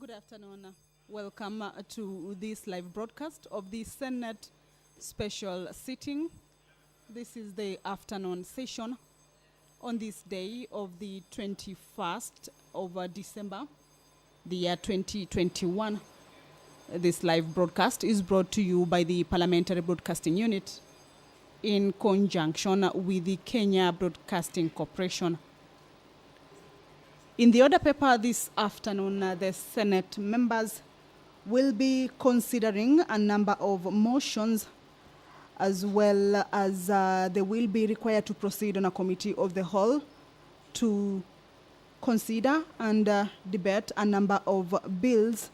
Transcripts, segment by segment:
Good afternoon. Welcome to this live broadcast of the Senate special sitting. This is the afternoon session on this day of the 21st of December, the year 2021. This live broadcast is brought to you by the Parliamentary Broadcasting Unit in conjunction with the Kenya Broadcasting Corporation. In the order paper this afternoon, the Senate members will be considering a number of motions, as well as they will be required to proceed on a committee of the whole to consider and debate a number of bills.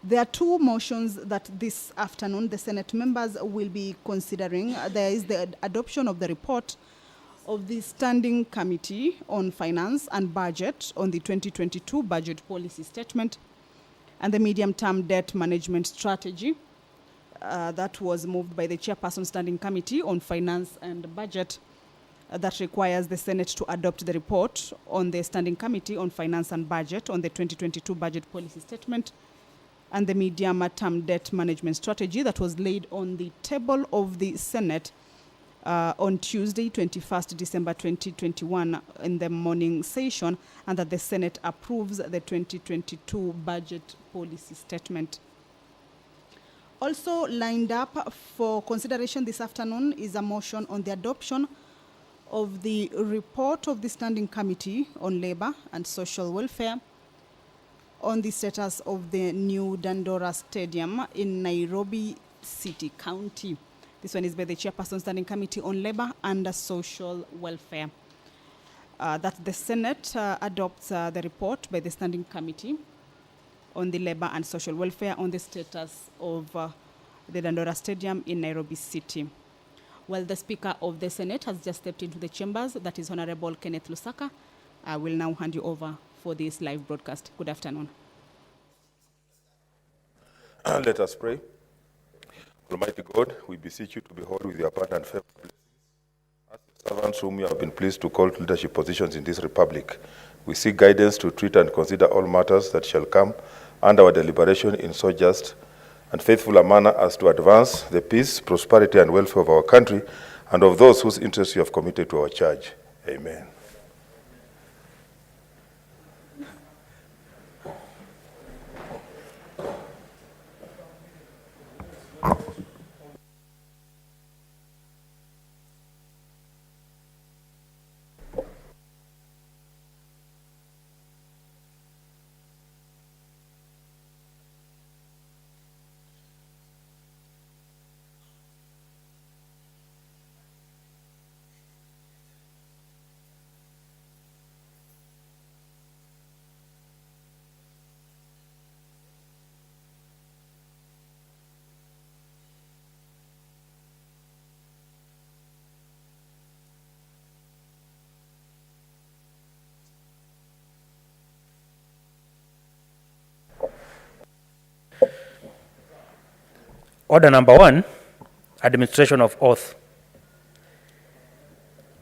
There are two motions that this afternoon the Senate members will be considering. There is the adoption of the report of the Standing Committee on Finance and Budget on the 2022 Budget Policy Statement and the Medium-Term Debt Management Strategy. That was moved by the Chairperson Standing Committee on Finance and Budget. That requires the Senate to adopt the report on the Standing Committee on Finance and Budget on the 2022 Budget Policy Statement and the Medium-Term Debt Management Strategy that was laid on the table of the Senate on Tuesday, 21st December 2021 in the morning session, and that the Senate approves the 2022 Budget Policy Statement. Also lined up for consideration this afternoon is a motion on the adoption of the report of the Standing Committee on Labour and Social Welfare on the status of the new Dandora Stadium in Nairobi City County. This one is by the Chairperson Standing Committee on Labour and Social Welfare. That the Senate adopts the report by the Standing Committee on the Labour and Social Welfare on the status of the Dandora Stadium in Nairobi City. Well, the Speaker of the Senate has just stepped into the chambers. That is Honorable Kenneth Lusaka. I will now hand you over for this live broadcast. Good afternoon. Let us pray. Almighty God, we beseech you to behold with your abundant favor as the servants whom you have been pleased to call to leadership positions in this republic. We seek guidance to treat and consider all matters that shall come under our deliberation in so just and faithful a manner as to advance the peace, prosperity, and welfare of our country and of those whose interests you have committed to our charge. Amen. Order number 1, administration of oath.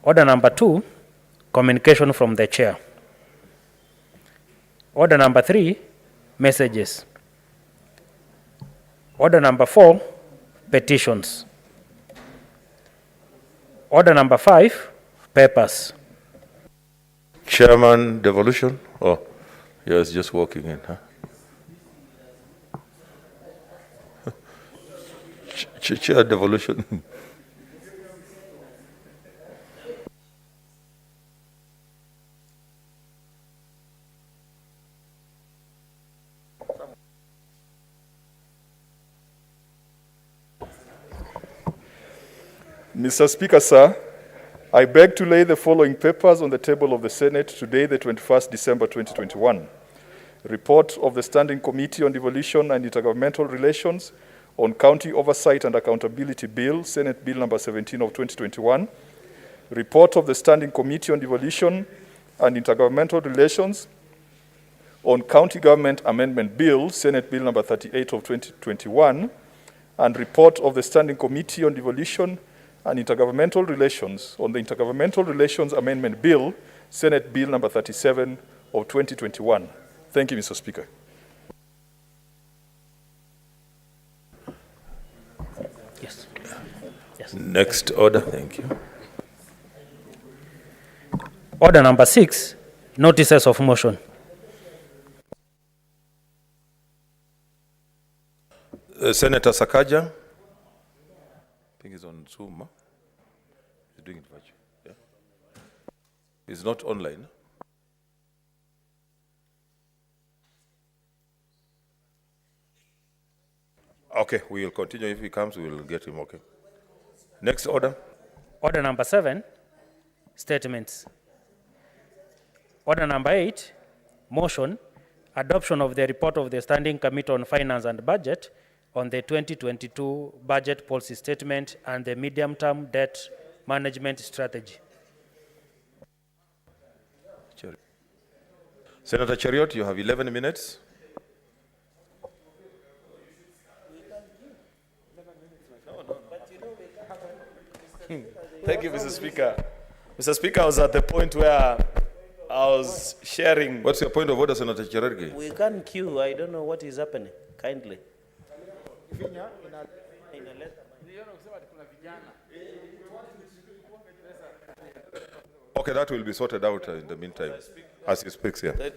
Order number 2, communication from the chair. Order number 3, messages. Order number 4, petitions. Order number 5, papers. Chairman, devolution? Oh, yes, just walking in, huh? Chair, devolution. Mr. Speaker, sir, I beg to lay the following papers on the table of the Senate today, the 21st December 2021. Report of the Standing Committee on Devolution and Intergovernmental Relations on County Oversight and Accountability Bill, Senate Bill number 17 of 2021. Report of the Standing Committee on Devolution and Intergovernmental Relations on County Government Amendment Bill, Senate Bill number 38 of 2021. And report of the Standing Committee on Devolution and Intergovernmental Relations on the Intergovernmental Relations Amendment Bill, Senate Bill number 37 of 2021. Thank you, Mr. Speaker. Next order, thank you. Order number 6, notices of motion. Senator Sakaja, I think he's on Zoom. Huh? He's doing it virtually. Yeah. He's not online. Okay, we will continue. If he comes, we will get him. Okay. Next order. Order number 7, statements. Order number 8, motion, adoption of the report of the Standing Committee on Finance and Budget on the 2022 budget policy statement and the medium-term debt management strategy. Senator Chariot, you have 11 minutes. Thank you, Mr. Speaker. Mr. Speaker, I was at the point where I was sharing. What's your point of order, Senator Chariot? We can't queue. I don't know what is happening. Kindly. Okay, that will be sorted out in the meantime, as he speaks here.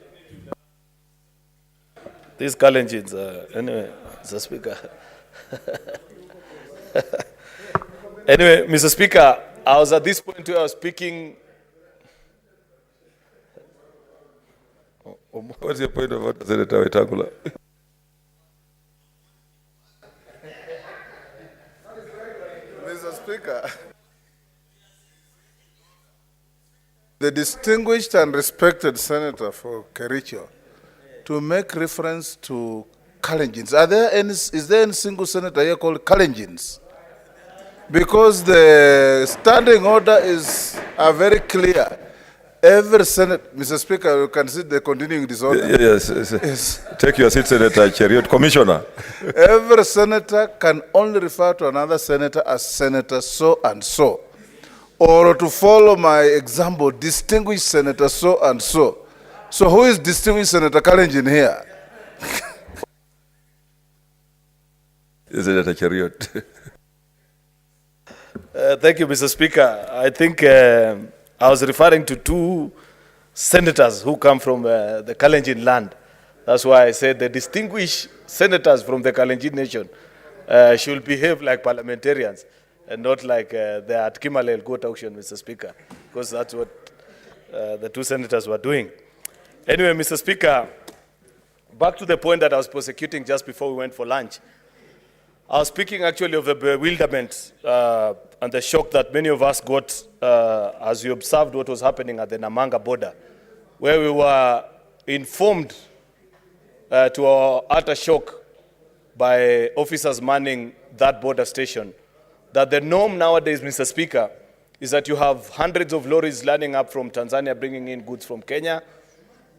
These Kalenjins, anyway, Mr. Speaker. Anyway, Mr. Speaker, I was at this point where I was speaking. What's your point of order, Senator Wetangula? Mr. Speaker, the distinguished and respected senator for Kericho to make reference to Kalenjins. Is there any single senator here called Kalenjins? Because the standing order are very clear. Every Senate, Mr. Speaker, you can see the continuing disorder. Yes. Take your seat, Senator Chariot. Commissioner. Every senator can only refer to another senator as Senator so-and-so. Or to follow my example, distinguished Senator so-and-so. So who is distinguished Senator Kalenjin here? Senator Chariot. Thank you, Mr. Speaker. I think I was referring to two senators who come from the Kalenjin land. That's why I said the distinguished senators from the Kalenjin nation should behave like parliamentarians and not like the at Kimalel goat auction, Mr. Speaker, because that's what the two senators were doing. Anyway, Mr. Speaker, back to the point that I was prosecuting just before we went for lunch. I was speaking actually of the bewilderment and the shock that many of us got as we observed what was happening at the Namanga border, where we were informed to our utter shock by officers manning that border station that the norm nowadays, Mr. Speaker, is that you have hundreds of lorries lining up from Tanzania bringing in goods from Kenya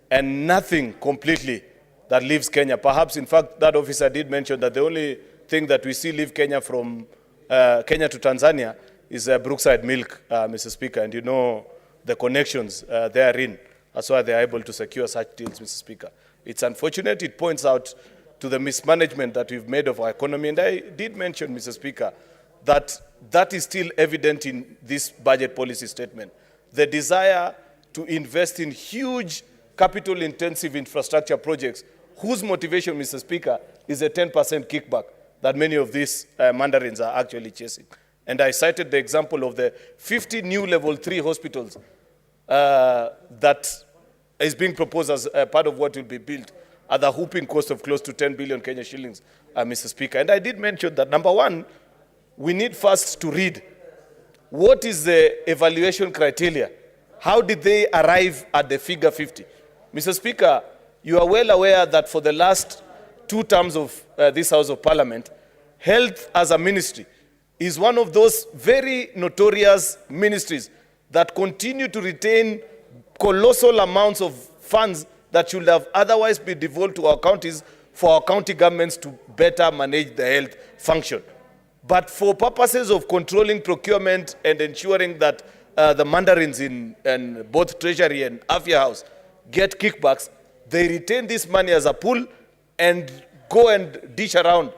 and nothing completely that leaves Kenya. Perhaps, in fact, that officer did mention that the only thing that we see leave Kenya from Kenya to Tanzania is Brookside milk, Mr. Speaker, and you know the connections therein. That's why they are able to secure such deals, Mr. Speaker. It's unfortunate. It points out to the mismanagement that we've made of our economy. And I did mention, Mr. Speaker, that that is still evident in this budget policy statement. The desire to invest in huge capital-intensive infrastructure projects whose motivation, Mr. Speaker, is a 10% kickback that many of these mandarins are actually chasing. And I cited the example of the 50 new level 3 hospitals that is being proposed as part of what will be built at the whooping cost of close to 10 billion Kenya shillings, Mr. Speaker. And I did mention that, number one, we need first to read what is the evaluation criteria. How did they arrive at the figure 50? Mr. Speaker, you are well aware that for the last 2 terms of this House of Parliament, health as a ministry is one of those very notorious ministries that continue to retain colossal amounts of funds that should have otherwise been devolved to our counties for our county governments to better manage the health function. But for purposes of controlling procurement and ensuring that the mandarins in both Treasury and Afia House get kickbacks, they retain this money as a pool and go and dish around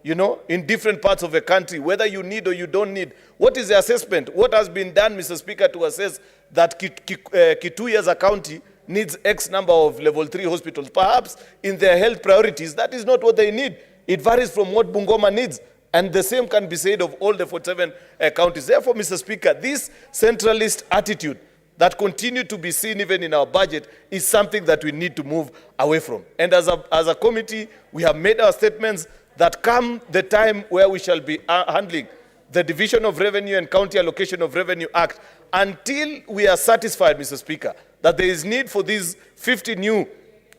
you know, in different parts of the country, whether you need or you don't need. What is the assessment? What has been done, Mr. Speaker, to assess that Kitui as a county needs X number of level 3 hospitals? Perhaps in their health priorities, that is not what they need. It varies from what Bungoma needs. And the same can be said of all the 47 counties. Therefore, Mr. Speaker, this centralist attitude that continue to be seen even in our budget is something that we need to move away from. And as a committee, we have made our statements that come the time where we shall be handling the Division of Revenue and County Allocation of Revenue Act, until we are satisfied, Mr. Speaker, that there is need for these 50 new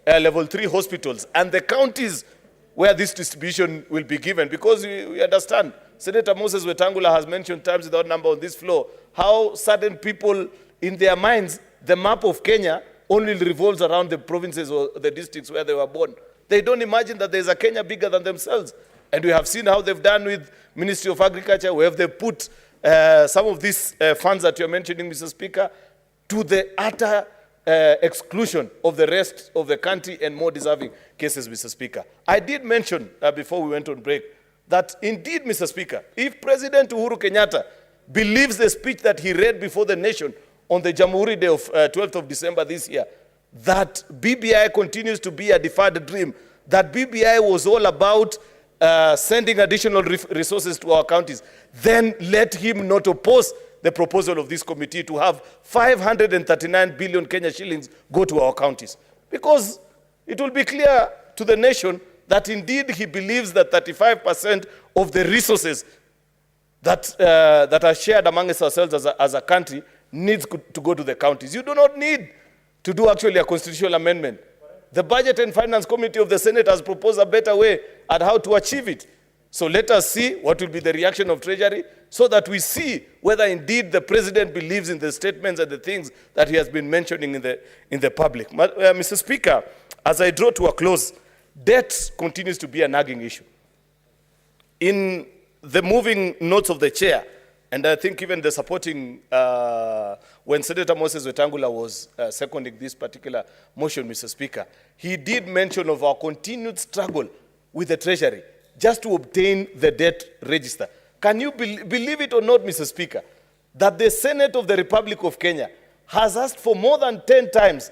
level 3 hospitals and the counties where this distribution will be given, because we understand, Senator Moses Wetangula has mentioned times without number on this floor, how certain people in their minds, the map of Kenya only revolves around the provinces or the districts where they were born. They don't imagine that there's a Kenya bigger than themselves. And we have seen how they've done with Ministry of Agriculture, where they put some of these funds that you're mentioning, Mr. Speaker, to the utter exclusion of the rest of the country and more deserving cases, Mr. Speaker. I did mention before we went on break that indeed, Mr. Speaker, if President Uhuru Kenyatta believes the speech that he read before the nation on the Jamhuri Day of 12th of December this year, that BBI continues to be a deferred dream, that BBI was all about sending additional resources to our counties, then let him not oppose the proposal of this committee to have 539 billion Kenya shillings go to our counties. Because it will be clear to the nation that indeed he believes that 35% of the resources that, that are shared amongst ourselves as a country needs to go to the counties. You do not need to do actually a constitutional amendment. The Budget and Finance Committee of the Senate has proposed a better way at how to achieve it. So let us see what will be the reaction of Treasury, so that we see whether indeed the President believes in the statements and the things that he has been mentioning in the public. Mr. Speaker, as I draw to a close, debt continues to be a nagging issue. In the moving notes of the chair, and I think even the supporting, when Senator Moses Wetangula was seconding this particular motion, Mr. Speaker, he did mention of our continued struggle with the Treasury just to obtain the debt register. Can you believe it or not, Mr. Speaker, that the Senate of the Republic of Kenya has asked for more than 10 times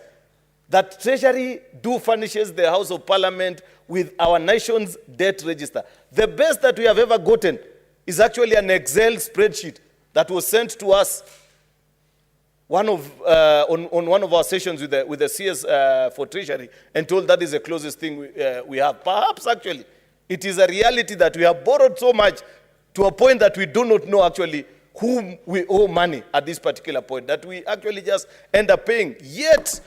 that Treasury furnishes the House of Parliament with our nation's debt register. The best that we have ever gotten is actually an Excel spreadsheet that was sent to us on one of our sessions with the CS for Treasury, and told that is the closest thing we have. Perhaps actually it is a reality that we have borrowed so much to a point that we do not know actually whom we owe money at this particular point, that we actually just end up paying. Yet,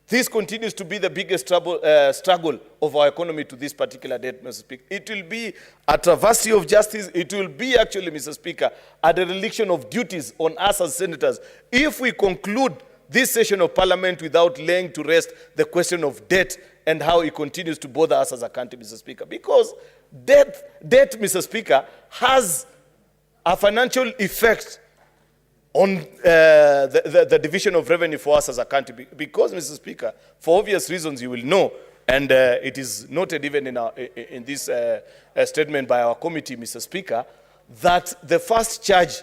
this continues to be the biggest struggle of our economy to this particular date, Mr. Speaker. It will be a travesty of justice. It will be actually, Mr. Speaker, a dereliction of duties on us as senators if we conclude this session of Parliament without laying to rest the question of debt and how it continues to bother us as a country, Mr. Speaker. Because debt, Mr. Speaker, has a financial effect on the division of revenue for us as a country. Because, Mr. Speaker, for obvious reasons you will know, and it is noted even in this statement by our committee, Mr. Speaker, that the first charge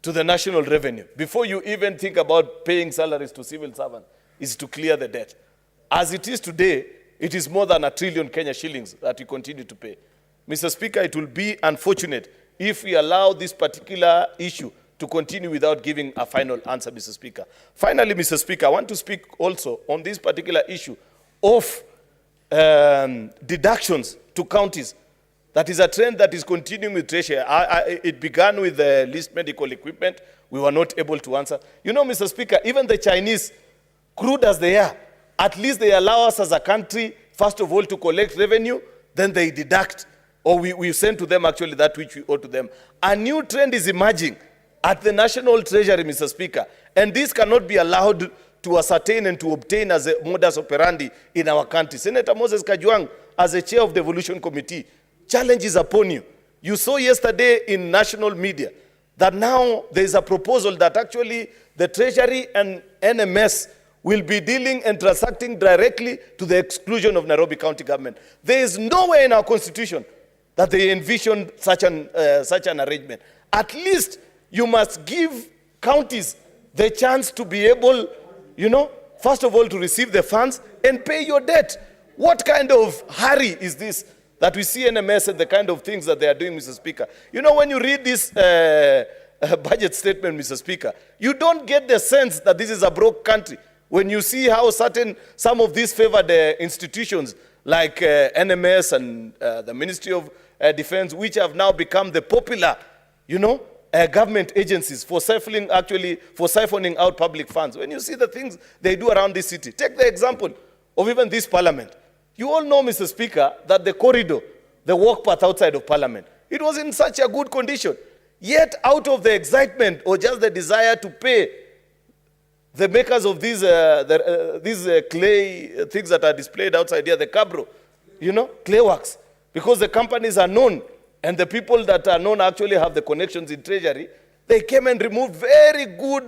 to the national revenue, before you even think about paying salaries to civil servants, is to clear the debt. As it is today, it is more than 1 trillion Kenya shillings that we continue to pay. Mr. Speaker, it will be unfortunate if we allow this particular issue to continue without giving a final answer, Mr. Speaker. Finally, Mr. Speaker, I want to speak also on this particular issue of deductions to counties. That is a trend that is continuing with Treasury. It began with the least medical equipment. We were not able to answer. You know, Mr. Speaker, even the Chinese, crude as they are, at least they allow us as a country, first of all, to collect revenue, then they deduct, or we send to them actually that which we owe to them. A new trend is emerging at the National Treasury, Mr. Speaker, and this cannot be allowed to ascertain and to obtain as a modus operandi in our country. Senator Moses Kajwang, as a chair of the Devolution Committee, challenge is upon you. You saw yesterday in national media that now there is a proposal that actually the Treasury and NMS will be dealing and transacting directly to the exclusion of Nairobi County government. There is nowhere in our constitution that they envision such an arrangement. At least you must give counties the chance to be able, first of all, to receive the funds and pay your debt. What kind of hurry is this that we see NMS and the kind of things that they are doing, Mr. Speaker? When you read this budget statement, Mr. Speaker, you don't get the sense that this is a broke country. When you see how some of these favored institutions like NMS and the Ministry of Defense, which have now become the popular, government agencies for siphoning out public funds. When you see the things they do around this city, take the example of even this parliament. You all know, Mr. Speaker, that the corridor, the walk path outside of parliament, it was in such a good condition. Yet out of the excitement or just the desire to pay the makers of these clay things that are displayed outside here, the cabro, clay works, because the companies are known and the people that are known actually have the connections in treasury, they came and removed very good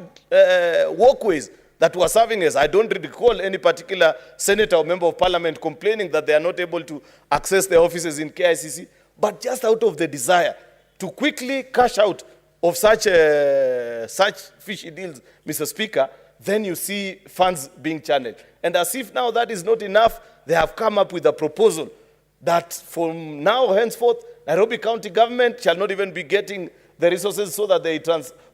walkways that were serving us. I don't recall any particular senator or member of parliament complaining that they are not able to access their offices in KICC, but just out of the desire to quickly cash out of such fishy deals, Mr. Speaker, then you see funds being channeled. And as if now that is not enough, they have come up with a proposal that from now henceforth, Nairobi County government shall not even be getting the resources so that they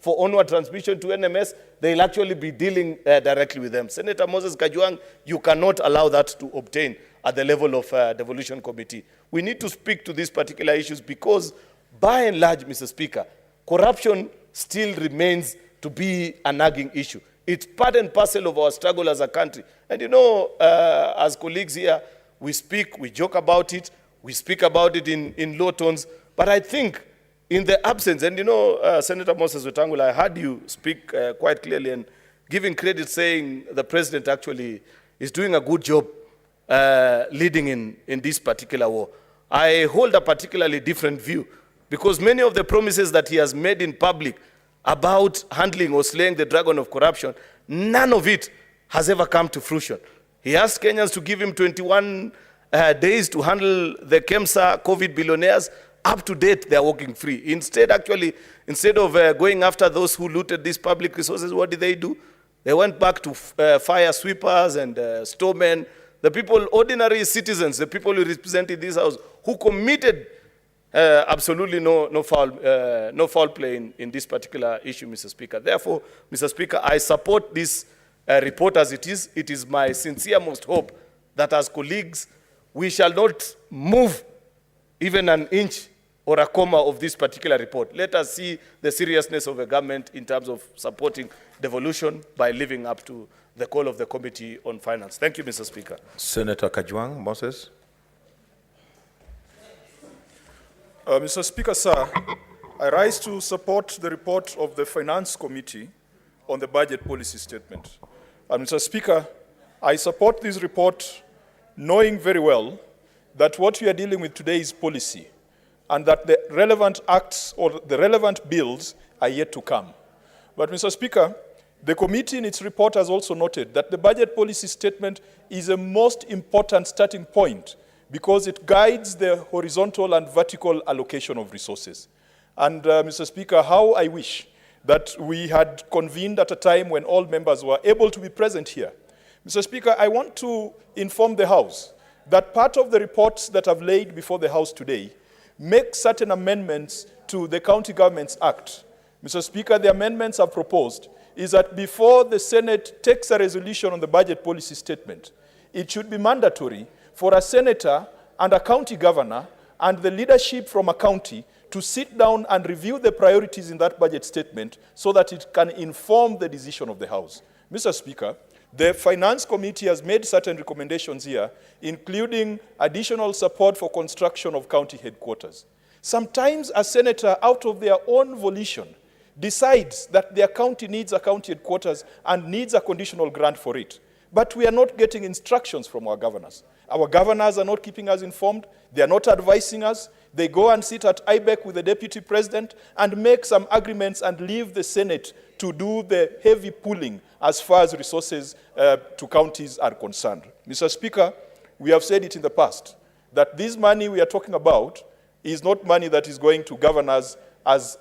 for onward transmission to NMS, they'll actually be dealing directly with them. Senator Moses Kajwang, you cannot allow that to obtain at the level of devolution committee. We need to speak to these particular issues because by and large, Mr. Speaker, corruption still remains to be a nagging issue. It's part and parcel of our struggle as a country. And as colleagues here, we speak, we joke about it, we speak about it in low tones, but I think in the absence, and Senator Moses Wetangula, I heard you speak quite clearly and giving credit saying the president actually is doing a good job leading in this particular war. I hold a particularly different view because many of the promises that he has made in public about handling or slaying the dragon of corruption, none of it has ever come to fruition. He asked Kenyans to give him 21 days to handle the KEMSA COVID billionaires. Up to date, they are walking free. Instead of going after those who looted these public resources, what did they do? They went back to fire sweepers and storemen, the people, ordinary citizens, the people who represented this house, who committed absolutely no foul play in this particular issue, Mr. Speaker. Therefore, Mr. Speaker, I support this report as it is. It is my sincere most hope that as colleagues, we shall not move even an inch or a comma of this particular report. Let us see the seriousness of the government in terms of supporting devolution by living up to the call of the Committee on Finance. Thank you, Mr. Speaker. Senator Kajwang, Moses. Mr. Speaker, sir, I rise to support the report of the Finance Committee on the budget policy statement. And Mr. Speaker, I support this report knowing very well that what we are dealing with today is policy and that the relevant acts or the relevant bills are yet to come. But Mr. Speaker, the committee in its report has also noted that the budget policy statement is a most important starting point because it guides the horizontal and vertical allocation of resources. And Mr. Speaker, how I wish that we had convened at a time when all members were able to be present here. Mr. Speaker, I want to inform the House that part of the reports that I've laid before the House today make certain amendments to the County Governments Act. Mr. Speaker, the amendments I've proposed is that before the Senate takes a resolution on the budget policy statement, it should be mandatory for a senator and a county governor and the leadership from a county to sit down and review the priorities in that budget statement so that it can inform the decision of the House. Mr. Speaker, the Finance Committee has made certain recommendations here, including additional support for construction of county headquarters. Sometimes a senator, out of their own volition, decides that their county needs a county headquarters and needs a conditional grant for it. But we are not getting instructions from our governors. Our governors are not keeping us informed. They are not advising us. They go and sit at IBEC with the deputy president and make some agreements and leave the Senate to do the heavy pulling as far as resources to counties are concerned. Mr. Speaker, we have said it in the past that this money we are talking about is not money that is going to govern us as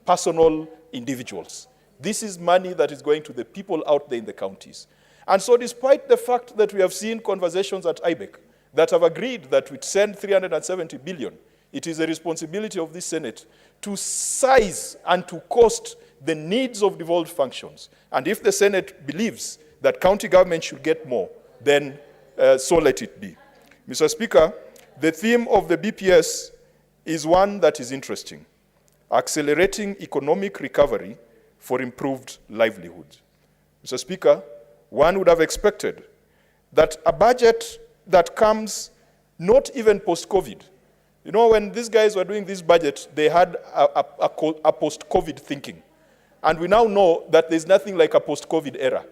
personal individuals. This is money that is going to the people out there in the counties. And so despite the fact that we have seen conversations at IBEC that have agreed that we send 370 billion, it is a responsibility of this Senate to size and to cost the needs of devolved functions. And if the Senate believes that county government should get more, then so let it be. Mr. Speaker, the theme of the BPS is one that is interesting: accelerating economic recovery for improved livelihoods. Mr. Speaker, one would have expected that a budget that comes not even post-COVID. You know, when these guys were doing this budget, they had a post-COVID thinking. And we now know that there's nothing like a post-COVID era.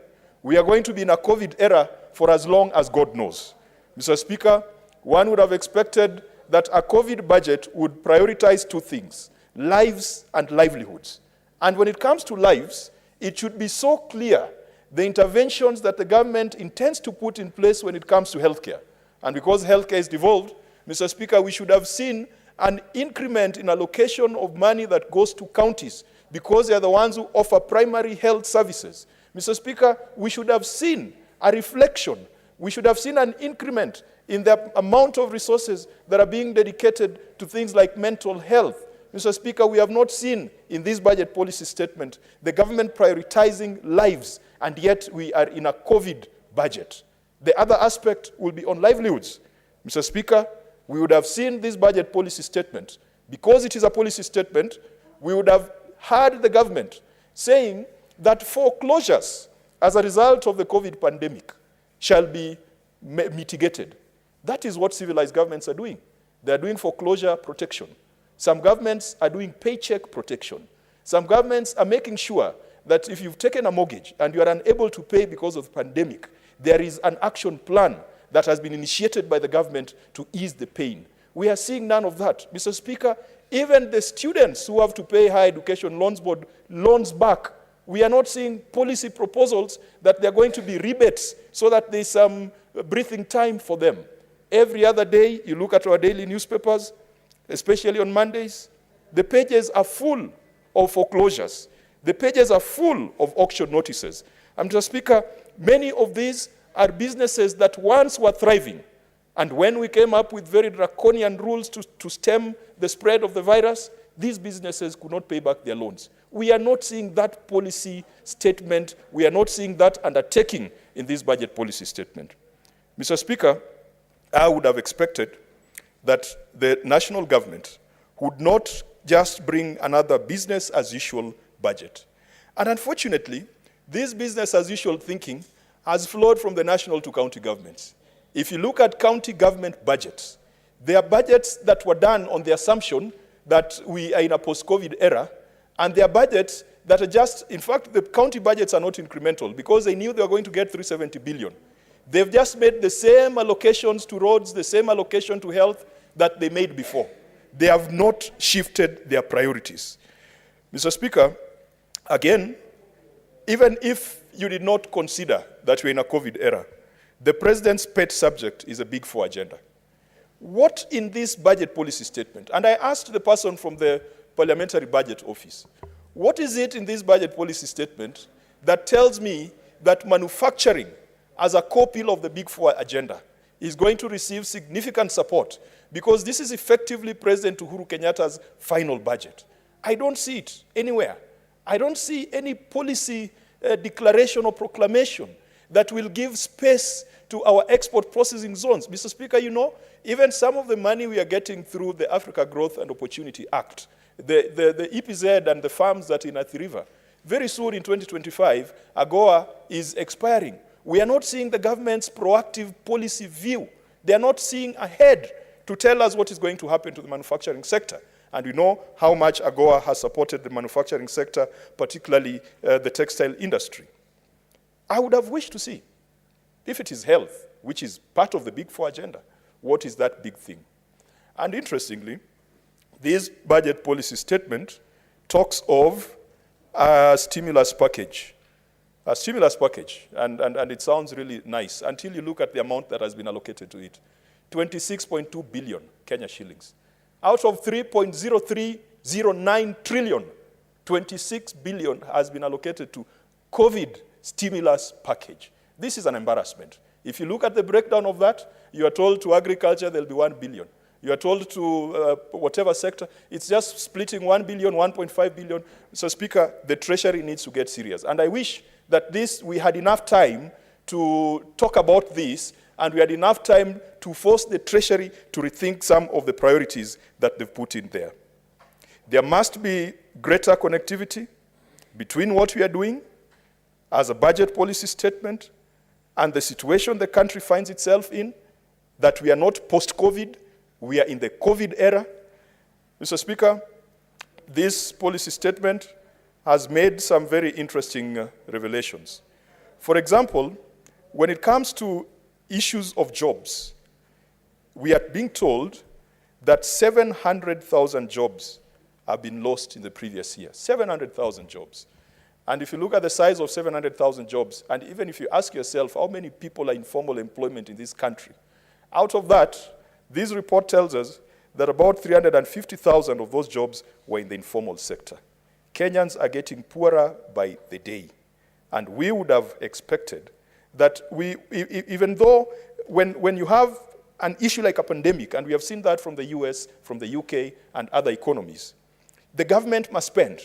We are going to be in a COVID era for as long as God knows. Mr. Speaker, one would have expected that a COVID budget would prioritize two things: lives and livelihoods. And when it comes to lives, it should be so clear the interventions that the government intends to put in place when it comes to healthcare. And because healthcare is devolved, Mr. Speaker, we should have seen an increment in allocation of money that goes to counties because they are the ones who offer primary health services. Mr. Speaker, we should have seen a reflection. We should have seen an increment in the amount of resources that are being dedicated to things like mental health. Mr. Speaker, we have not seen in this budget policy statement the government prioritizing lives, and yet we are in a COVID budget. The other aspect will be on livelihoods. Mr. Speaker, we would have seen this budget policy statement. Because it is a policy statement, we would have heard the government saying that foreclosures as a result of the COVID pandemic shall be mitigated. That is what civilized governments are doing. They are doing foreclosure protection. Some governments are doing paycheck protection. Some governments are making sure that if you've taken a mortgage and you are unable to pay because of the pandemic, there is an action plan that has been initiated by the government to ease the pain. We are seeing none of that. Mr. Speaker, even the students who have to pay higher education loans board loans back, we are not seeing policy proposals that there are going to be rebates so that there's some breathing time for them. Every other day, you look at our daily newspapers, especially on Mondays, the pages are full of foreclosures. The pages are full of auction notices. And Mr. Speaker, many of these are businesses that once were thriving. And when we came up with very draconian rules to stem the spread of the virus, these businesses could not pay back their loans. We are not seeing that policy statement. We are not seeing that undertaking in this budget policy statement. Mr. Speaker, I would have expected that the national government would not just bring another business as usual budget. And unfortunately, this business as usual thinking has flowed from the national to county governments. If you look at county government budgets, they are budgets that were done on the assumption that we are in a post-COVID era, and they are budgets that are just, in fact, the county budgets are not incremental because they knew they were going to get 370 billion. They've just made the same allocations to roads, the same allocation to health that they made before. They have not shifted their priorities. Mr. Speaker, again, even if you did not consider that we're in a COVID era, the president's pet subject is a Big Four agenda. What in this budget policy statement, and I asked the person from the Parliamentary Budget Office, what is it in this budget policy statement that tells me that manufacturing as a core pillar of the Big Four agenda is going to receive significant support? Because this is effectively President Uhuru Kenyatta's final budget. I don't see it anywhere. I don't see any policy declaration or proclamation that will give space to our export processing zones. Mr. Speaker, you know, even some of the money we are getting through the Africa Growth and Opportunity Act, the EPZ and the farms that are in Athi River, very soon in 2025, AGOA is expiring. We are not seeing the government's proactive policy view. They are not seeing ahead to tell us what is going to happen to the manufacturing sector. And we know how much AGOA has supported the manufacturing sector, particularly the textile industry. I would have wished to see, if it is health, which is part of the Big Four agenda, what is that big thing? And interestingly, This budget policy statement talks of a stimulus package. A stimulus package, and it sounds really nice until you look at the amount that has been allocated to it. 26.2 billion Kenya shillings. Out of 3.0309 trillion, 26 billion has been allocated to COVID stimulus package. This is an embarrassment. If you look at the breakdown of that, you are told to agriculture there'll be 1 billion. You are told to whatever sector, it's just splitting 1 billion, 1.5 billion. So Speaker, the Treasury needs to get serious. And I wish that we had enough time to talk about this, and we had enough time to force the Treasury to rethink some of the priorities that they've put in there. There must be greater connectivity between what we are doing as a budget policy statement and the situation the country finds itself in, that we are not post-COVID, we are in the COVID era. Mr. Speaker, this policy statement has made some very interesting revelations. For example, when it comes to issues of jobs, we are being told that 700,000 jobs have been lost in the previous year. 700,000 jobs. And if you look at the size of 700,000 jobs, and even if you ask yourself how many people are in formal employment in this country, out of that, this report tells us that about 350,000 of those jobs were in the informal sector. Kenyans are getting poorer by the day. And we would have expected that even though when you have an issue like a pandemic, and we have seen that from the US, from the UK, and other economies, the government must spend.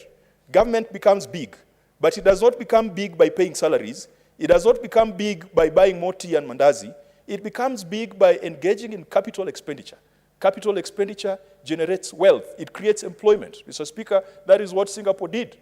Government becomes big, but it does not become big by paying salaries. It does not become big by buying more tea and mandazi. It becomes big by engaging in capital expenditure. Capital expenditure generates wealth. It creates employment. Mr. Speaker, that is what Singapore did.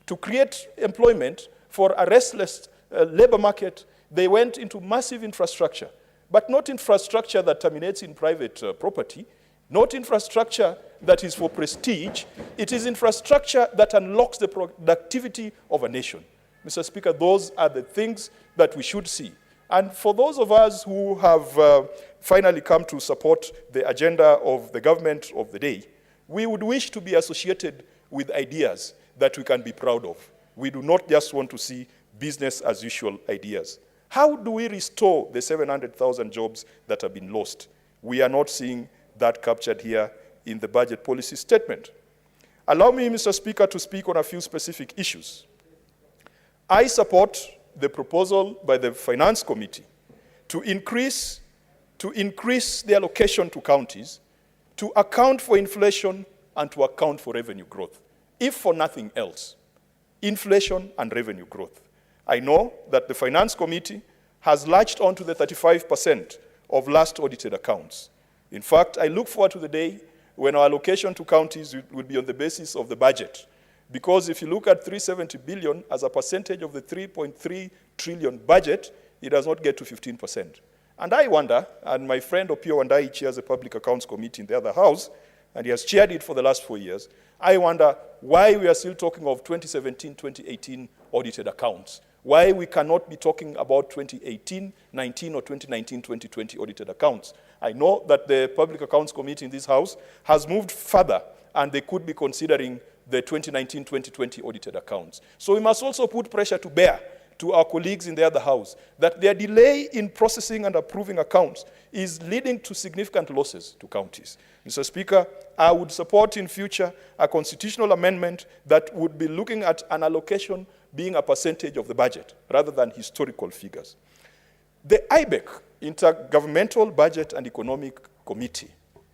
To create employment for a restless labor market, they went into massive infrastructure, but not infrastructure that terminates in private property, not infrastructure that is for prestige. It is infrastructure that unlocks the productivity of a nation. Mr. Speaker, those are the things that we should see. And for those of us who have finally come to support the agenda of the government of the day, we would wish to be associated with ideas that we can be proud of. We do not just want to see business as usual ideas. How do we restore the 700,000 jobs that have been lost? We are not seeing that captured here in the budget policy statement. Allow me, Mr. Speaker, to speak on a few specific issues. I support the proposal by the Finance Committee to increase the allocation to counties to account for inflation and to account for revenue growth, if for nothing else, inflation and revenue growth. I know that the Finance Committee has latched on to the 35% of last audited accounts. In fact, I look forward to the day when our allocation to counties will be on the basis of the budget. Because if you look at 370 billion as a percentage of the 3.3 trillion budget, it does not get to 15%. And I wonder, and my friend Opio Wandai chairs the Public Accounts Committee in the other house, and he has chaired it for the last 4 years, I wonder why we are still talking of 2017, 2018 audited accounts. Why we cannot be talking about 2018, 19, or 2019, 2020 audited accounts. I know that the Public Accounts Committee in this house has moved further, and they could be considering the 2019-2020 audited accounts. So we must also put pressure to bear to our colleagues in the other house that their delay in processing and approving accounts is leading to significant losses to counties. Mr. Speaker, I would support in future a constitutional amendment that would be looking at an allocation being a percentage of the budget rather than historical figures. The IBEC, Intergovernmental Budget and Economic Committee,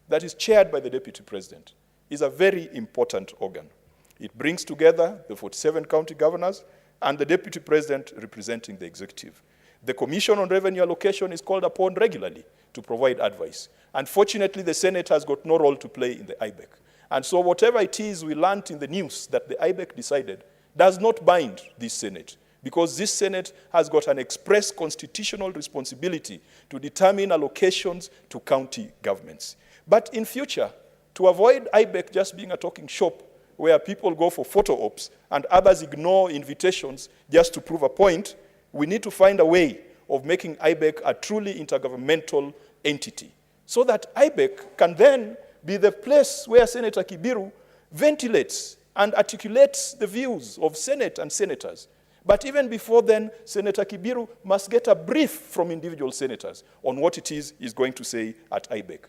that is chaired by the Deputy President, is a very important organ. It brings together the 47 county governors and the Deputy President representing the executive. The Commission on Revenue Allocation is called upon regularly to provide advice. Unfortunately, the Senate has got no role to play in the IBEC. And so whatever it is we learned in the news that the IBEC decided does not bind this Senate, because this Senate has got an express constitutional responsibility to determine allocations to county governments. But in future, to avoid IBEC just being a talking shop where people go for photo ops and others ignore invitations just to prove a point, we need to find a way of making IBEC a truly intergovernmental entity so that IBEC can then be the place where Senator Kibiru ventilates and articulates the views of Senate and senators. But even before then, Senator Kibiru must get a brief from individual senators on what it is he's going to say at IBEC.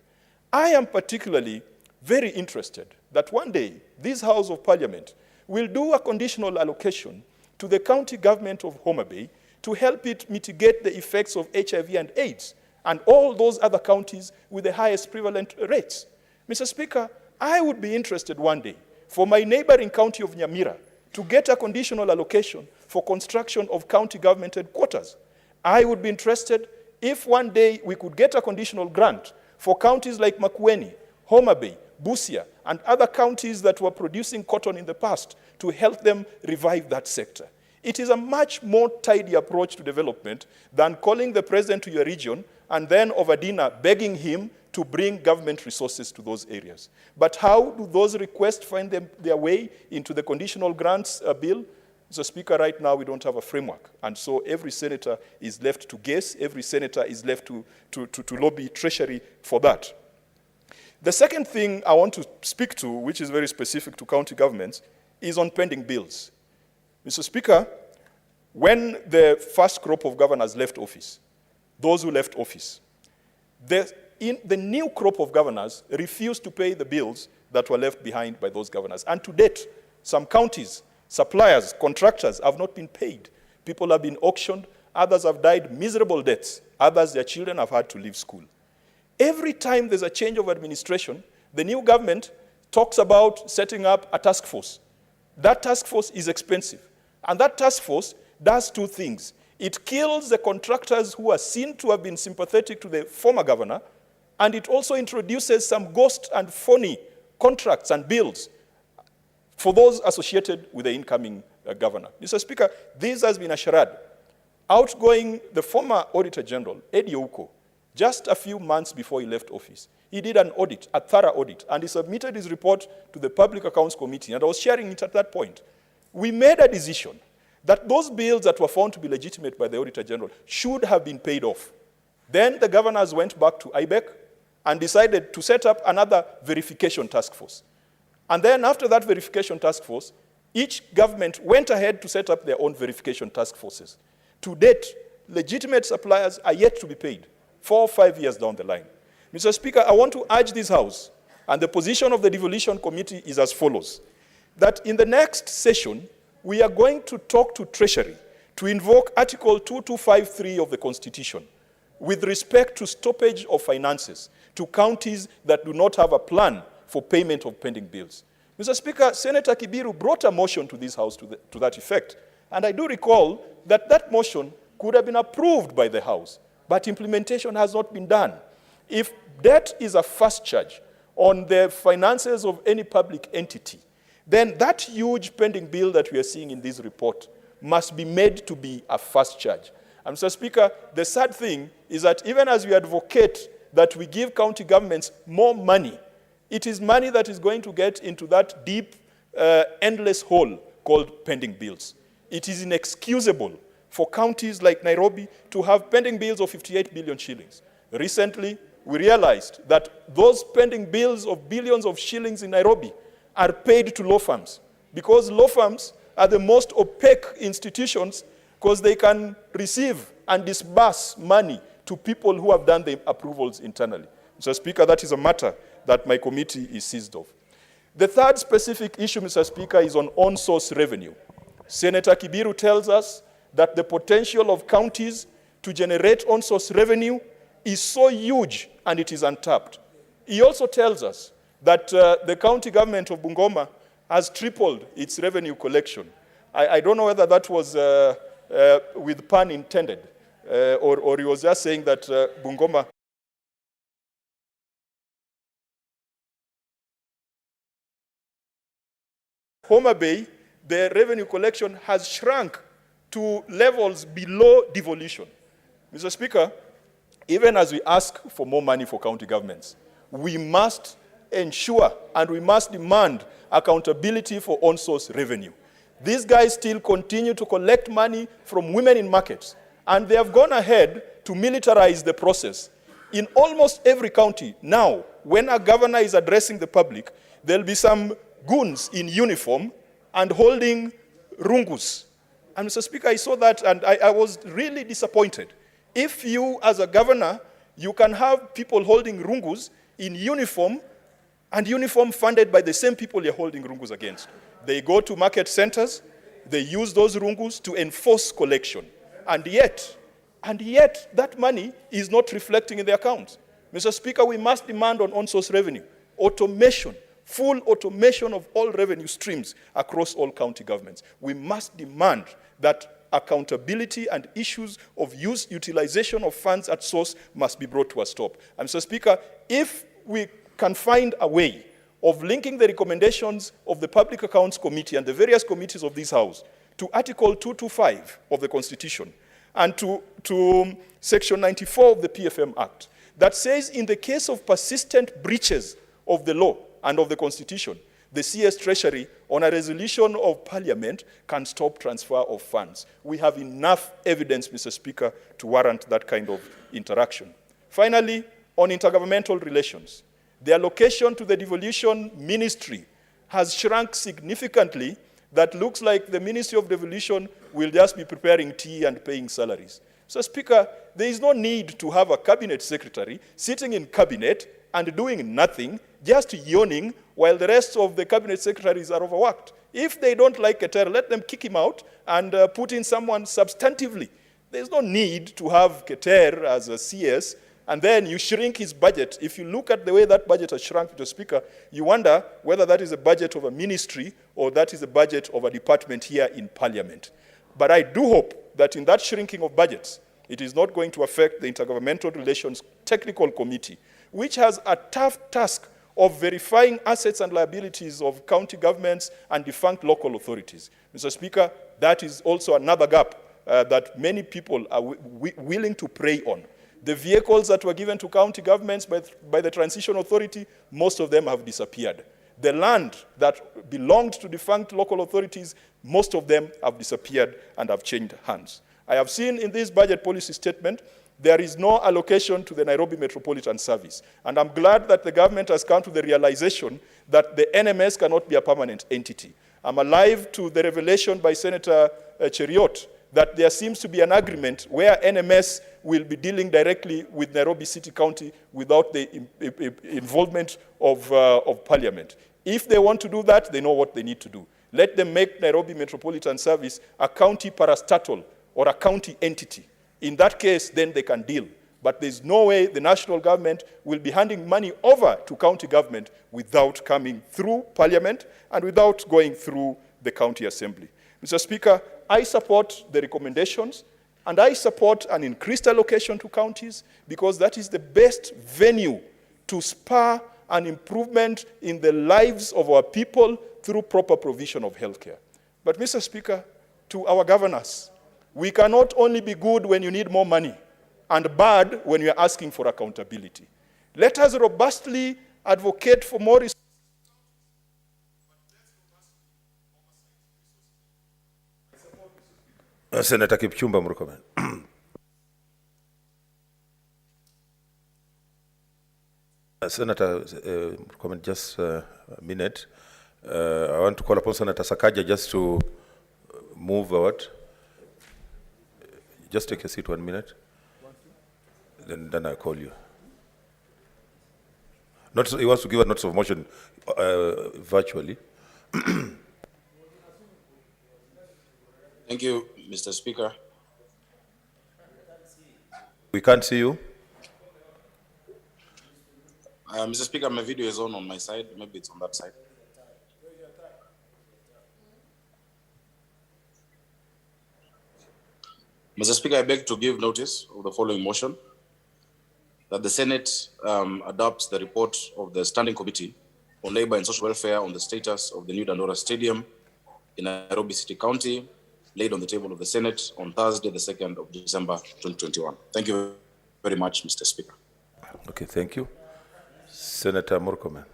I am particularly very interested that one day this House of Parliament will do a conditional allocation to the county government of Homa Bay to help it mitigate the effects of HIV and AIDS and all those other counties with the highest prevalent rates. Mr. Speaker, I would be interested one day for my neighboring county of Nyamira to get a conditional allocation for construction of county government headquarters. I would be interested if one day we could get a conditional grant for counties like Makueni, Homa Bay, Busia, and other counties that were producing cotton in the past to help them revive that sector. It is a much more tidy approach to development than calling the president to your region and then over dinner begging him to bring government resources to those areas. But how do those requests find their way into the conditional grants bill? Mr. Speaker, right now we don't have a framework. And so every senator is left to guess. Every senator is left to lobby Treasury for that. The second thing I want to speak to, which is very specific to county governments, is on pending bills. Mr. Speaker, when the first crop of governors left office, those who left office, the new crop of governors refused to pay the bills that were left behind by those governors. And to date, some counties, suppliers, contractors have not been paid. People have been auctioned. Others have died miserable deaths. Others, their children have had to leave school. Every time there's a change of administration, the new government talks about setting up a task force. That task force is expensive. And that task force does two things. It kills the contractors who are seen to have been sympathetic to the former governor, and it also introduces some ghost and phony contracts and bills for those associated with the incoming governor. Mr. Speaker, this has been a charade. The former Auditor General, Eddie Ouko, just a few months before he left office, he did an audit, a thorough audit, and he submitted his report to the Public Accounts Committee, and I was sharing it at that point. We made a decision that those bills that were found to be legitimate by the Auditor General should have been paid off. Then the governors went back to IBEC and decided to set up another verification task force. And then after that verification task force, each government went ahead to set up their own verification task forces. To date, legitimate suppliers are yet to be paid, 4 or 5 years down the line. Mr. Speaker, I want to urge this House, and the position of the Devolution Committee is as follows, that in the next session, we are going to talk to Treasury to invoke Article 2253 of the Constitution with respect to stoppage of finances to counties that do not have a plan for payment of pending bills. Mr. Speaker, Senator Kibiru brought a motion to this House to that effect, and I do recall that that motion could have been approved by the House, but implementation has not been done. If debt is a first charge on the finances of any public entity, then that huge pending bill that we are seeing in this report must be made to be a first charge. And Mr. Speaker, the sad thing is that even as we advocate that we give county governments more money, it is money that is going to get into that deep, endless hole called pending bills. It is inexcusable for counties like Nairobi to have pending bills of 58 billion shillings. Recently, we realized that those pending bills of billions of shillings in Nairobi are paid to law firms, because law firms are the most opaque institutions because they can receive and disburse money to people who have done the approvals internally. Mr. Speaker, that is a matter that my committee is seized of. The third specific issue, Mr. Speaker, is on on-source revenue. Senator Kibiru tells us that the potential of counties to generate on-source revenue is so huge and it is untapped. He also tells us that the county government of Bungoma has tripled its revenue collection. I don't know whether that was with pun intended, or he was just saying that Bungoma Homa Bay, the revenue collection has shrunk to levels below devolution. Mr. Speaker, even as we ask for more money for county governments, we must ensure and we must demand accountability for on-source revenue. These guys still continue to collect money from women in markets, and they have gone ahead to militarize the process. In almost every county now, when a governor is addressing the public, there'll be some goons in uniform and holding rungus. And Mr. Speaker, I saw that and I was really disappointed. If you, as a governor, you can have people holding rungus in uniform and uniform funded by the same people you're holding rungus against. They go to market centers, they use those rungus to enforce collection. And yet, that money is not reflecting in the accounts. Mr. Speaker, we must demand on source revenue, automation, full automation of all revenue streams across all county governments. We must demand that accountability and issues of utilization of funds at source must be brought to a stop. And Mr. Speaker, if we can find a way of linking the recommendations of the Public Accounts Committee and the various committees of this House to Article 225 of the Constitution and to Section 94 of the PFM Act, that says in the case of persistent breaches of the law and of the Constitution, the CS Treasury, on a resolution of Parliament, can stop transfer of funds. We have enough evidence, Mr. Speaker, to warrant that kind of interaction. Finally, on intergovernmental relations, the allocation to the Devolution Ministry has shrunk significantly. That looks like the Ministry of Devolution will just be preparing tea and paying salaries. So, Speaker, there is no need to have a cabinet secretary sitting in cabinet and doing nothing, just yawning while the rest of the cabinet secretaries are overworked. If they don't like Keter, let them kick him out and put in someone substantively. There's no need to have Keter as a CS, and then you shrink his budget. If you look at the way that budget has shrunk, Mr. Speaker, you wonder whether that is a budget of a ministry or that is a budget of a department here in Parliament. But I do hope that in that shrinking of budgets, it is not going to affect the Intergovernmental Relations Technical Committee, which has a tough task of verifying assets and liabilities of county governments and defunct local authorities. Mr. Speaker, that is also another gap that many people are willing to prey on. The vehicles that were given to county governments by the Transition Authority, most of them have disappeared. The land that belonged to defunct local authorities, most of them have disappeared and have changed hands. I have seen in this budget policy statement, there is no allocation to the Nairobi Metropolitan Service. And I'm glad that the government has come to the realization that the NMS cannot be a permanent entity. I'm alive to the revelation by Senator Cheriot that there seems to be an agreement where NMS will be dealing directly with Nairobi City County without the involvement of Parliament. If they want to do that, they know what they need to do. Let them make Nairobi Metropolitan Service a county parastatal or a county entity. In that case, then they can deal. But there's no way the national government will be handing money over to county government without coming through Parliament and without going through the county assembly. Mr. Speaker, I support the recommendations and I support an increased allocation to counties because that is the best venue to spur an improvement in the lives of our people through proper provision of healthcare. But Mr. Speaker, to our governors, we cannot only be good when you need more money and bad when you are asking for accountability. Let us robustly advocate for more resources. Senator Kipchumba Murkomen. Senator Murkomen, just a minute. I want to call upon Senator Sakaja just to move forward. Just take a seat 1 minute. Then I'll call you. He wants to give a notice of motion virtually. Thank you, Mr. Speaker. We can't see you. Mr. Speaker, my video is on my side. Maybe it's on that side. Mr. Speaker, I beg to give notice of the following motion, that the Senate adopts the report of the Standing Committee on Labor and Social Welfare on the status of the new Dandora Stadium in Nairobi City County, laid on the table of the Senate on Thursday, the 2nd of December, 2021. Thank you very much, Mr. Speaker. Okay, thank you. Senator Murkomen.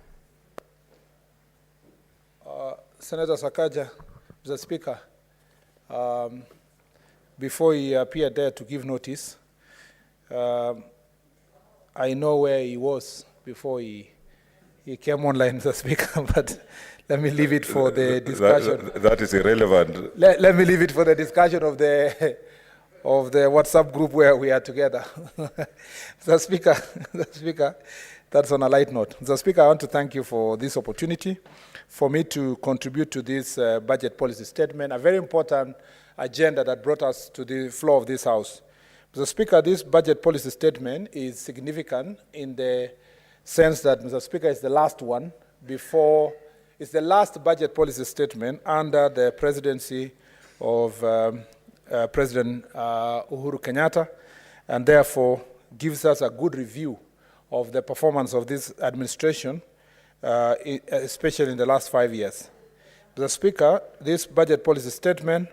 Senator Sakaja, Mr. Speaker, before he appeared there to give notice, I know where he was before he came online, Mr. Speaker, but let me leave it for the discussion. That is irrelevant. Let me leave it for the discussion of the WhatsApp group where we are together. Mr. Speaker, that's on a light note. Mr. Speaker, I want to thank you for this opportunity for me to contribute to this budget policy statement, a very important agenda that brought us to the floor of this House. Mr. Speaker, this budget policy statement is significant in the sense that, Mr. Speaker, it's the last one before, it's the last budget policy statement under the presidency of President Uhuru Kenyatta, and therefore gives us a good review of the performance of this administration, especially in the last 5 years. Mr. Speaker, this budget policy statement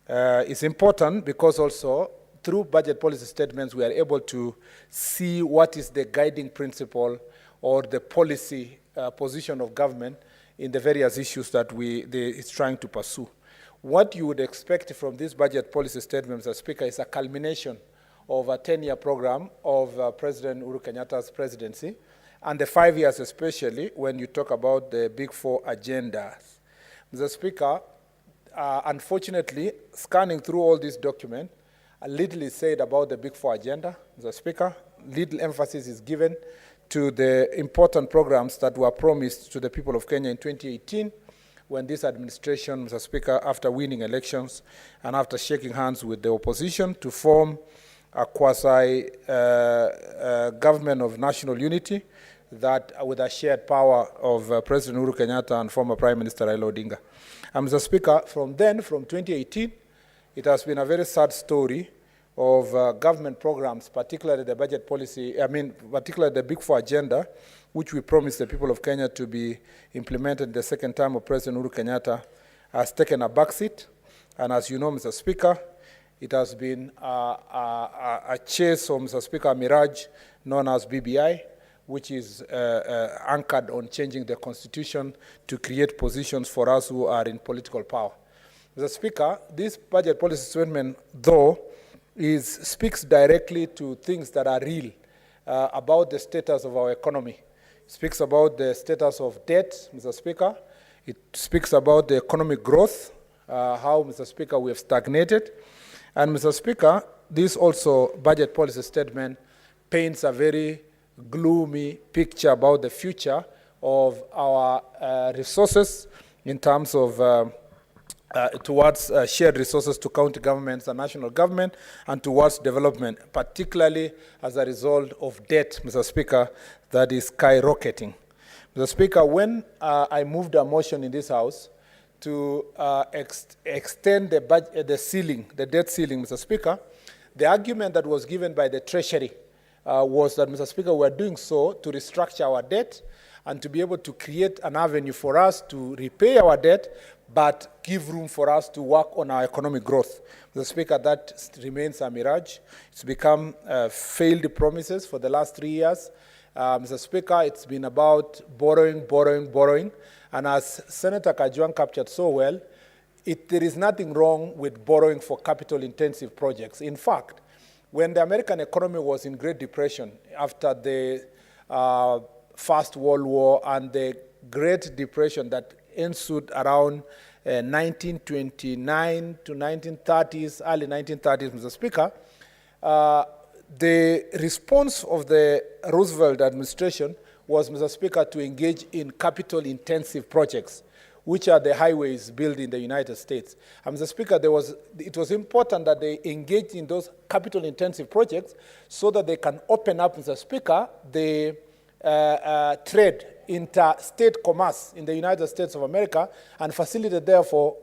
is important because also through budget policy statements we are able to see what is the guiding principle or the policy position of government in the various issues that it's trying to pursue. What you would expect from this budget policy statement, Mr. Speaker, is a culmination of a 10-year program of President Uhuru Kenyatta's presidency, and the 5 years especially when you talk about the Big Four agendas. Mr. Speaker, unfortunately, scanning through all these documents, a little is said about the Big Four agenda. Mr. Speaker, little emphasis is given to the important programs that were promised to the people of Kenya in 2018 when this administration, Mr. Speaker, after winning elections and after shaking hands with the opposition to form a quasi-government of national unity that with a shared power of President Uhuru Kenyatta and former Prime Minister Raila Odinga. And Mr. Speaker, from 2018, it has been a very sad story of government programs, particularly the budget policy, particularly the Big Four agenda, which we promised the people of Kenya to be implemented the second term of President Uhuru Kenyatta, has taken a backseat. And as you know, Mr. Speaker, it has been a chase of, Mr. Speaker, a mirage known as BBI, which is anchored on changing the constitution to create positions for us who are in political power. Mr. Speaker, this budget policy statement, though, speaks directly to things that are real about the status of our economy. It speaks about the status of debt, Mr. Speaker. It speaks about the economic growth, how, Mr. Speaker, we have stagnated. And, Mr. Speaker, this also budget policy statement paints a very gloomy picture about the future of our resources in terms of towards shared resources to county governments and national government and towards development, particularly as a result of debt, Mr. Speaker, that is skyrocketing. Mr. Speaker, when I moved a motion in this House to extend the ceiling, the debt ceiling, Mr. Speaker, the argument that was given by the Treasury was that, Mr. Speaker, we are doing so to restructure our debt and to be able to create an avenue for us to repay our debt, but give room for us to work on our economic growth. Mr. Speaker, that remains a mirage. It's become failed promises for the last 3 years. Mr. Speaker, it's been about borrowing. And as Senator Kajwang captured so well, there is nothing wrong with borrowing for capital-intensive projects. In fact, when the American economy was in Great Depression after the First World War and the Great Depression that ensued around 1929 to 1930s, early 1930s, Mr. Speaker, the response of the Roosevelt administration was, Mr. Speaker, to engage in capital-intensive projects, which are the highways built in the United States. And Mr. Speaker, it was important that they engage in those capital-intensive projects so that they can open up, Mr. Speaker, the trade, interstate commerce in the United States of America and facilitate, therefore,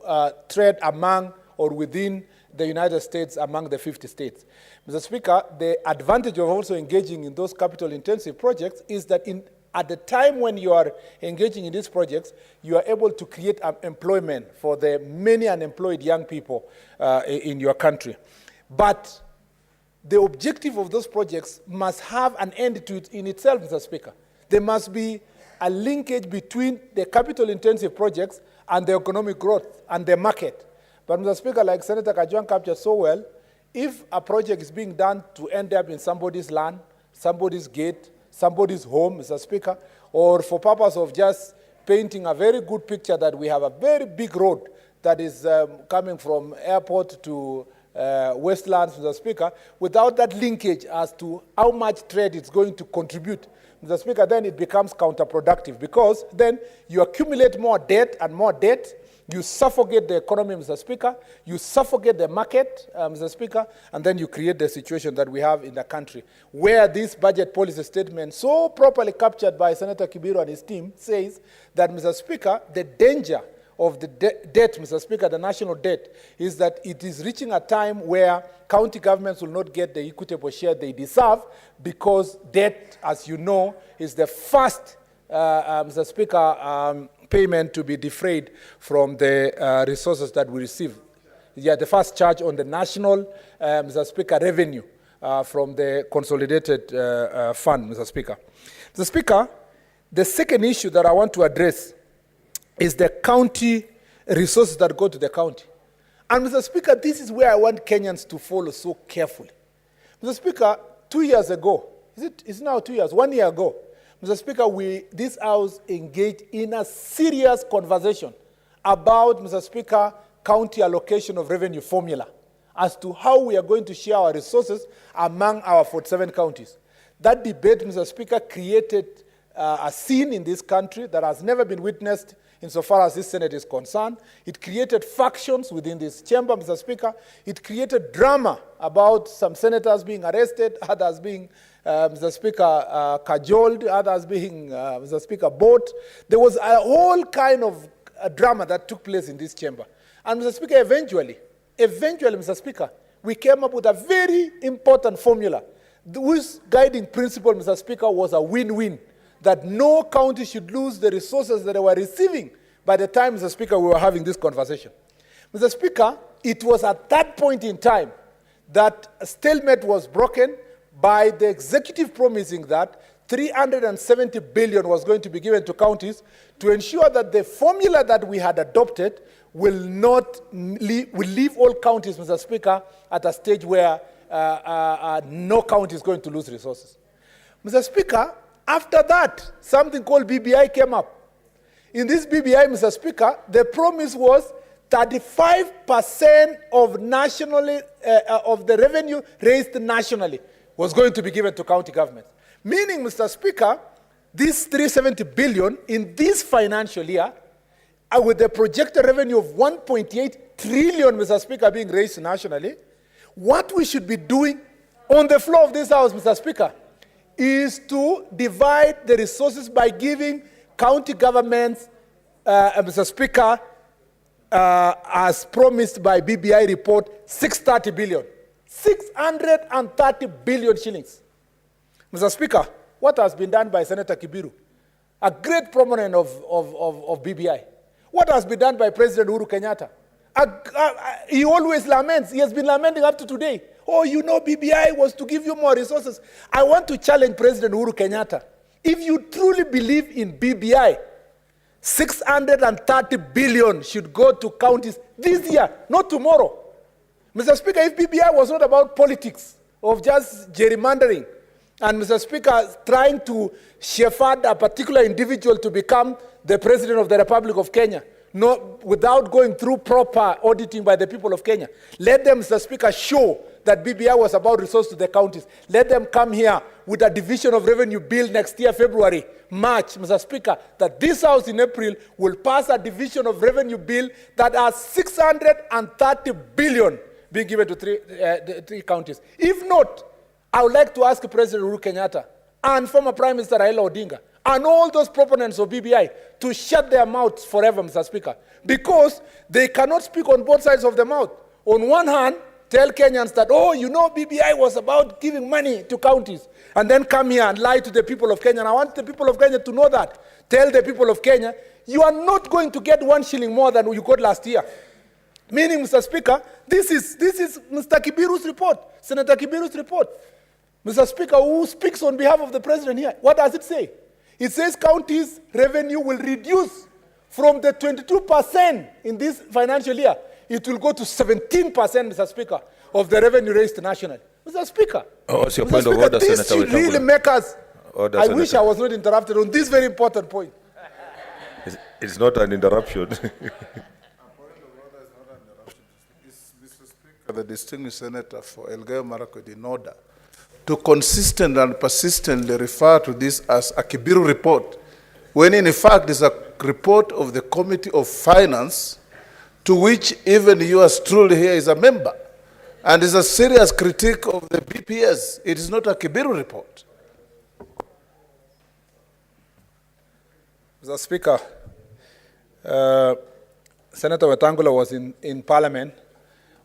trade among or within the United States among the 50 states. Mr. Speaker, the advantage of also engaging in those capital-intensive projects is that at the time when you are engaging in these projects, you are able to create employment for the many unemployed young people in your country. But the objective of those projects must have an end to it in itself, Mr. Speaker. There must be a linkage between the capital-intensive projects and the economic growth and the market. But, Mr. Speaker, like Senator Kajwang captured so well, if a project is being done to end up in somebody's land, somebody's gate, somebody's home, Mr. Speaker, or for purpose of just painting a very good picture that we have a very big road that is coming from airport to Westlands, Mr. Speaker, without that linkage as to how much trade it's going to contribute, Mr. Speaker, then it becomes counterproductive, because then you accumulate more debt and more debt, you suffocate the economy, Mr. Speaker, you suffocate the market, Mr. Speaker, and then you create the situation that we have in the country, where this budget policy statement, so properly captured by Senator Kibiru and his team, says that, Mr. Speaker, the danger of the debt, Mr. Speaker, the national debt, is that it is reaching a time where county governments will not get the equitable share they deserve, because debt, as you know, is the first, Mr. Speaker, payment to be defrayed from the resources that we receive. Yeah, the first charge on the national, Mr. Speaker, revenue from the consolidated fund, Mr. Speaker. Mr. Speaker, the second issue that I want to address is the county resources that go to the county. And Mr. Speaker, this is where I want Kenyans to follow so carefully. Mr. Speaker, 2 years ago, is it now 2 years, 1 year ago, Mr. Speaker, this House engaged in a serious conversation about, Mr. Speaker, county allocation of revenue formula as to how we are going to share our resources among our 47 counties. That debate, Mr. Speaker, created a scene in this country that has never been witnessed insofar as this Senate is concerned. It created factions within this chamber, Mr. Speaker. It created drama about some senators being arrested, others being, Mr. Speaker, cajoled, others being, Mr. Speaker, bought. There was a whole kind of drama that took place in this chamber. And, Mr. Speaker, eventually, Mr. Speaker, we came up with a very important formula whose guiding principle, Mr. Speaker, was a win-win, that no county should lose the resources that they were receiving by the time, Mr. Speaker, we were having this conversation. Mr. Speaker, it was at that point in time that a stalemate was broken by the executive promising that 370 billion was going to be given to counties to ensure that the formula that we had adopted will leave all counties, Mr. Speaker, at a stage where no county is going to lose resources. Mr. Speaker, after that, something called BBI came up. In this BBI, Mr. Speaker, the promise was 35% of of the revenue raised nationally was going to be given to county governments. Meaning, Mr. Speaker, this 370 billion in this financial year, with the projected revenue of 1.8 trillion, Mr. Speaker, being raised nationally, what we should be doing on the floor of this House, Mr. Speaker, is to divide the resources by giving county governments, Mr. Speaker, as promised by BBI report, 630 billion. 630 billion shillings. Mr. Speaker, what has been done by Senator Kibiru, a great proponent of BBI? What has been done by President Uhuru Kenyatta? He always laments. He has been lamenting up to today. Oh, you know, BBI was to give you more resources. I want to challenge President Uhuru Kenyatta. If you truly believe in BBI, 630 billion should go to counties this year, not tomorrow. Mr. Speaker, if BBI was not about politics, of just gerrymandering, and Mr. Speaker, trying to shepherd a particular individual to become the President of the Republic of Kenya, without going through proper auditing by the people of Kenya, let them, Mr. Speaker, show that BBI was about resources to the counties. Let them come here with a division of revenue bill next year, February, March, Mr. Speaker, that this House in April will pass a division of revenue bill that has 630 billion being given to three counties. If not, I would like to ask President Uhuru Kenyatta and former Prime Minister Raila Odinga and all those proponents of BBI to shut their mouths forever, Mr. Speaker, because they cannot speak on both sides of the mouth. On one hand, tell Kenyans that, oh, you know, BBI was about giving money to counties, and then come here and lie to the people of Kenya. And I want the people of Kenya to know that. Tell the people of Kenya, you are not going to get 1 shilling more than you got last year. Meaning, Mr. Speaker, this is Mr. Kibiru's report, Senator Kibiru's report. Mr. Speaker, who speaks on behalf of the President here, what does it say? It says counties' revenue will reduce from the 22% in this financial year. It will go to 17%, Mr. Speaker, of the revenue raised nationally. Mr. Speaker. What's your Mr. point of Speaker, order, this Senator should really Wetangula? make us. Order, I Senator. wish I was not interrupted on this very important point. It's not an interruption. The distinguished senator for Elgeyo Marakwet in order to consistently and persistently refer to this as a Kibiru report, when in fact it's a report of the Committee of Finance, to which even yours truly here is a member, and is a serious critique of the BPS. It is not a Kibiru report. Mr. Speaker, Senator Wetangula was in Parliament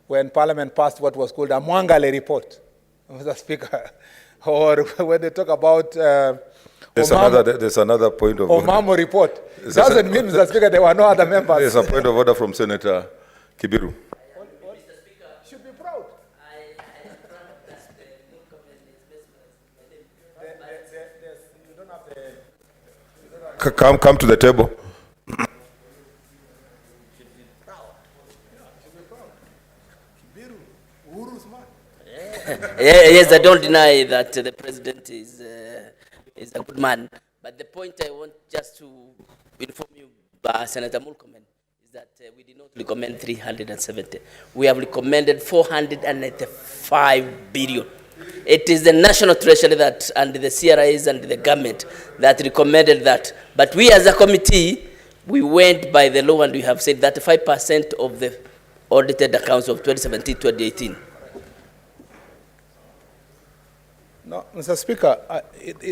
when Parliament passed what was called a Mwangale report, Mr. Speaker, or when they talk about There's another point of order. Omamo report. Doesn't mean, Mr. Speaker, there were no other members. There's a point of order from Senator Kibiru. Should be proud. Come to the table. Yes, I don't deny that the president is a good man. But the point I want just to inform you, Senator Mulkomen, is that we did not recommend 370. We have recommended 485 billion. It is the National Treasury that, and the CRIs and the government that recommended that. But we as a committee, we went by the law and we have said that 5% of the audited accounts of 2017-2018. No, Mr. Speaker,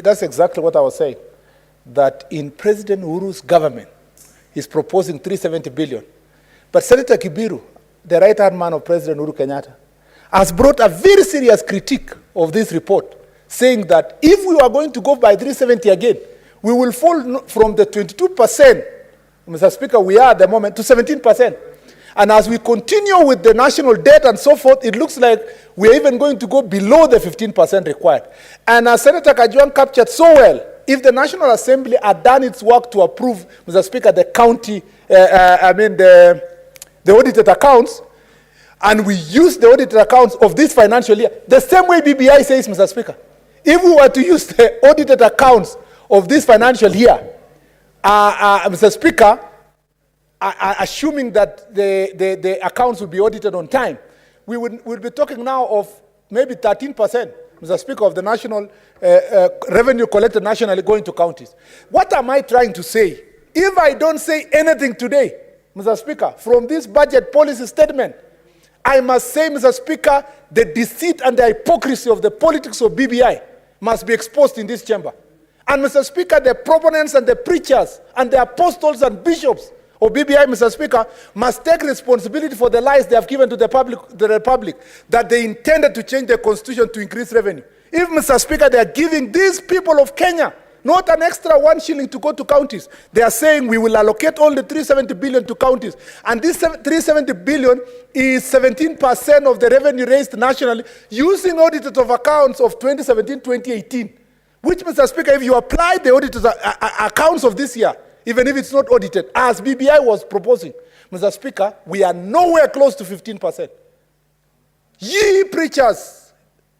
that's exactly what I was saying, that in President Uhuru's government, he's proposing 370 billion. But Senator Kibiru, the right-hand man of President Uhuru Kenyatta, has brought a very serious critique of this report, saying that if we are going to go by 370 again, we will fall from the 22%, Mr. Speaker, we are at the moment, to 17%. And as we continue with the national debt and so forth, it looks like we're even going to go below the 15% required. And as Senator Kajwang captured so well, if the National Assembly had done its work to approve, Mr. Speaker, the county, the audited accounts, and we use the audited accounts of this financial year, the same way BBI says, Mr. Speaker, if we were to use the audited accounts of this financial year, Mr. Speaker, assuming that the accounts will be audited on time, we'll be talking now of maybe 13%, Mr. Speaker, of the national revenue collected nationally going to counties. What am I trying to say? If I don't say anything today, Mr. Speaker, from this budget policy statement, I must say, Mr. Speaker, the deceit and the hypocrisy of the politics of BBI must be exposed in this chamber. And Mr. Speaker, the proponents and the preachers and the apostles and bishops of BBI, Mr. Speaker, must take responsibility for the lies they have given to the Republic, that they intended to change the constitution to increase revenue. If, Mr. Speaker, they are giving these people of Kenya not an extra 1 shilling to go to counties, they are saying we will allocate all the 370 billion to counties. And this 370 billion is 17% of the revenue raised nationally using audited of accounts of 2017-2018, which, Mr. Speaker, if you apply the audited accounts of this year, even if it's not audited, as BBI was proposing, Mr. Speaker, we are nowhere close to 15%. Ye preachers,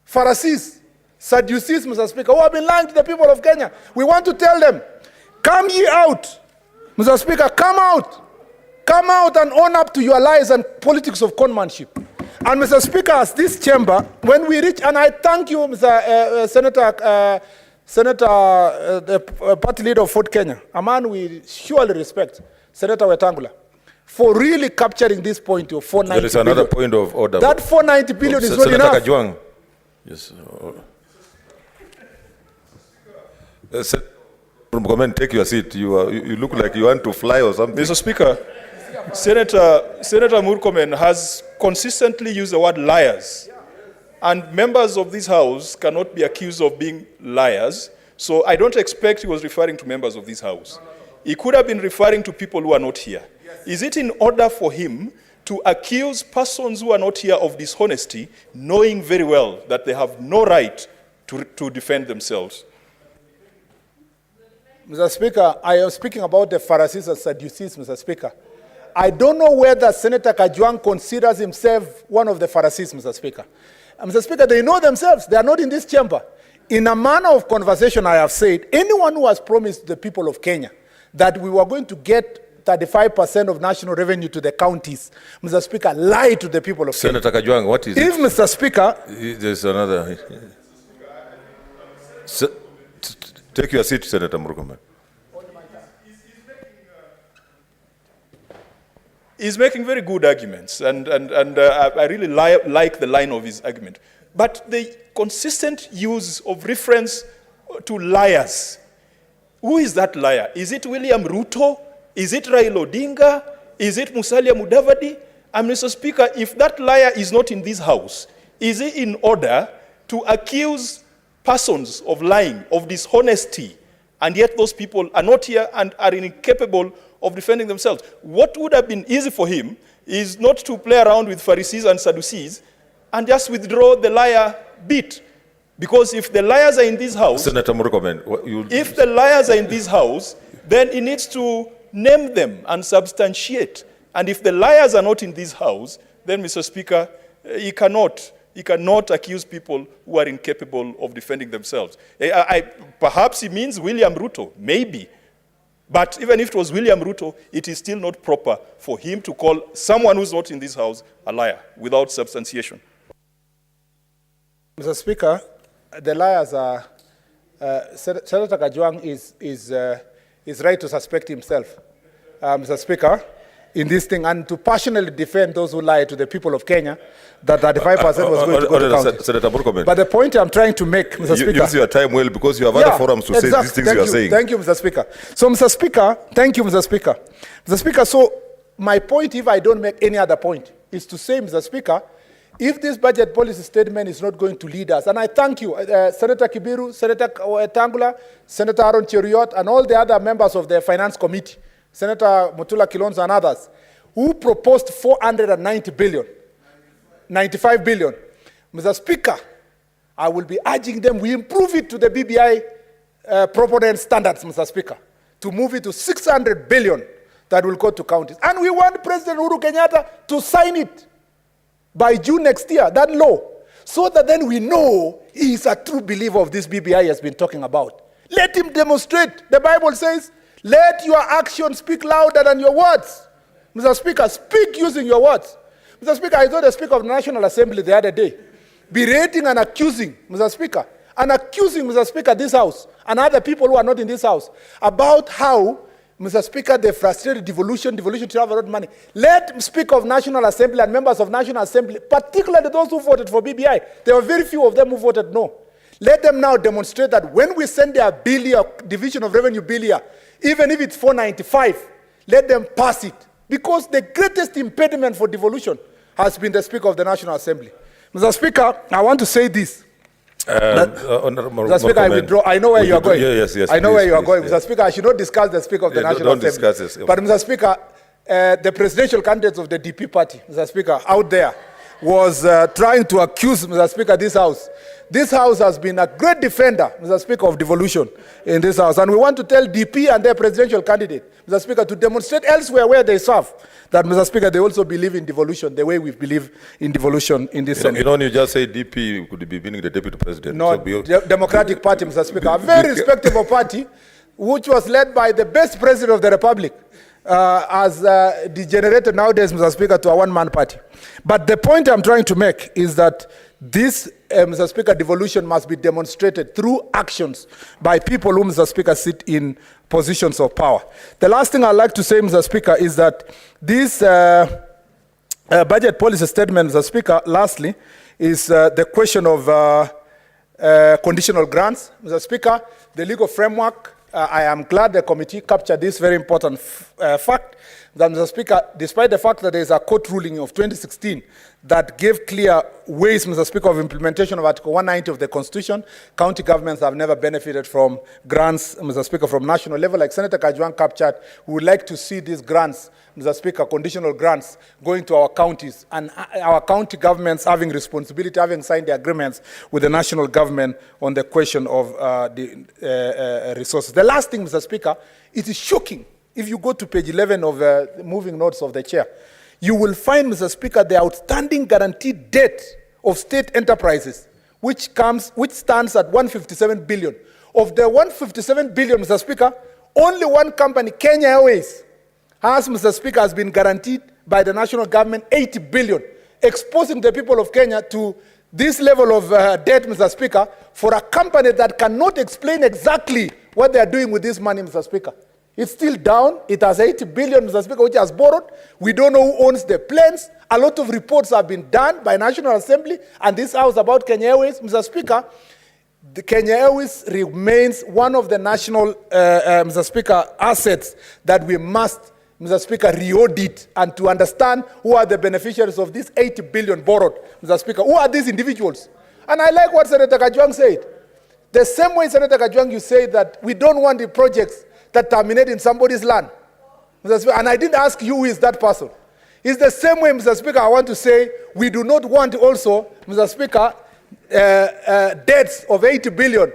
Pharisees, Sadducees, Mr. Speaker, who have been lying to the people of Kenya, we want to tell them, come ye out. Mr. Speaker, come out. Come out and own up to your lies and politics of conmanship. And Mr. Speaker, as this chamber, when we reach, and I thank you, Mr. the party leader of Fort Kenya, a man we surely respect, Senator Wetangula, for really capturing this point of 490 There is another point of order. That 490 billion is not Senator enough. Kajwang. Yes. Comment, take your seat. You look like you want to fly or something. Mr. Speaker, Senator Murkomen has consistently used the word liars. And members of this House cannot be accused of being liars. So I don't expect he was referring to members of this House. He could have been referring to people who are not here. Is it in order for him to accuse persons who are not here of dishonesty, knowing very well that they have no right to defend themselves? Mr. Speaker, I am speaking about the Pharisees and Sadducees, Mr. Speaker. I don't know whether Senator Kajwang considers himself one of the Pharisees, Mr. Speaker. Mr. Speaker, they know themselves. They are not in this chamber. In a manner of conversation, I have said, anyone who has promised the people of Kenya that we were going to get 35% of national revenue to the counties, Mr. Speaker, lied to the people of Senator Kenya. Kajwang, what is If, it? Mr. Speaker, There's another. Take your seat, Senator Murkomen. He's making very good arguments, and I really like the line of his argument. But the consistent use of reference to liars. Who is that liar? Is it William Ruto? Is it Raila Odinga? Is it Musalia Mudavadi? And Mr. Speaker, if that liar is not in this house, is it in order to accuse persons of lying, of dishonesty, and yet those people are not here and are incapable of defending themselves? What would have been easy for him is not to play around with Pharisees and Sadducees and just withdraw the liar bit. Because if the liars are in this house, Senator Murkomen, if the liars are in this house, then he needs to name them and substantiate. And if the liars are not in this house, then, Mr. Speaker, he cannot accuse people who are incapable of defending themselves. Perhaps he means William Ruto, maybe. But even if it was William Ruto, it is still not proper for him to call someone who's not in this house a liar without substantiation. Mr. Speaker, the liars are, Senator Kajwang is right to suspect himself, Mr. Speaker, in this thing, and to passionately defend those who lie to the people of Kenya that 35% was going to go to counties. Senator Murkomen, But the point I'm trying to make, Mr. Speaker... Use your time well, because you have other forums to say these things you are saying. Thank you, Mr. Speaker. So, Mr. Speaker, thank you, Mr. Speaker. Mr. Speaker, so my point, if I don't make any other point, is to say, Mr. Speaker, if this budget policy statement is not going to lead us, and I thank you, Senator Kibiru, Senator Tangula, Senator Aaron Cheruiyot, and all the other members of the Finance Committee, Senator Mutula Kilonzo and others, who proposed 490 billion, 95 billion. Mr. Speaker, I will be urging them, we improve it to the BBI proponent standards, Mr. Speaker, to move it to 600 billion that will go to counties. And we want President Uhuru Kenyatta to sign it by June next year, that law, so that then we know he is a true believer of this BBI has been talking about. Let him demonstrate. The Bible says, let your actions speak louder than your words. Mr. Speaker, speak using your words. Mr. Speaker, I saw the Speaker of the National Assembly the other day berating and accusing, Mr. Speaker, Mr. Speaker, this House and other people who are not in this House about how, Mr. Speaker, they frustrated devolution to have a lot of money. Let Speaker of National Assembly and members of National Assembly, particularly those who voted for BBI, there were very few of them who voted no. Let them now demonstrate that when we send their bill here, division of revenue bill here, even if it's 495, let them pass it. Because the greatest impediment for devolution has been the Speaker of the National Assembly. Mr. Speaker, I want to say this. Mr. Speaker, I withdraw. I know where you are going. Yes, I know where you are going. Yes. Mr. Speaker, I should not discuss the Speaker of the National Assembly. Discuss this. But Mr. Speaker, the presidential candidates of the DP party, Mr. Speaker, out there, was trying to accuse, Mr. Speaker, this House. This House has been a great defender, Mr. Speaker, of devolution in this House. And we want to tell DP and their presidential candidate, Mr. Speaker, to demonstrate elsewhere where they serve that, Mr. Speaker, they also believe in devolution the way we believe in devolution in this Senate. You just say DP could be meaning the deputy president. No, Democratic Party, Mr. Speaker, a very respectable party, which was led by the best president of the Republic, has degenerated nowadays, Mr. Speaker, to a one-man party. But the point I'm trying to make is that this, Mr. Speaker, devolution must be demonstrated through actions by people who, Mr. Speaker, sit in positions of power. The last thing I'd like to say, Mr. Speaker, is that this budget policy statement, Mr. Speaker, lastly, is the question of conditional grants. Mr. Speaker, the legal framework, I am glad the committee captured this very important fact that, Mr. Speaker, despite the fact that there is a court ruling of 2016 that gave clear ways, Mr. Speaker, of implementation of Article 190 of the Constitution, county governments have never benefited from grants, Mr. Speaker, from national level. Like Senator Kajwang captured, we would like to see these grants, Mr. Speaker, conditional grants going to our counties and our county governments having responsibility, having signed the agreements with the national government on the question of the resources. The last thing, Mr. Speaker, it is shocking. If you go to page 11 of the moving notes of the chair, you will find, Mr. Speaker, the outstanding guaranteed debt of state enterprises, which stands at 157 billion. Of the 157 billion, Mr. Speaker, only one company, Kenya Airways, Mr. Speaker, has been guaranteed by the national government 80 billion, exposing the people of Kenya to this level of debt, Mr. Speaker, for a company that cannot explain exactly what they are doing with this money, Mr. Speaker. It's still down. It has 80 billion, Mr. Speaker, which has borrowed. We don't know who owns the planes. A lot of reports have been done by National Assembly and this House about Kenya Airways. Mr. Speaker, the Kenya Airways remains one of the national, Mr. Speaker, assets that we must, Mr. Speaker, re-audit and to understand who are the beneficiaries of this 80 billion borrowed, Mr. Speaker. Who are these individuals? And I like what Senator Kajwang said. The same way, Senator Kajwang, you say that we don't want the projects that terminate in somebody's land. Mr. Speaker, and I didn't ask you who is that person. It's the same way, Mr. Speaker, I want to say we do not want also, Mr. Speaker, debts of 80 billion.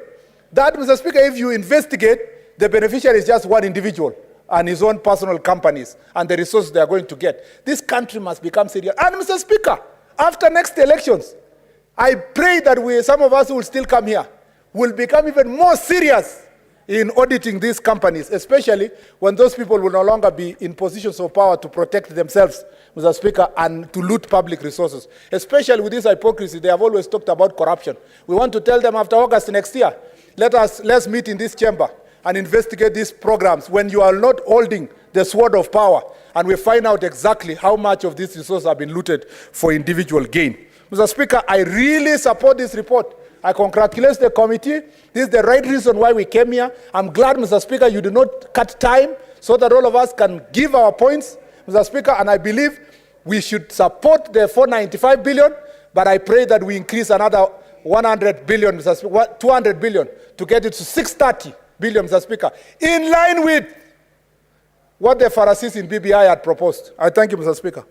That, Mr. Speaker, if you investigate, the beneficiary is just one individual and his own personal companies and the resources they are going to get. This country must become serious. And, Mr. Speaker, after next elections, I pray that some of us who will still come here will become even more serious in auditing these companies, especially when those people will no longer be in positions of power to protect themselves, Mr. Speaker, and to loot public resources. Especially with this hypocrisy, they have always talked about corruption. We want to tell them after August next year, let's meet in this chamber and investigate these programs when you are not holding the sword of power, and we find out exactly how much of these resources have been looted for individual gain. Mr. Speaker, I really support this report. I congratulate the committee. This is the right reason why we came here. I'm glad, Mr. Speaker, you did not cut time so that all of us can give our points, Mr. Speaker, and I believe we should support the 495 billion, but I pray that we increase another 100 billion, Mr. Speaker, 200 billion to get it to 630 billion, Mr. Speaker, in line with what the Pharisees in BBI had proposed. I thank you, Mr. Speaker.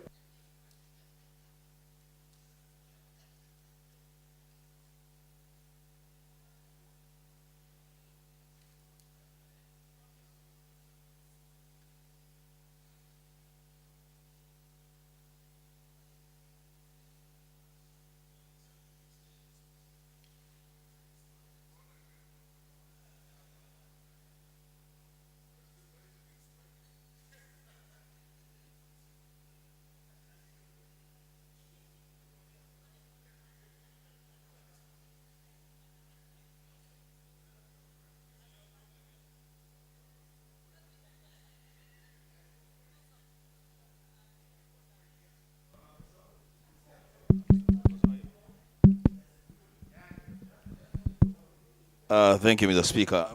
Thank you, Mr. Speaker.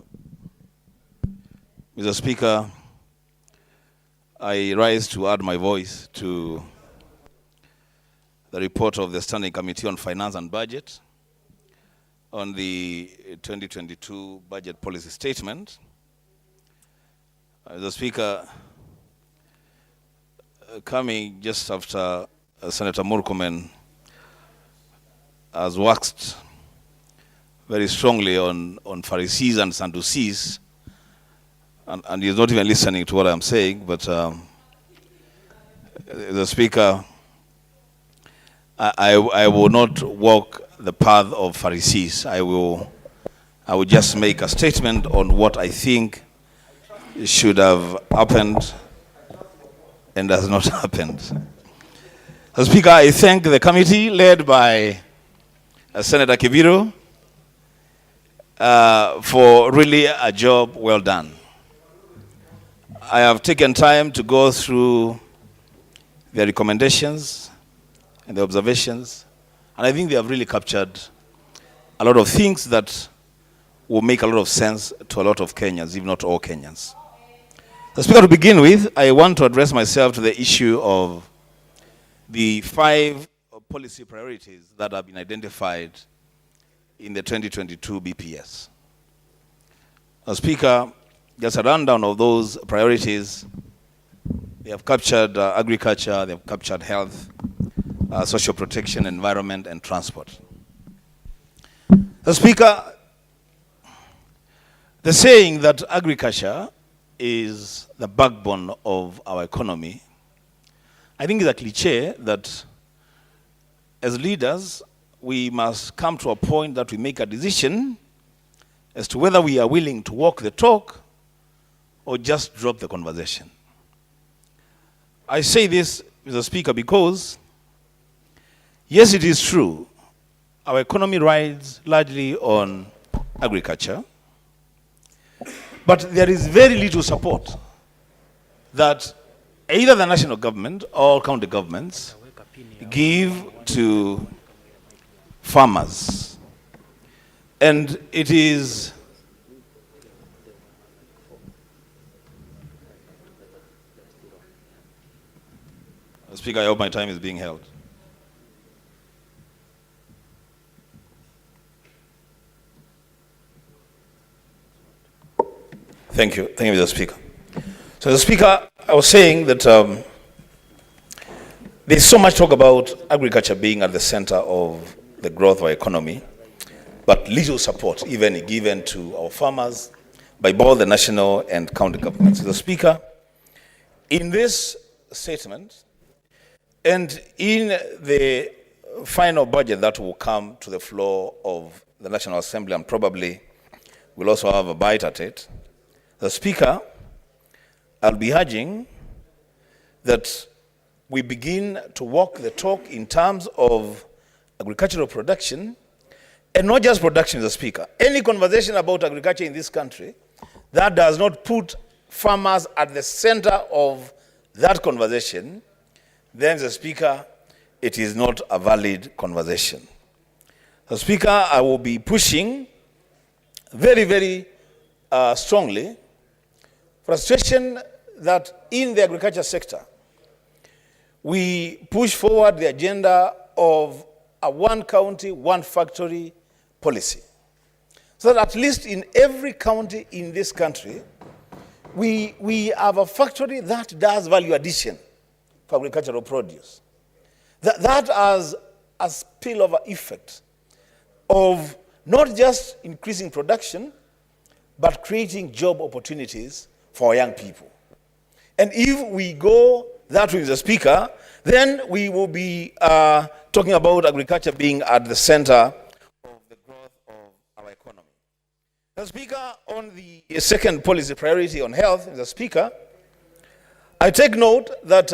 Mr. Speaker, I rise to add my voice to the report of the Standing Committee on Finance and Budget on the 2022 Budget Policy Statement. Mr. Speaker, coming just after Senator Murkomen has waxed very strongly on Pharisees and Sadducees, and he's not even listening to what I'm saying, but the Speaker, I will not walk the path of Pharisees. I will just make a statement on what I think should have happened and has not happened. Mr. Speaker, I thank the committee led by Senator Kibiro for really a job well done. I have taken time to go through the recommendations and the observations, and I think they have really captured a lot of things that will make a lot of sense to a lot of Kenyans, if not all Kenyans. The Speaker, to begin with, I want to address myself to the issue of the 5 policy priorities that have been identified in the 2022 BPS. Speaker, just a rundown of those priorities. They have captured agriculture, they have captured health, social protection, environment, and transport. Speaker, the saying that agriculture is the backbone of our economy, I think is a cliche that as leaders, we must come to a point that we make a decision as to whether we are willing to walk the talk or just drop the conversation. I say this, Mr. Speaker, because, yes, it is true, our economy rides largely on agriculture, but there is very little support that either the national government or county governments give to farmers. And it is Speaker, I hope my time is being held. Thank you, Mr. Speaker. So, Mr. Speaker, I was saying that there's so much talk about agriculture being at the center of the growth of our economy, but little support even given to our farmers by both the national and county governments. Mr. Speaker, in this statement and in the final budget that will come to the floor of the National Assembly and probably we'll also have a bite at it, the Speaker, I'll be urging that we begin to walk the talk in terms of agricultural production, and not just production, Mr. Speaker. Any conversation about agriculture in this country that does not put farmers at the center of that conversation, then, Mr. Speaker, it is not a valid conversation. Mr. Speaker, I will be pushing very, very strongly for a situation that in the agriculture sector, we push forward the agenda of a one county, one factory policy. So that at least in every county in this country, we have a factory that does value addition for agricultural produce. That has a spillover effect of not just increasing production, but creating job opportunities for our young people. And if we go that way, Mr. Speaker, then we will be talking about agriculture being at the center of the growth of our economy. Mr. Speaker, on the second policy priority on health, Mr. Speaker, I take note that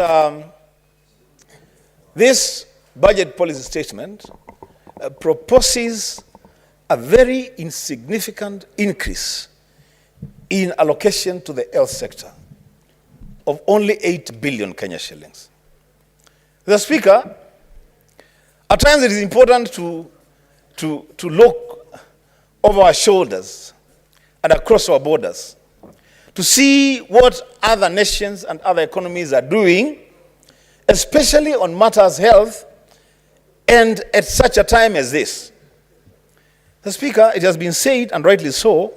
this budget policy statement proposes a very insignificant increase in allocation to the health sector of only 8 billion Kenya shillings. The Speaker, at times it is important to look over our shoulders and across our borders to see what other nations and other economies are doing, especially on matters health, and at such a time as this. The Speaker, it has been said, and rightly so,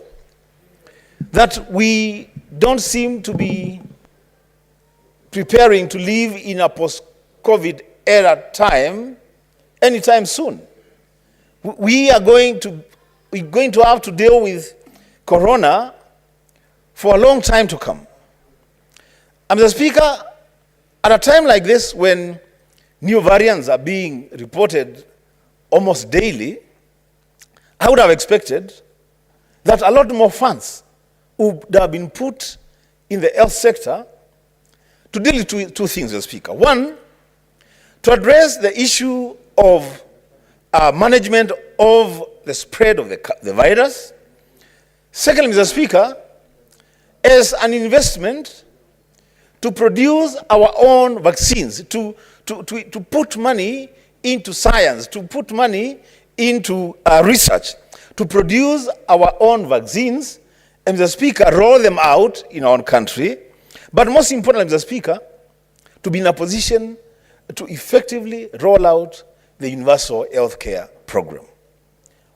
that we don't seem to be preparing to live in a post-COVID era time anytime soon. We're going to have to deal with corona for a long time to come. And Mr. Speaker, at a time like this when new variants are being reported almost daily, I would have expected that a lot more funds would have been put in the health sector to deal with two things, Mr. Speaker. One, to address the issue of management of the spread of the virus. Secondly, Mr. Speaker, as an investment to produce our own vaccines, to put money into science, to put money into research, to produce our own vaccines, and Mr. Speaker, roll them out in our own country, but most importantly, Mr. Speaker, to be in a position to effectively roll out the universal health care program.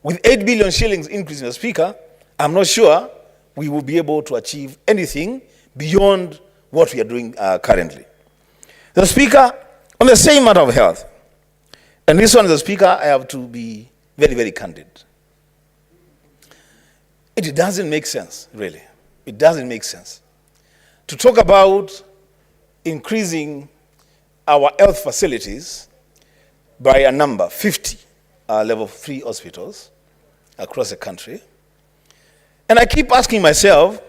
With 8 billion shillings increase, Mr. Speaker, I'm not sure we will be able to achieve anything beyond what we are doing currently. The Speaker, on the same matter of health, and this one, the Speaker, I have to be very, very candid. It doesn't make sense, really. It doesn't make sense to talk about increasing our health facilities by a number, 50, level 3 hospitals across the country. And I keep asking myself,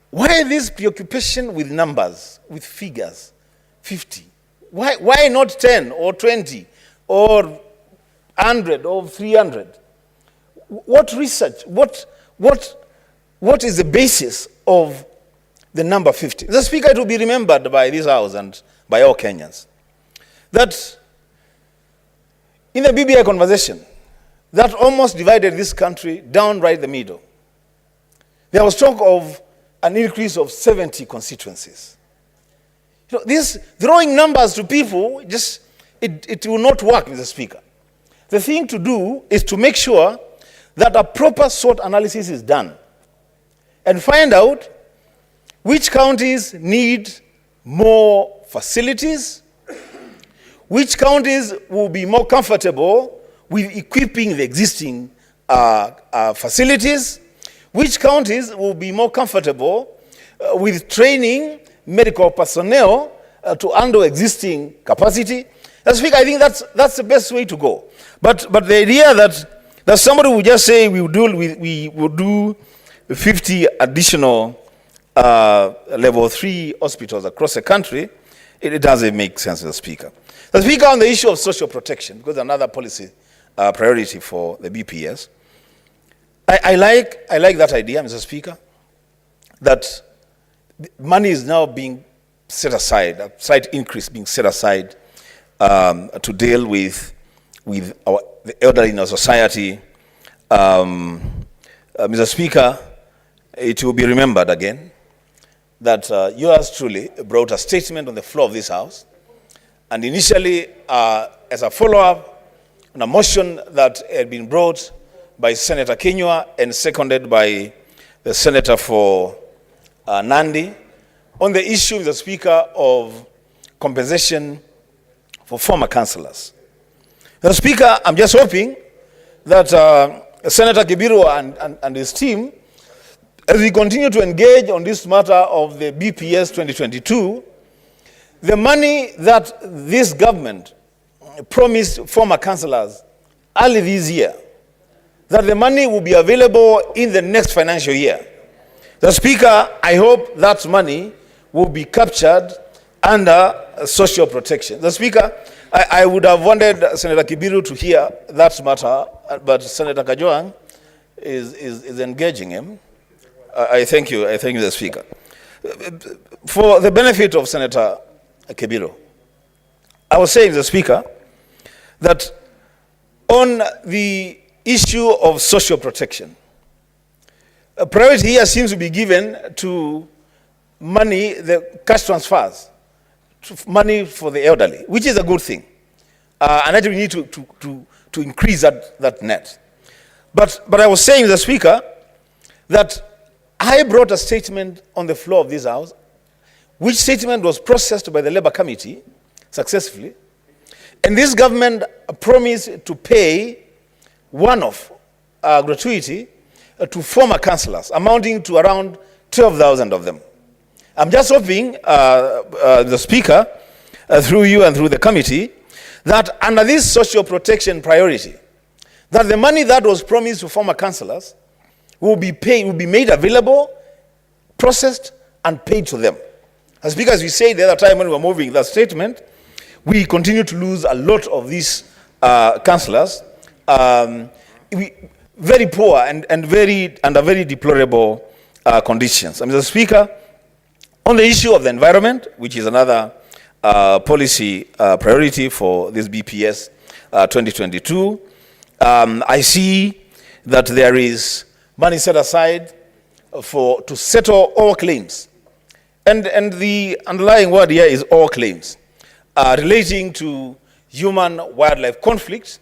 why this preoccupation with numbers, with figures, 50? Why not 10 or 20 or 100 or 300? What research, what is the basis of the number 50? The Speaker, it will be remembered by this House and by all Kenyans that in the BBI conversation that almost divided this country down right the middle, there was talk of an increase of 70 constituencies. You know, this throwing numbers to people, just it will not work, Mr. Speaker. The thing to do is to make sure that a proper SWOT analysis is done and find out which counties need more facilities, which counties will be more comfortable with equipping the existing facilities, which counties will be more comfortable with training medical personnel to handle existing capacity. Mr. Speaker, I think that's the best way to go. But the idea that somebody will just say we will do 50 additional level 3 hospitals across the country, it doesn't make sense, Mr. Speaker. The Speaker, on the issue of social protection, because another policy priority for the BPS, I like that idea, Mr. Speaker, that money is now being set aside, a slight increase being set aside to deal with the elderly in our society. Mr. Speaker, it will be remembered again that yours truly brought a statement on the floor of this House, and initially as a follow-up on a motion that had been brought by Senator Kinyua and seconded by the Senator for Nandi on the issue, Mr. Speaker, of compensation for former councillors. Mr. Speaker, I'm just hoping that Senator Kibiru and his team, as we continue to engage on this matter of the BPS 2022, the money that this government promised former councillors early this year, that the money will be available in the next financial year. The Speaker, I hope that money will be captured under social protection. The Speaker, I would have wanted Senator Kibiru to hear that matter, but Senator Kajwang is engaging him. I thank you, the Speaker. For the benefit of Senator Kibiru, I was saying, the Speaker, that on the issue of social protection, a priority here seems to be given to money, the cash transfers, money for the elderly, which is a good thing. And actually we need to increase that net. But I was saying, the Speaker, that I brought a statement on the floor of this House, which statement was processed by the Labour Committee successfully. And this government promised to pay one-off gratuity to former councillors, amounting to around 12,000 of them. I'm just hoping, the Speaker, through you and through the committee, that under this social protection priority, that the money that was promised to former councillors will be made available, processed, and paid to them. As Speaker, as we said the other time when we were moving that statement, we continue to lose a lot of these councillors, very poor and under very deplorable conditions. Mr. Speaker, on the issue of the environment, which is another policy priority for this BPS 2022, I see that there is money set aside to settle all claims. And the underlying word here is all claims relating to human-wildlife conflicts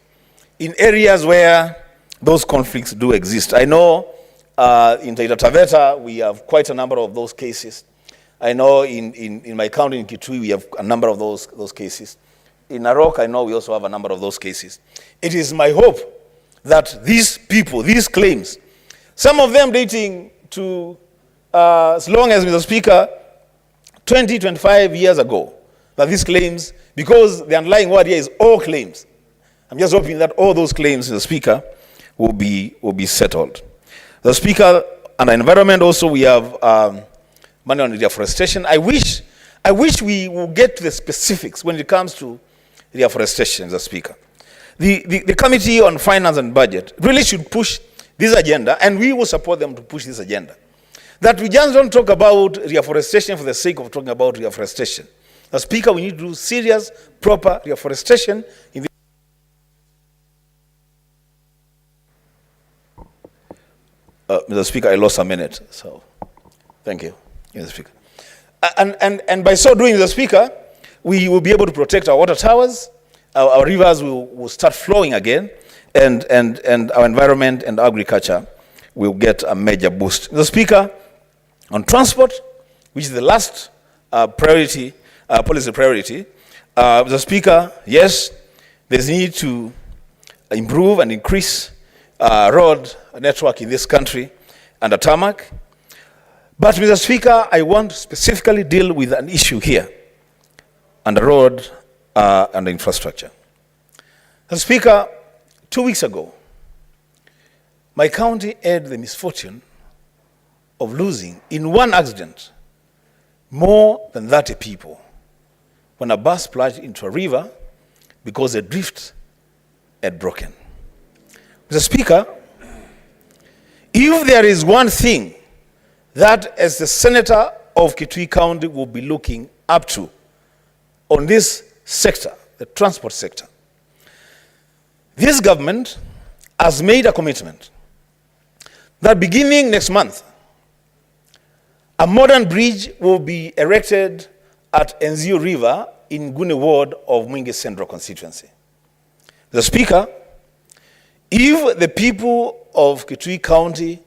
in areas where those conflicts do exist. I know in Taita Taveta we have quite a number of those cases. I know in my county in Kitui we have a number of those cases. In Narok, I know we also have a number of those cases. It is my hope that these people, these claims, some of them dating to as long as, Mr. Speaker, 20, 25 years ago, that these claims, because the underlying word here is all claims, I'm just hoping that all those claims, Mr. Speaker, will be settled. The Speaker, under environment also, we have money on reforestation. I wish we will get to the specifics when it comes to reforestation, Mr. Speaker. The Committee on Finance and Budget really should push this agenda, and we will support them to push this agenda. That we just don't talk about reforestation for the sake of talking about reforestation. As Speaker, we need to do serious, proper reforestation in the Mr. Speaker, I lost a minute, so thank you, Mr. Speaker. And by so doing, Mr. Speaker, we will be able to protect our water towers, our rivers will start flowing again, and our environment and agriculture will get a major boost. Mr. Speaker, on transport, which is the last policy priority, Mr. Speaker, yes, there's need to improve and increase road network in this country under tarmac. But, Mr. Speaker, I want to specifically deal with an issue here under road and infrastructure. Mr. Speaker, 2 weeks ago, my county had the misfortune of losing in one accident more than 30 people when a bus plunged into a river because a drift had broken. Mr. Speaker, if there is one thing that as the Senator of Kitui County will be looking up to on this sector, the transport sector, this government has made a commitment that beginning next month, a modern bridge will be erected at Enzio River in Gune Ward of Mwingi Central constituency. The Speaker, if the people of Kitui County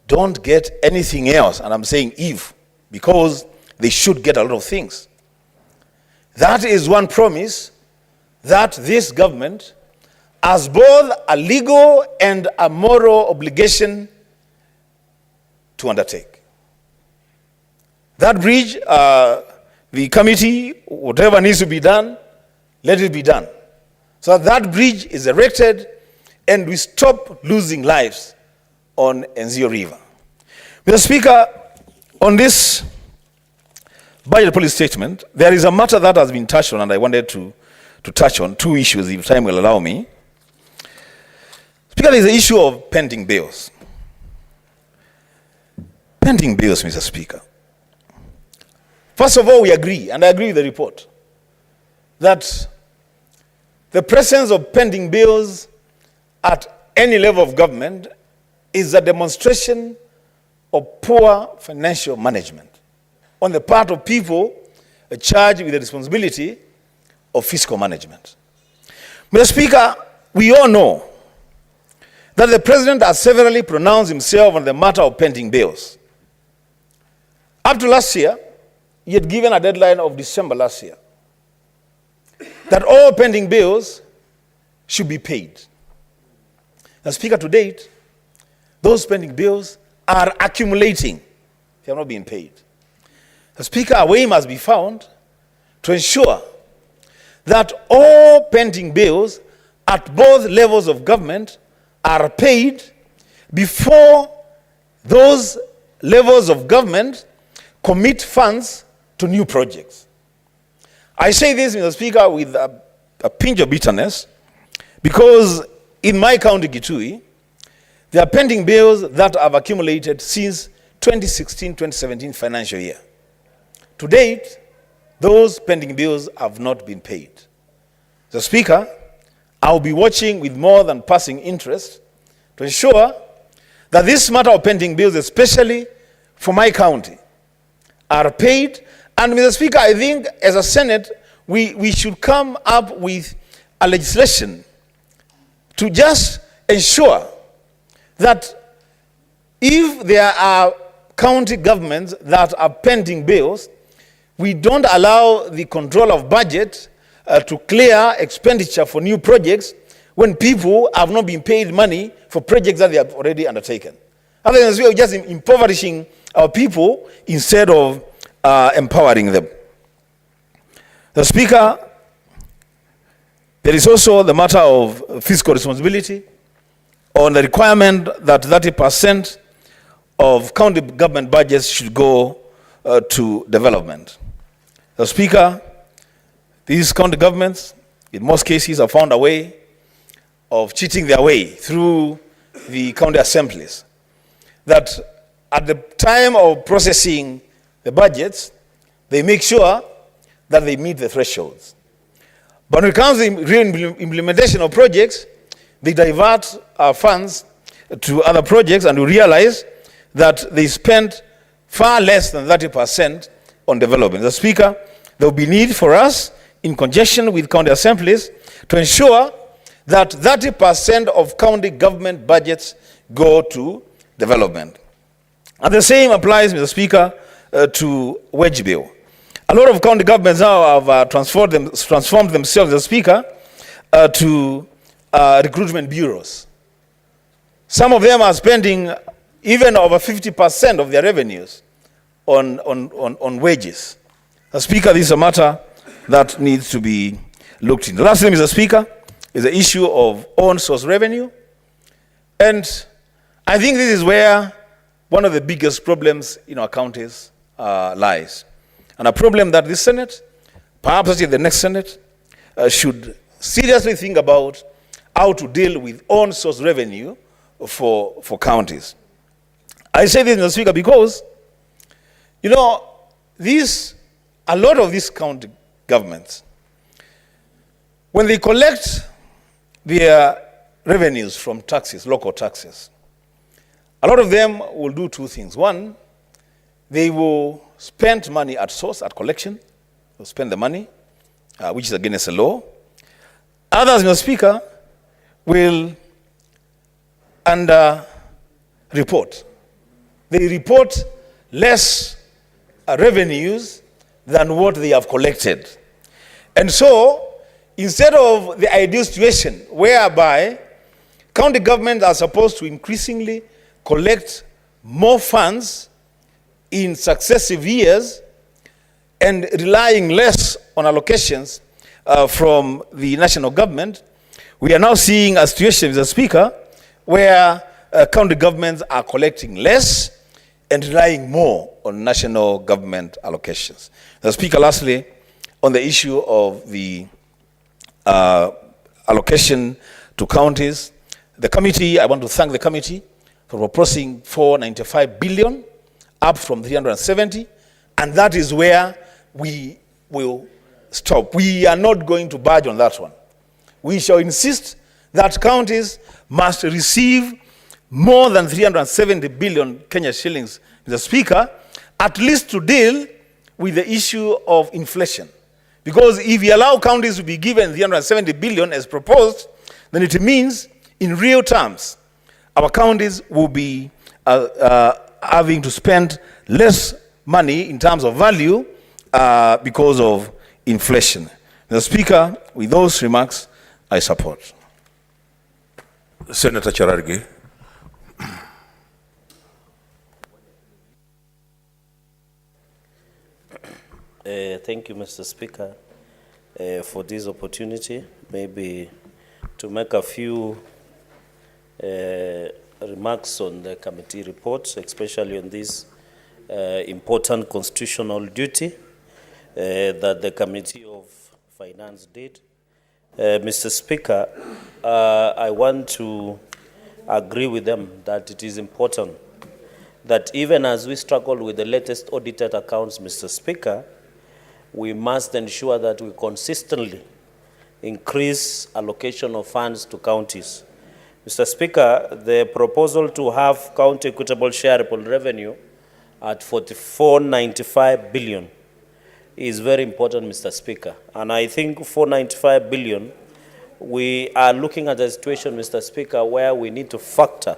don't get anything else, and I'm saying if, because they should get a lot of things, that is one promise that this government has both a legal and a moral obligation to undertake. That bridge, the committee, whatever needs to be done, let it be done. So that bridge is erected and we stop losing lives on Enzio River. Mr. Speaker, on this budget policy statement, there is a matter that has been touched on, and I wanted to touch on two issues, if time will allow me. Speaker, there is the issue of pending bills. Pending bills, Mr. Speaker. First of all, we agree, and I agree with the report, that the presence of pending bills at any level of government is a demonstration of poor financial management on the part of people charged with the responsibility of fiscal management. Mr. Speaker, we all know that the President has severally pronounced himself on the matter of pending bills. Up to last year, he had given a deadline of December last year that all pending bills should be paid. Now, Speaker, to date, those pending bills are accumulating. They have not been paid. The Speaker, a way must be found to ensure that all pending bills at both levels of government are paid before those levels of government commit funds to new projects. I say this, Mr. Speaker, with a pinch of bitterness, because in my county, Kitui, there are pending bills that have accumulated since 2016-2017 financial year. To date, those pending bills have not been paid. The Speaker, I'll be watching with more than passing interest to ensure that this matter of pending bills, especially for my county, are paid. And Mr. Speaker, I think as a Senate, we should come up with a legislation to just ensure that if there are county governments that are pending bills, we don't allow the control of budget to clear expenditure for new projects when people have not been paid money for projects that they have already undertaken. Otherwise, we are just impoverishing our people instead of empowering them. The Speaker, There is also the matter of fiscal responsibility, on the requirement that 30% of county government budgets should go to development. The Speaker, these county governments, in most cases, have found a way of cheating their way through the county assemblies, that at the time of processing the budgets, they make sure that they meet the thresholds. But when it comes to the real implementation of projects, they divert our funds to other projects, and we realize that they spent far less than 30% on development. The Speaker, there will be need for us, in conjunction with county assemblies, to ensure that 30% of county government budgets go to development. And the same applies, Mr. Speaker, to wage bill. A lot of county governments now have transformed themselves, Mr. Speaker, to recruitment bureaus. Some of them are spending even over 50% of their revenues on wages. Mr. Speaker, this is a matter that needs to be looked into. Lastly, Mr. Speaker, is the issue of own source revenue. And I think this is where one of the biggest problems in our counties lies. And a problem that this Senate, perhaps actually the next Senate, should seriously think about how to deal with own source revenue for counties. I say this, Mr. Speaker, because, you know, a lot of these county governments, when they collect their revenues from taxes, local taxes, a lot of them will do two things. One, they will spend money at source, at collection. They'll spend the money, which is against the law. Others, Mr. Speaker, will report. They report less revenues than what they have collected. And so, instead of the ideal situation whereby county governments are supposed to increasingly collect more funds in successive years and relying less on allocations from the national government, we are now seeing a situation, Mr. Speaker, where county governments are collecting less and relying more on national government allocations. Mr. Speaker, lastly, on the issue of the allocation to counties, the committee, I want to thank the committee for proposing 495 billion, up from 370, and that is where we will stop. We are not going to budge on that one. We shall insist that counties must receive more than 370 billion Kenya shillings, Mr. Speaker, at least to deal with the issue of inflation. Because if we allow counties to be given 370 billion as proposed, then it means, in real terms, our counties will be having to spend less money in terms of value because of inflation. Mr. Speaker, with those remarks, I support. Senator Charargi. Thank you, Mr. Speaker, for this opportunity. Maybe to make a few remarks on the committee reports, especially on this important constitutional duty that the Committee of Finance did. Mr. Speaker, I want to agree with them that it is important that even as we struggle with the latest audited accounts, Mr. Speaker, we must ensure that we consistently increase allocation of funds to counties. Mr. Speaker, the proposal to have county equitable shareable revenue at 4495 billion is very important, Mr. Speaker. And I think 495 billion, we are looking at a situation, Mr. Speaker, where we need to factor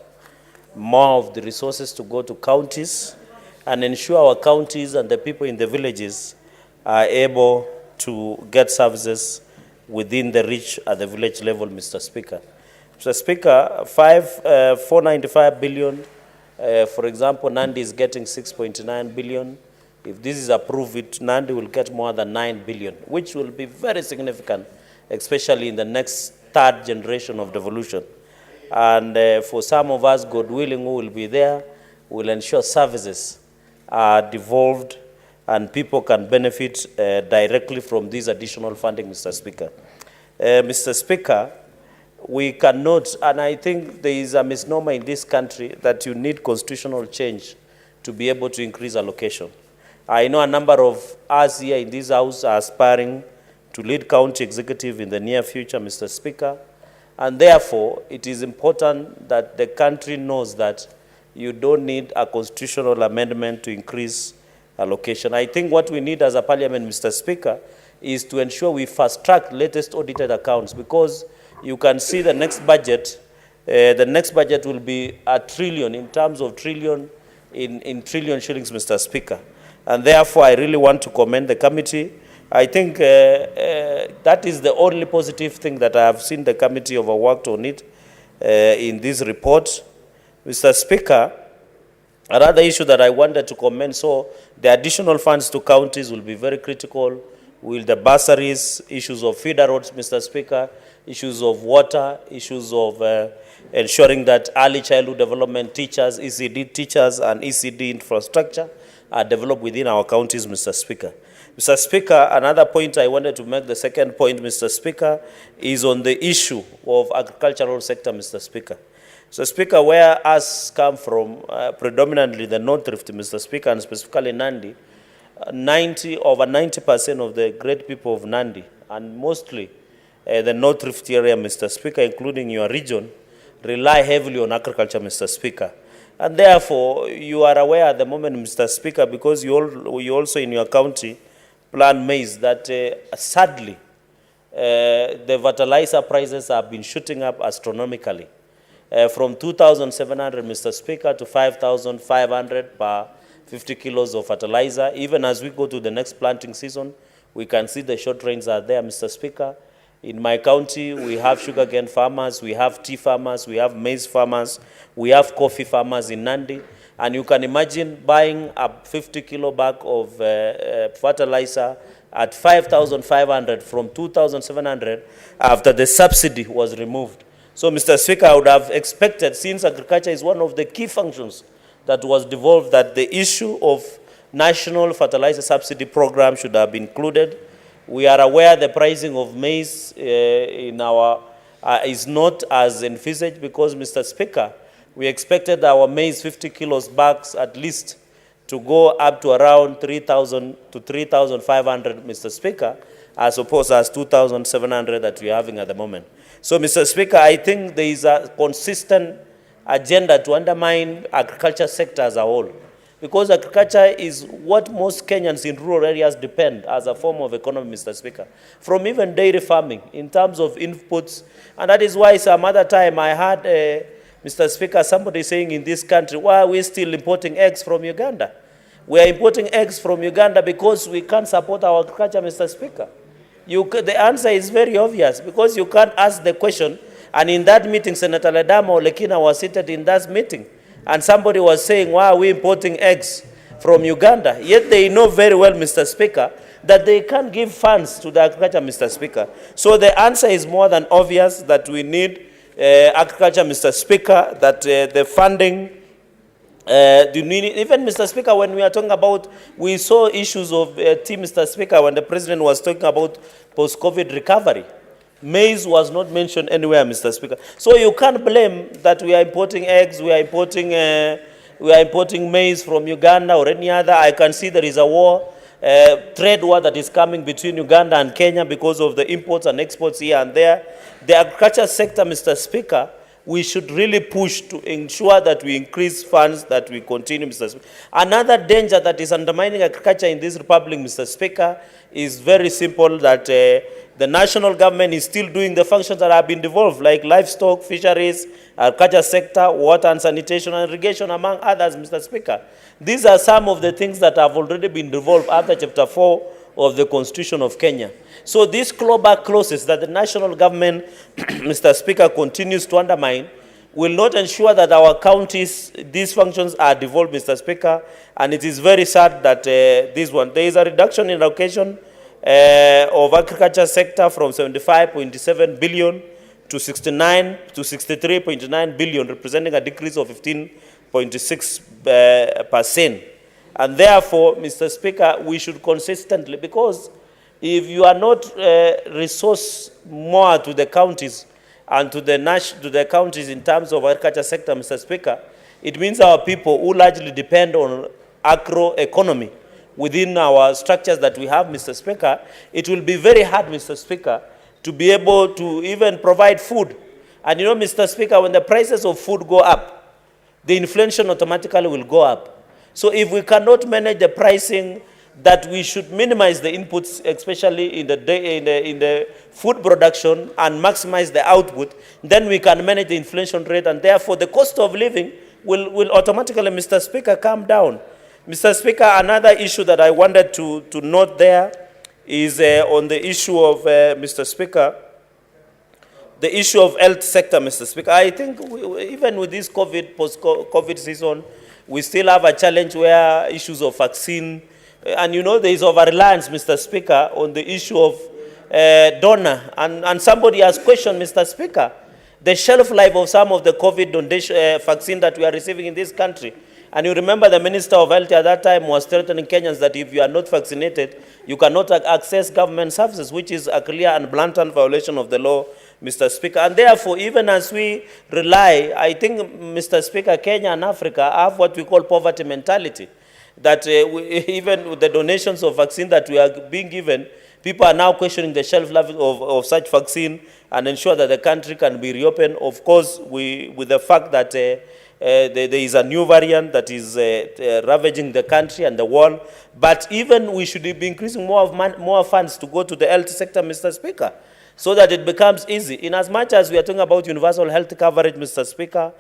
more of the resources to go to counties and ensure our counties and the people in the villages are able to get services within the reach at the village level, Mr. Speaker. Mr. Speaker, 495 billion, for example, Nandi is getting 6.9 billion. If this is approved, Nandi will get more than 9 billion, which will be very significant especially in the next third generation of devolution. And for some of us, God willing, who will be there, will ensure services are devolved and people can benefit directly from this additional funding, Mr. Speaker. Mr. Speaker, we cannot, and I think there is a misnomer in this country that you need constitutional change to be able to increase allocation. I know a number of us here in this House are aspiring to lead county executive in the near future, Mr. Speaker, and therefore it is important that the country knows that you don't need a constitutional amendment to increase allocation. I think what we need as a parliament, Mr. Speaker, is to ensure we fast-track latest audited accounts, because you can see the next budget will be a trillion in terms of trillion in trillion shillings, Mr. Speaker. And therefore, I really want to commend the committee. I think that is the only positive thing that I have seen the committee overworked on it in this report. Mr. Speaker, another issue that I wanted to comment, so the additional funds to counties will be very critical. Will the bursaries, issues of feeder roads, Mr. Speaker, issues of water, issues of ensuring that early childhood development teachers, ECD teachers, and ECD infrastructure are developed within our counties, Mr. Speaker. Mr. Speaker, another point I wanted to make, the second point, Mr. Speaker, is on the issue of agricultural sector, Mr. Speaker. Mr. Speaker, where us come from, predominantly the North Rift, Mr. Speaker, and specifically Nandi, over 90% of the great people of Nandi, and mostly the North Rift area, Mr. Speaker, including your region, rely heavily on agriculture, Mr. Speaker. And therefore, you are aware at the moment, Mr. Speaker, because you also in your county plant maize, that sadly, the fertilizer prices have been shooting up astronomically. From 2,700, Mr. Speaker, to 5,500 per 50 kilos of fertilizer. Even as we go to the next planting season, we can see the short rains are there, Mr. Speaker. In my county, we have sugarcane farmers, we have tea farmers, we have maize farmers, we have coffee farmers in Nandi. And you can imagine buying a 50-kilo bag of fertilizer at 5,500 from 2,700 after the subsidy was removed. So, Mr. Speaker, I would have expected, since agriculture is one of the key functions that was devolved, that the issue of national fertilizer subsidy program should have been included. We are aware the pricing of maize in our is not as envisaged, because, Mr. Speaker, we expected our maize 50 kilos bags at least to go up to around 3,000 to 3,500, Mr. Speaker, as opposed as 2,700 that we are having at the moment. So, Mr. Speaker, I think there is a consistent agenda to undermine agriculture sector as a whole, because agriculture is what most Kenyans in rural areas depend as a form of economy, Mr. Speaker, from even dairy farming in terms of inputs. And that is why some other time I had, Mr. Speaker, somebody saying in this country, why are we still importing eggs from Uganda? We are importing eggs from Uganda because we can't support our agriculture, Mr. Speaker. The answer is very obvious, because you can't ask the question. And in that meeting, Senator Ledama Olekina was seated in that meeting, and somebody was saying, why are we importing eggs from Uganda? Yet they know very well, Mr. Speaker, that they can't give funds to the agriculture, Mr. Speaker. So the answer is more than obvious that we need agriculture, Mr. Speaker, that the funding, even, Mr. Speaker, when we are talking about, we saw issues of tea, Mr. Speaker, when the President was talking about post-COVID recovery. Maize was not mentioned anywhere, Mr. Speaker. So you can't blame that we are importing eggs, we are importing maize from Uganda or any other. I can see there is a war, trade war that is coming between Uganda and Kenya because of the imports and exports here and there. The agriculture sector, Mr. Speaker, we should really push to ensure that we increase funds, that we continue, Mr. Speaker. Another danger that is undermining agriculture in this republic, Mr. Speaker, is very simple, that the national government is still doing the functions that have been devolved, like livestock, fisheries, agriculture sector, water and sanitation and irrigation, among others, Mr. Speaker. These are some of the things that have already been devolved after Chapter 4 of the Constitution of Kenya. So these clawback clauses that the national government, Mr. Speaker, continues to undermine will not ensure that our counties, these functions are devolved, Mr. Speaker, and it is very sad that there is a reduction in allocation of agriculture sector from 75.7 billion to 63.9 billion, representing a decrease of 15.6%. And therefore, Mr. Speaker, we should consistently, because if you are not resource more to the counties and to the counties in terms of agriculture sector, Mr. Speaker, it means our people who largely depend on agro-economy within our structures that we have, Mr. Speaker, it will be very hard, Mr. Speaker, to be able to even provide food. And you know, Mr. Speaker, when the prices of food go up, the inflation automatically will go up. So if we cannot manage the pricing, that we should minimize the inputs, especially in the food production, and maximize the output, then we can manage the inflation rate, and therefore the cost of living will automatically, Mr. Speaker, come down. Mr. Speaker, another issue that I wanted to note there is on the issue of, Mr. Speaker, the issue of health sector, Mr. Speaker. I think even with this post-COVID season, we still have a challenge where issues of vaccine, and you know there is over-reliance, Mr. Speaker, on the issue of donor. And somebody has questioned, Mr. Speaker, the shelf life of some of the COVID donation, vaccine that we are receiving in this country. And you remember the Minister of Health at that time was threatening Kenyans that if you are not vaccinated, you cannot access government services, which is a clear and blatant violation of the law, Mr. Speaker. And therefore, even as we rely, I think, Mr. Speaker, Kenya and Africa have what we call poverty mentality. That even with the donations of vaccine that we are being given, people are now questioning the shelf life of such vaccine and ensure that the country can be reopened. Of course, with the fact that there is a new variant that is ravaging the country and the world. But even we should be increasing more funds to go to the health sector, Mr. Speaker, so that it becomes easy. In as much as we are talking about universal health coverage, Mr. Speaker,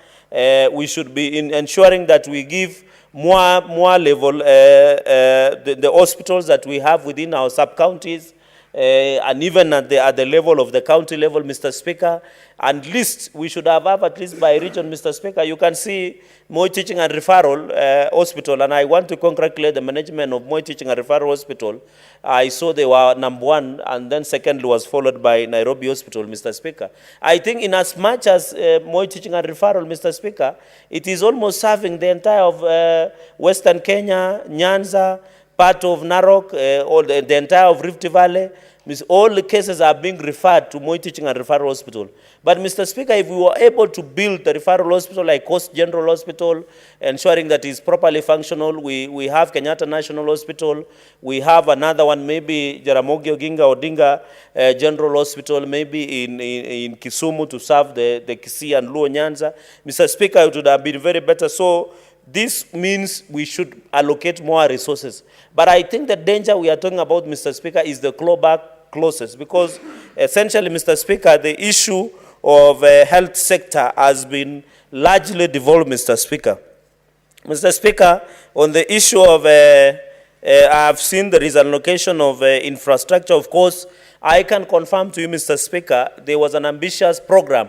we should be ensuring that we give more level the hospitals that we have within our sub-counties, and even at the level of the county level, Mr. Speaker. At least we should have at least by region, Mr. Speaker. You can see Moi Teaching and Referral Hospital, and I want to congratulate the management of Moi Teaching and Referral Hospital. I saw they were number one, and then secondly was followed by Nairobi Hospital, Mr. Speaker. I think in as much as Moi Teaching and Referral, Mr. Speaker, it is almost serving the entire of Western Kenya, Nyanza, part of Narok, all the entire of Rift Valley. All the cases are being referred to Moi Teaching and Referral Hospital. But, Mr. Speaker, if we were able to build the referral hospital like Coast General Hospital, ensuring that it's properly functional, we have Kenyatta National Hospital, we have another one, maybe Jaramogi Oginga Odinga General Hospital, maybe in Kisumu to serve the Kisii and Luo Nyanza. Mr. Speaker, it would have been very better. So, this means we should allocate more resources. But I think the danger we are talking about, Mr. Speaker, is the clawback clauses, because essentially, Mr. Speaker, the issue of health sector has been largely devolved, Mr. Speaker. Mr. Speaker, on the issue of, I have seen there is an allocation of infrastructure. Of course, I can confirm to you, Mr. Speaker, there was an ambitious program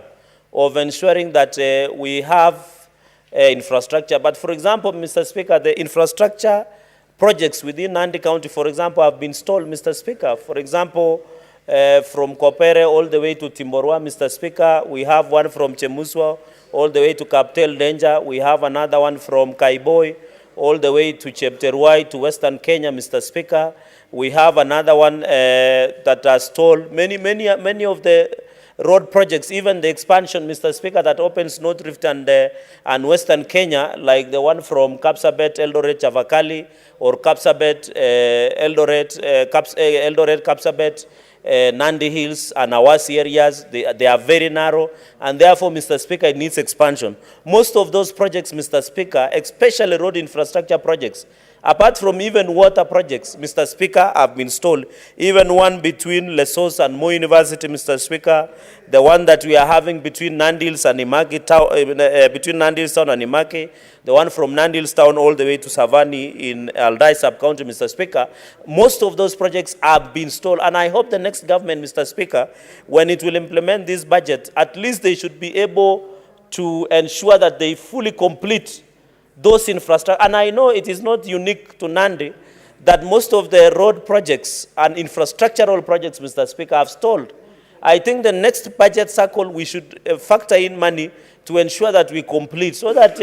of ensuring that we have infrastructure. But for example, Mr. Speaker, the infrastructure projects within Nandi County, for example, have been stalled, Mr. Speaker. For example, from Kopere all the way to Timborwa, Mr. Speaker, we have one from Chemuswa all the way to Kaptel Danger. We have another one from Kaiboi all the way to Chepterwai to Western Kenya, Mr. Speaker. We have another one that has stalled many of the road projects, even the expansion, Mr. Speaker, that opens North Rift and Western Kenya, like the one from Kapsabet, Eldoret, Chavakali, or Kapsabet, Eldoret, Kapsabet, Nandi Hills, and Awasi areas. They are very narrow, and therefore, Mr. Speaker, it needs expansion. Most of those projects, Mr. Speaker, especially road infrastructure projects, apart from even water projects, Mr. Speaker, have been stalled. Even one between Lesos and Moi University, Mr. Speaker, the one that we are having between Nandi Hills and Imaki Town, between Nandi Hills Town and Imaki, the one from Nandi Hills Town all the way to Savani in Aldai Sub-County, Mr. Speaker, most of those projects have been stalled. And I hope the next government, Mr. Speaker, when it will implement this budget, at least they should be able to ensure that they fully complete those infrastructure. And I know it is not unique to Nandi, that most of the road projects and infrastructural projects, Mr. Speaker, have stalled. I think the next budget cycle, we should factor in money to ensure that we complete, so that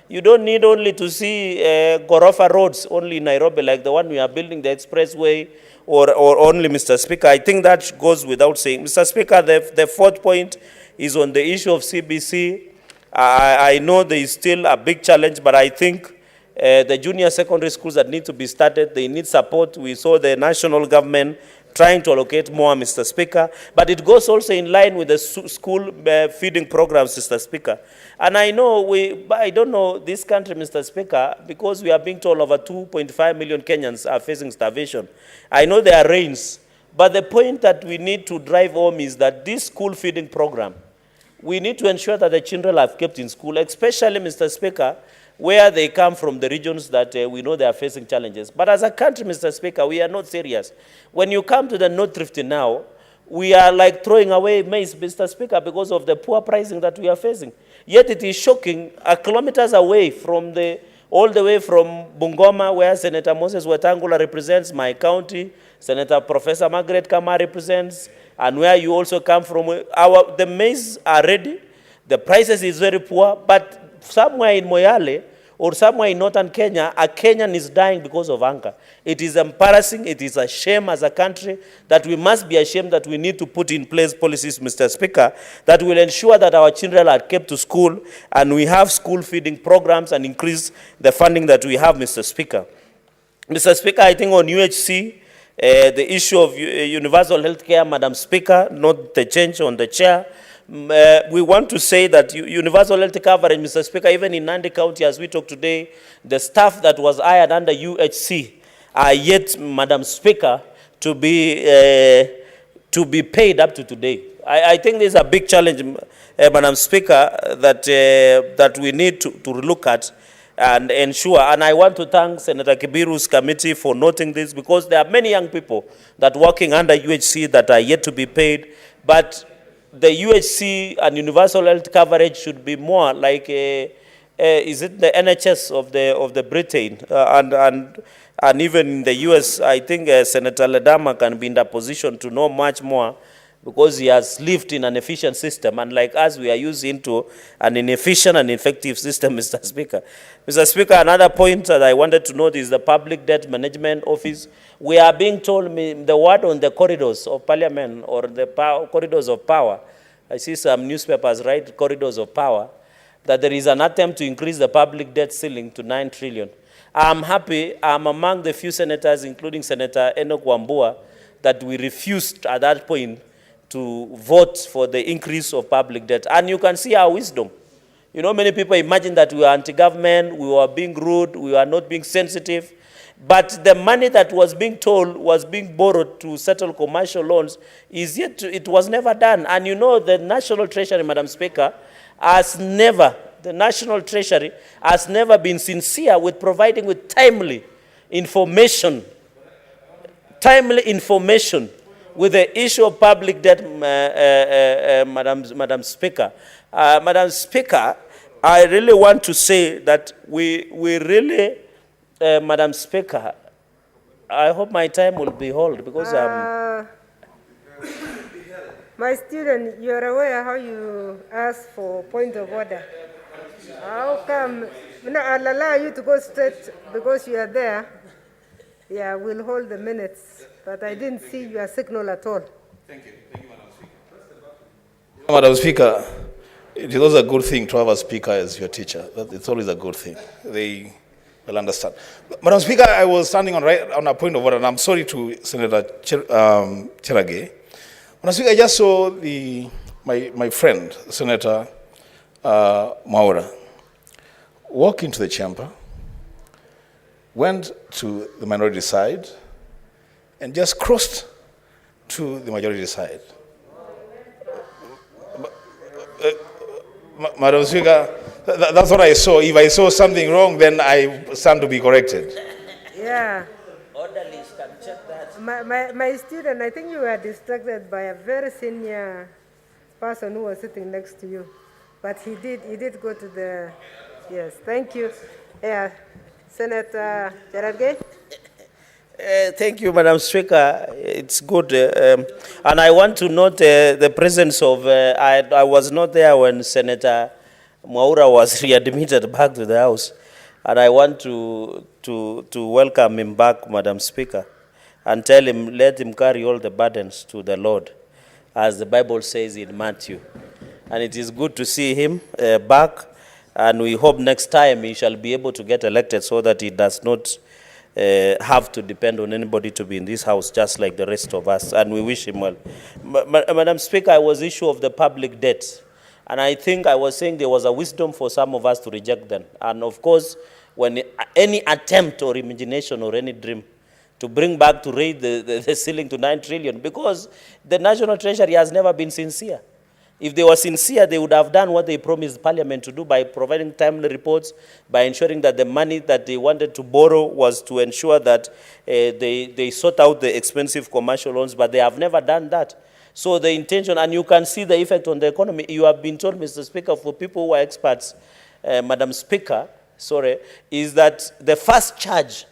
you don't need only to see Gorofa roads only in Nairobi, like the one we are building, the expressway, or only, Mr. Speaker. I think that goes without saying. Mr. Speaker, the fourth point is on the issue of CBC. I know there is still a big challenge, but I think the junior secondary schools that need to be started, they need support. We saw the national government trying to allocate more, Mr. Speaker, but it goes also in line with the school feeding programs, Mr. Speaker. And I know I don't know this country, Mr. Speaker, because we are being told over 2.5 million Kenyans are facing starvation. I know there are rains, but the point that we need to drive home is that this school feeding program, we need to ensure that the children are kept in school, especially, Mr. Speaker, where they come from, the regions that we know they are facing challenges. But as a country, Mr. Speaker, we are not serious. When you come to the North Rift now, we are like throwing away maize, Mr. Speaker, because of the poor pricing that we are facing. Yet it is shocking, kilometers away from all the way from Bungoma, where Senator Moses Wetangula represents, my county, Senator Professor Margaret Kama represents, and where you also come from, the maize are ready. The prices is very poor, but somewhere in Moyale or somewhere in northern Kenya, a Kenyan is dying because of hunger. It is embarrassing. It is a shame as a country that we must be ashamed that we need to put in place policies, Mr. Speaker, that will ensure that our children are kept to school and we have school feeding programs and increase the funding that we have, Mr. Speaker. Mr. Speaker, I think on UHC, the issue of universal health care, Madam Speaker, not the change on the chair, we want to say that universal health coverage, Mr. Speaker, even in Nandi County, as we talk today, the staff that was hired under UHC are yet, Madam Speaker, to be paid up to today. I think there's a big challenge, Madam Speaker, that we need to look at and ensure. And I want to thank Senator Kibiru's committee for noting this, because there are many young people that working under UHC that are yet to be paid, but the UHC and universal health coverage should be more like is it the NHS of the Britain and even in the US. I think Senator Ledama can be in the position to know much more, because he has lived in an efficient system, and like us, we are used into an inefficient and ineffective system, Mr. Speaker. Mr. Speaker, another point that I wanted to note is the Public Debt Management Office. We are being told the word on the corridors of parliament or the corridors of power. I see some newspapers write corridors of power, that there is an attempt to increase the public debt ceiling to 9 trillion. I'm happy, I'm among the few senators, including Senator Enoch Wambua, that we refused at that point to vote for the increase of public debt. And you can see our wisdom. You know, many people imagine that we were anti-government, we were being rude, we were not being sensitive. But the money that was being told was being borrowed to settle commercial loans is yet it was never done. And you know, the National Treasury, Madam Speaker, the National Treasury has never been sincere with providing with timely information with the issue of public debt, Madam Speaker. Madam Speaker, I really want to say that we really, Madam Speaker, I hope my time will be held, because my student, you are aware how you ask for point of order. How come? No, I'll allow you to go straight because you are there. Yeah, we'll hold the minutes, but I didn't see your signal at all. Thank you. Thank you, Madam Speaker. Madam Speaker, it is always a good thing to have a speaker as your teacher. It's always a good thing. They will understand. Madam Speaker, I was standing on a point of order, and I'm sorry to Senator Cherage. Madam Speaker, I just saw my friend, Senator Maura, walk into the chamber, went to the minority side, and just crossed to the majority side. Madam Speaker, that's what I saw. If I saw something wrong, then I stand to be corrected. Yeah. Orderlies can check that. My student, I think you were distracted by a very senior person who was sitting next to you. But he did go to the, yes, thank you. Yeah, Senator Cherage. Thank you, Madam Speaker. It's good. And I want to note the presence of, I was not there when Senator Mwaura was readmitted back to the House. And I want to welcome him back, Madam Speaker, and tell him, let him carry all the burdens to the Lord, as the Bible says in Matthew. And it is good to see him back, and we hope next time he shall be able to get elected so that he does not have to depend on anybody to be in this house, just like the rest of us, and we wish him well. Madam Speaker, I was issue of the public debt, and I think I was saying there was a wisdom for some of us to reject them. And of course, when any attempt or imagination or any dream to bring back to raise the ceiling to 9 trillion, because the National Treasury has never been sincere. If they were sincere, they would have done what they promised Parliament to do by providing timely reports, by ensuring that the money that they wanted to borrow was to ensure that they sort out the expensive commercial loans, but they have never done that. So the intention, and you can see the effect on the economy. You have been told, Mr. Speaker, for people who are experts, Madam Speaker, is that the first charge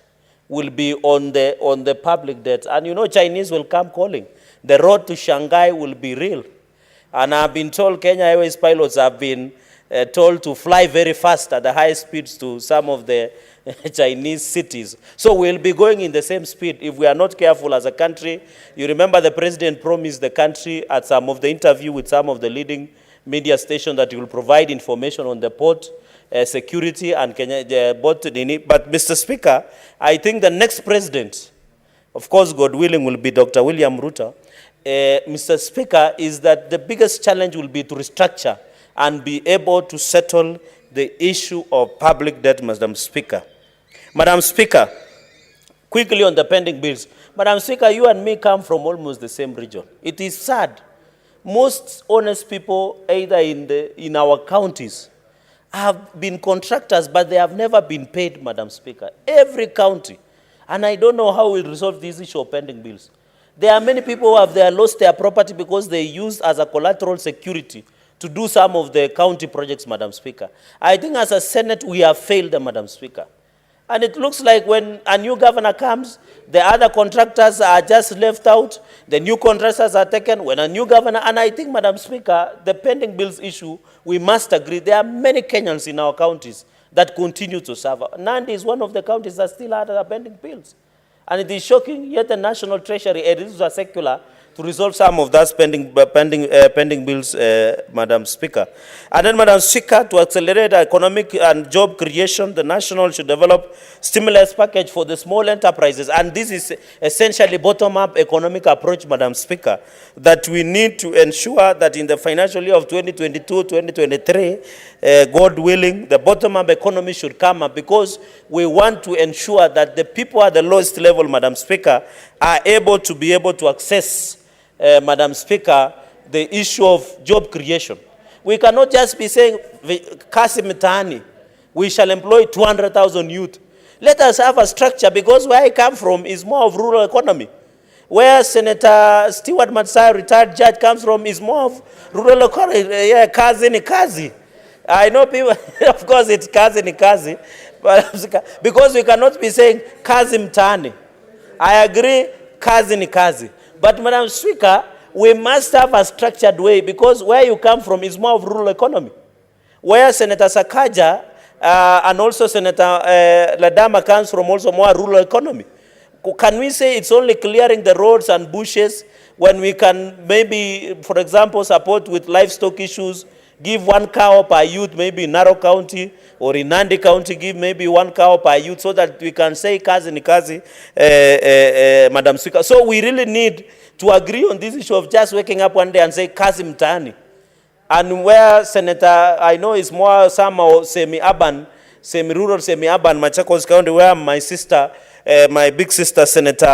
will be on the public debt. And you know, Chinese will come calling. The road to Shanghai will be real. And I've been told Kenya Airways pilots have been told to fly very fast at the high speeds to some of the Chinese cities. So we'll be going in the same speed if we are not careful as a country. You remember the president promised the country at some of the interview with some of the leading media stations that he will provide information on the port security and Kenya boat. But Mr. Speaker, I think the next president, of course, God willing, will be Dr. William Ruto. Mr. Speaker, is that the biggest challenge will be to restructure and be able to settle the issue of public debt, Madam Speaker. Madam Speaker, quickly on the pending bills. Madam Speaker, you and me come from almost the same region. It is sad. Most honest people, either in our counties, have been contractors, but they have never been paid, Madam Speaker. Every county. And I don't know how we'll resolve this issue of pending bills. There are many people who have lost their property because they used as a collateral security to do some of the county projects, Madam Speaker. I think as a Senate, we have failed them, Madam Speaker. And it looks like when a new governor comes, the other contractors are just left out. The new contractors are taken when a new governor. And I think, Madam Speaker, the pending bills issue, we must agree. There are many Kenyans in our counties that continue to suffer. Nandi is one of the counties that still have the pending bills. And it is shocking, yet the National Treasury is a secular to resolve some of that pending bills, Madam Speaker. And then, Madam Speaker, to accelerate economic and job creation, the National should develop stimulus package for the small enterprises. And this is essentially bottom-up economic approach, Madam Speaker, that we need to ensure that in the financial year of 2022-2023, God willing, the bottom-up economy should come up, because we want to ensure that the people at the lowest level, Madam Speaker, are able to access, Madam Speaker, the issue of job creation. We cannot just be saying, kasi mitaani, we shall employ 200,000 youth. Let us have a structure, because where I come from is more of rural economy. Where Senator Stewart Matsai, retired judge, comes from is more of rural economy. Yeah, kazi ni kazi. I know people, of course it's kazi ni kazi, but because we cannot be saying kazi mtaani. I agree, kazi ni kazi. But, Madam Speaker, we must have a structured way, because where you come from is more of rural economy. Where Senator Sakaja and also Senator Ladama comes from, also more rural economy. Can we say it's only clearing the roads and bushes when we can maybe, for example, support with livestock issues, give 1 cow per youth, maybe in Narok County or in Nandi County, give maybe 1 cow per youth, so that we can say kazi ni kazi, Madam Speaker. So we really need to agree on this issue of just waking up one day and say kazi mtaani. And where Senator, I know is more somehow semi-urban, semi-rural, semi-urban, Machakos County, where my sister, my big sister, Senator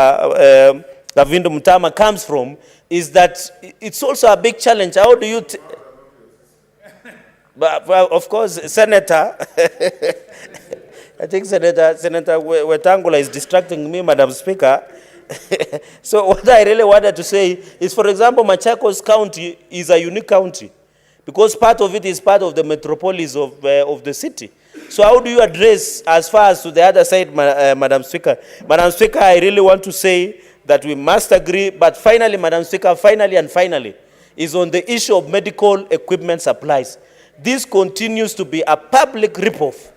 Davindo Mutama comes from, is that it's also a big challenge. How do you... But, well, of course, Senator, I think Senator Wetangula is distracting me, Madam Speaker. So what I really wanted to say is, for example, Machakos County is a unique county, because part of it is part of the metropolis of the city. So how do you address as far as to the other side, Madam Speaker? Madam Speaker, I really want to say that we must agree, but finally, Madam Speaker, finally, is on the issue of medical equipment supplies. This continues to be a public ripoff.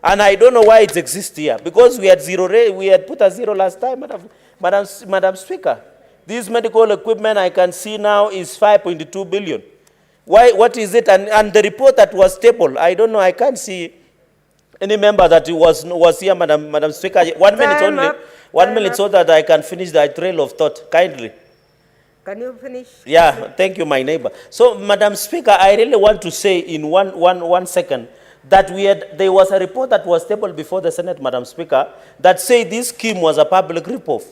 And I don't know why it exists here, because we had put a zero last time, Madam Speaker. This medical equipment I can see now is 5.2 billion. Why? What is it? And the report that was tabled, I don't know, I can't see any member that was here, Madam Speaker. 1 minute only. 1 minute so that I can finish the trail of thought, kindly. Can you finish? Yeah, thank you, my neighbor. So, Madam Speaker, I really want to say in one second that there was a report that was tabled before the Senate, Madam Speaker, that said this scheme was a public ripoff.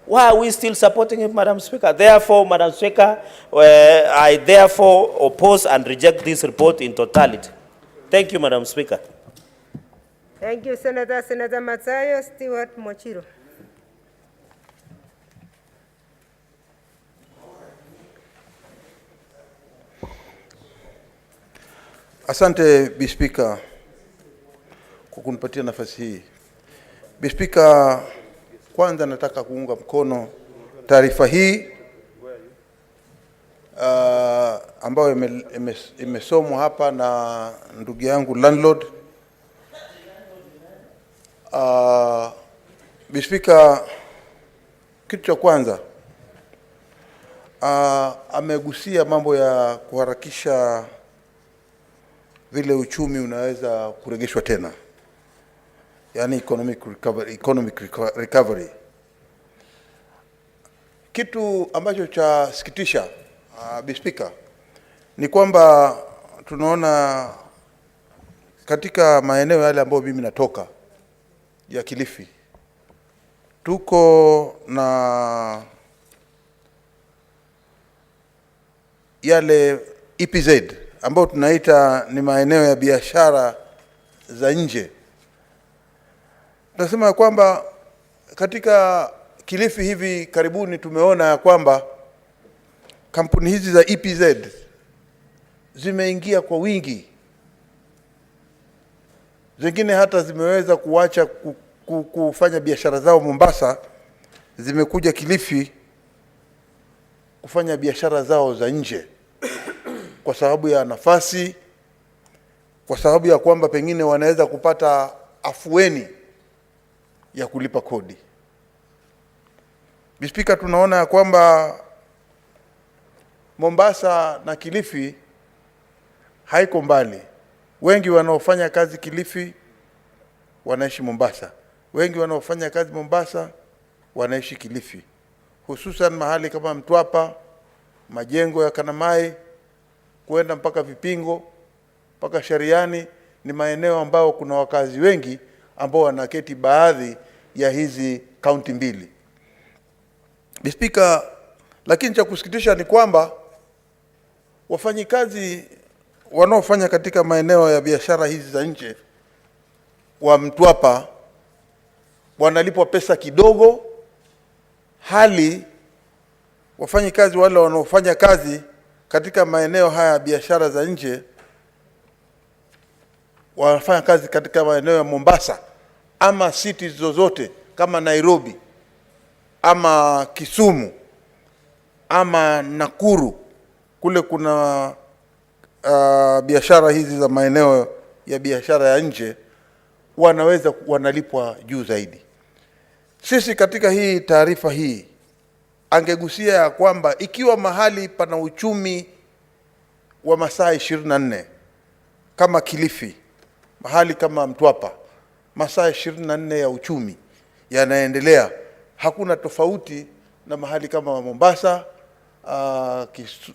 Why are we still supporting it, Madam Speaker? Therefore, Madam Speaker, I therefore oppose and reject this report in totality. Thank you, Madam Speaker. Thank you, Senator. Senator Matsayo Stewart Mochiro. Asante Bi Speaker kwa kunipatia nafasi hii. Bi Speaker, kwanza nataka kuunga mkono taarifa hii ambayo imesomwa hapa na ndugu yangu landlord. Bi Speaker, kitu cha kwanza amegusia mambo ya kuharakisha vile uchumi unaweza kurejeshwa tena, yani economic recovery. Kitu ambacho cha sikitisha Bi Speaker ni kwamba tunaona katika maeneo yale ambayo mimi natoka ya Kilifi, tuko na yale EPZ ambao tunaita ni maeneo ya biashara za nje. Tunasema kwamba katika Kilifi hivi karibuni tumeona ya kwamba kampuni hizi za EPZ zimeingia kwa wingi. Zingine hata zimeweza kuacha kufanya biashara zao Mombasa, zimekuja Kilifi kufanya biashara zao za nje kwa sababu ya nafasi, kwa sababu ya kwamba pengine wanaweza kupata afueni ya kulipa kodi. Bi Speaker, tunaona ya kwamba Mombasa na Kilifi haiko mbali. Wengi wanaofanya kazi Kilifi wanaishi Mombasa. Wengi wanaofanya kazi Mombasa wanaishi Kilifi. Hususan mahali kama Mtwapa, majengo ya Kanamai, kuenda mpaka Vipingo, mpaka Shariani, ni maeneo ambao kuna wakazi wengi ambao wanaketi baadhi ya hizi kaunti mbili. Bi Speaker, lakini cha kusikitisha ni kwamba wafanyikazi wanaofanya katika maeneo ya biashara hizi za nje wa Mtwapa wanalipwa pesa kidogo, hali wafanyikazi wale wanaofanya kazi katika maeneo haya biashara za nje wanafanya kazi katika maeneo ya Mombasa ama cities zozote kama Nairobi ama Kisumu ama Nakuru, kule kuna biashara hizi za maeneo ya biashara ya nje, wanalipwa juu zaidi. Sisi katika hii taarifa hii angegusia ya kwamba ikiwa mahali pana uchumi wa masaa 24 kama Kilifi, mahali kama Mtwapa, masaa 24 ya uchumi yanaendelea, hakuna tofauti na mahali kama Mombasa,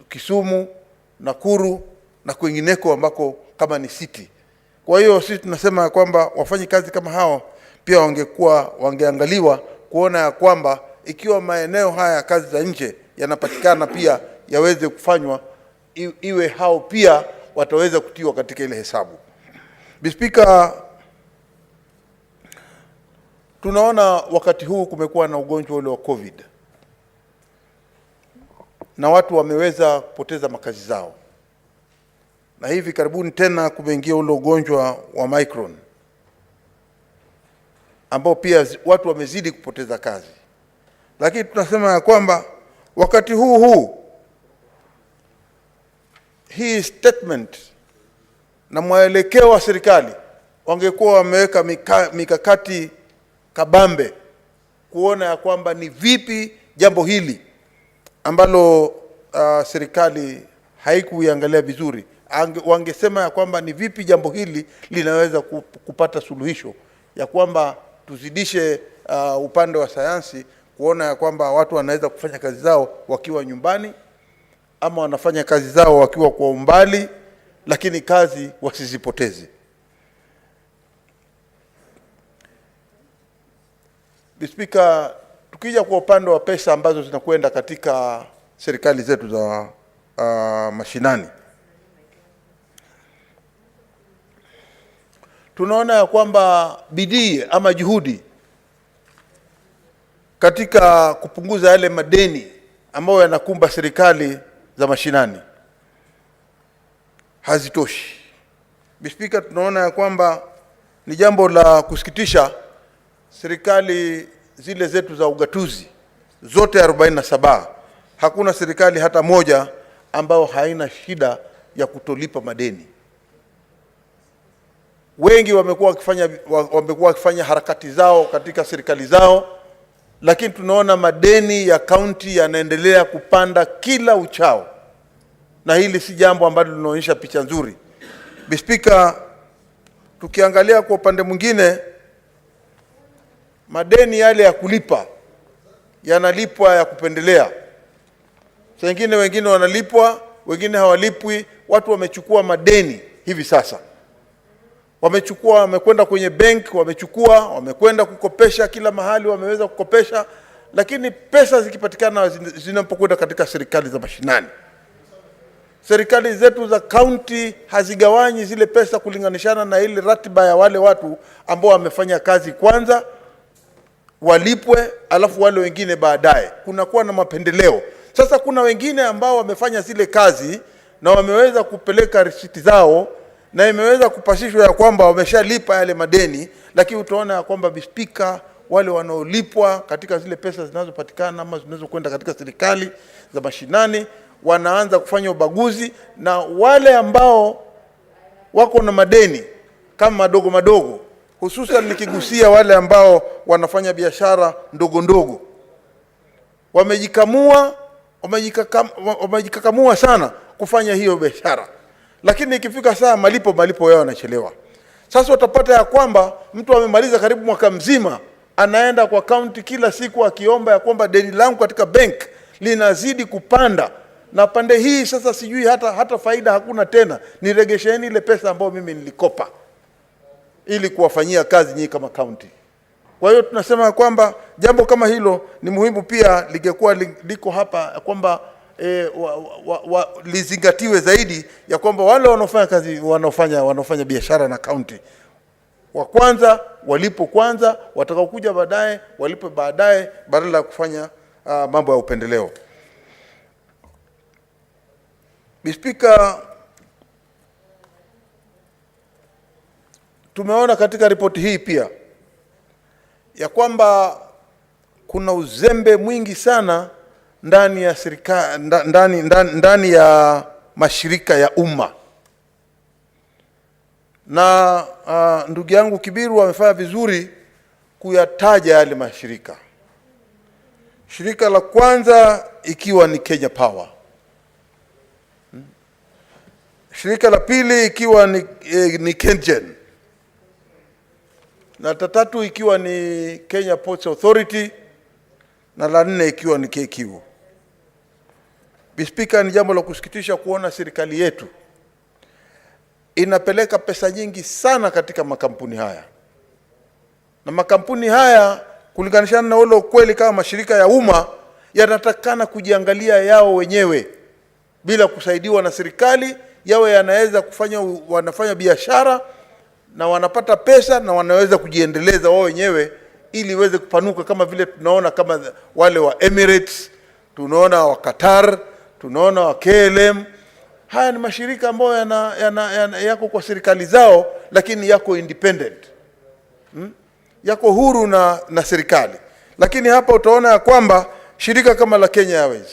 Kisumu, Nakuru na kwingineko ambako kama ni city. Kwa hiyo sisi tunasema kwamba wafanyi kazi kama hao pia wangeangaliwa kuona ya kwamba ikiwa maeneo haya kazi za nje yanapatikana pia yaweze kufanywa, iwe hao pia wataweza kutiwa katika ile hesabu. Bi Speaker, tunaona wakati huu kumekuwa na ugonjwa ule wa COVID na watu wameweza kupoteza makazi zao, na hivi karibuni tena kumeingia ule ugonjwa wa Micron ambao pia watu wamezidi kupoteza kazi. Lakini tunasema ya kwamba wakati huu hii statement na mwelekeo wa serikali wangekuwa wameweka mikakati kabambe kuona ya kwamba ni vipi jambo hili ambalo serikali haikuiangalia vizuri, wangesema ya kwamba ni vipi jambo hili linaweza kupata suluhisho ya kwamba tuzidishe upande wa sayansi kuona ya kwamba watu wanaweza kufanya kazi zao wakiwa nyumbani ama wanafanya kazi zao wakiwa kwa umbali, lakini kazi wasizipoteze. Speaker, tukija kwa upande wa pesa ambazo zinakwenda katika serikali zetu za mashinani, tunaona ya kwamba bidii ama juhudi katika kupunguza yale madeni ambayo yanakumba serikali za mashinani hazitoshi. Speaker, tunaona ya kwamba ni jambo la kusikitisha, serikali zile zetu za ugatuzi zote 47 hakuna serikali hata moja ambao haina shida ya kutolipa madeni. Wengi wamekuwa wakifanya harakati zao katika serikali zao, lakini tunaona madeni ya kaunti yanaendelea kupanda kila uchao, na hili si jambo ambalo linaonyesha picha nzuri. Speaker, tukiangalia kwa upande mwingine, madeni yale ya kulipa yanalipwa ya kupendelea. Wengine wanalipwa, wengine hawalipwi. Watu wamechukua madeni hivi sasa, wamekwenda kwenye bank, wamekwenda kukopesha kila mahali, wameweza kukopesha, lakini pesa zikipatikana zinapokwenda katika serikali za mashinani, serikali zetu za county hazigawanyi zile pesa kulinganishana na ile ratiba ya wale watu ambao wamefanya kazi kwanza walipwe, alafu wale wengine baadaye. Kunakuwa na mapendeleo. Sasa kuna wengine ambao wamefanya zile kazi na wameweza kupeleka risiti zao na imeweza kupasishwa ya kwamba wameshalipa yale madeni, lakini utaona ya kwamba Speaker, wale wanaolipwa katika zile pesa zinazopatikana ama zinazokwenda katika serikali za mashinani wanaanza kufanya ubaguzi, na wale ambao wako na madeni kama madogo, hususan nikigusia wale ambao wanafanya biashara ndogo, wamejikakamua sana kufanya hiyo biashara, lakini ikifika saa malipo yao yanachelewa. Sasa utapata ya kwamba mtu amemaliza karibu mwaka mzima, anaenda kwa county kila siku akiomba ya kwamba deni langu katika bank linazidi kupanda, na pande hii sasa sijui hata faida hakuna tena, niregesheni ile pesa ambayo mimi nilikopa ili kuwafanyia kazi nyinyi kama county. Kwa hiyo tunasema kwamba jambo kama hilo ni muhimu pia lingekuwa liko hapa kwamba lizingatiwe zaidi, ya kwamba wale wanaofanya kazi wanaofanya biashara na county wa kwanza walipo kwanza, watakaokuja baadaye walipo baadaye, badala ya kufanya mambo ya upendeleo. Speaker, tumeona katika ripoti hii pia ya kwamba kuna uzembe mwingi sana ndani ya serikali, ndani ya mashirika ya umma, na ndugu yangu Kibiru amefanya vizuri kuyataja yale mashirika. Shirika la kwanza ikiwa ni Kenya Power, shirika la pili ikiwa ni KenGen, na tatu ikiwa ni Kenya Ports Authority, na la nne ikiwa ni KQ. Speaker, ni jambo la kusikitisha kuona serikali yetu inapeleka pesa nyingi sana katika makampuni haya, na makampuni haya kulinganishana na ule ukweli kama mashirika ya umma yanatakana kujiangalia yao wenyewe bila kusaidiwa na serikali. Yawe yanaweza wanafanya biashara na wanapata pesa na wanaweza kujiendeleza wao wenyewe ili iweze kupanuka, kama vile tunaona kama wale wa Emirates, tunaona wa Qatar, tunaona wa KLM. Haya ni mashirika ambayo yako kwa serikali zao, lakini yako independent. yako huru na serikali. Lakini hapa utaona ya kwamba shirika kama la Kenya Airways,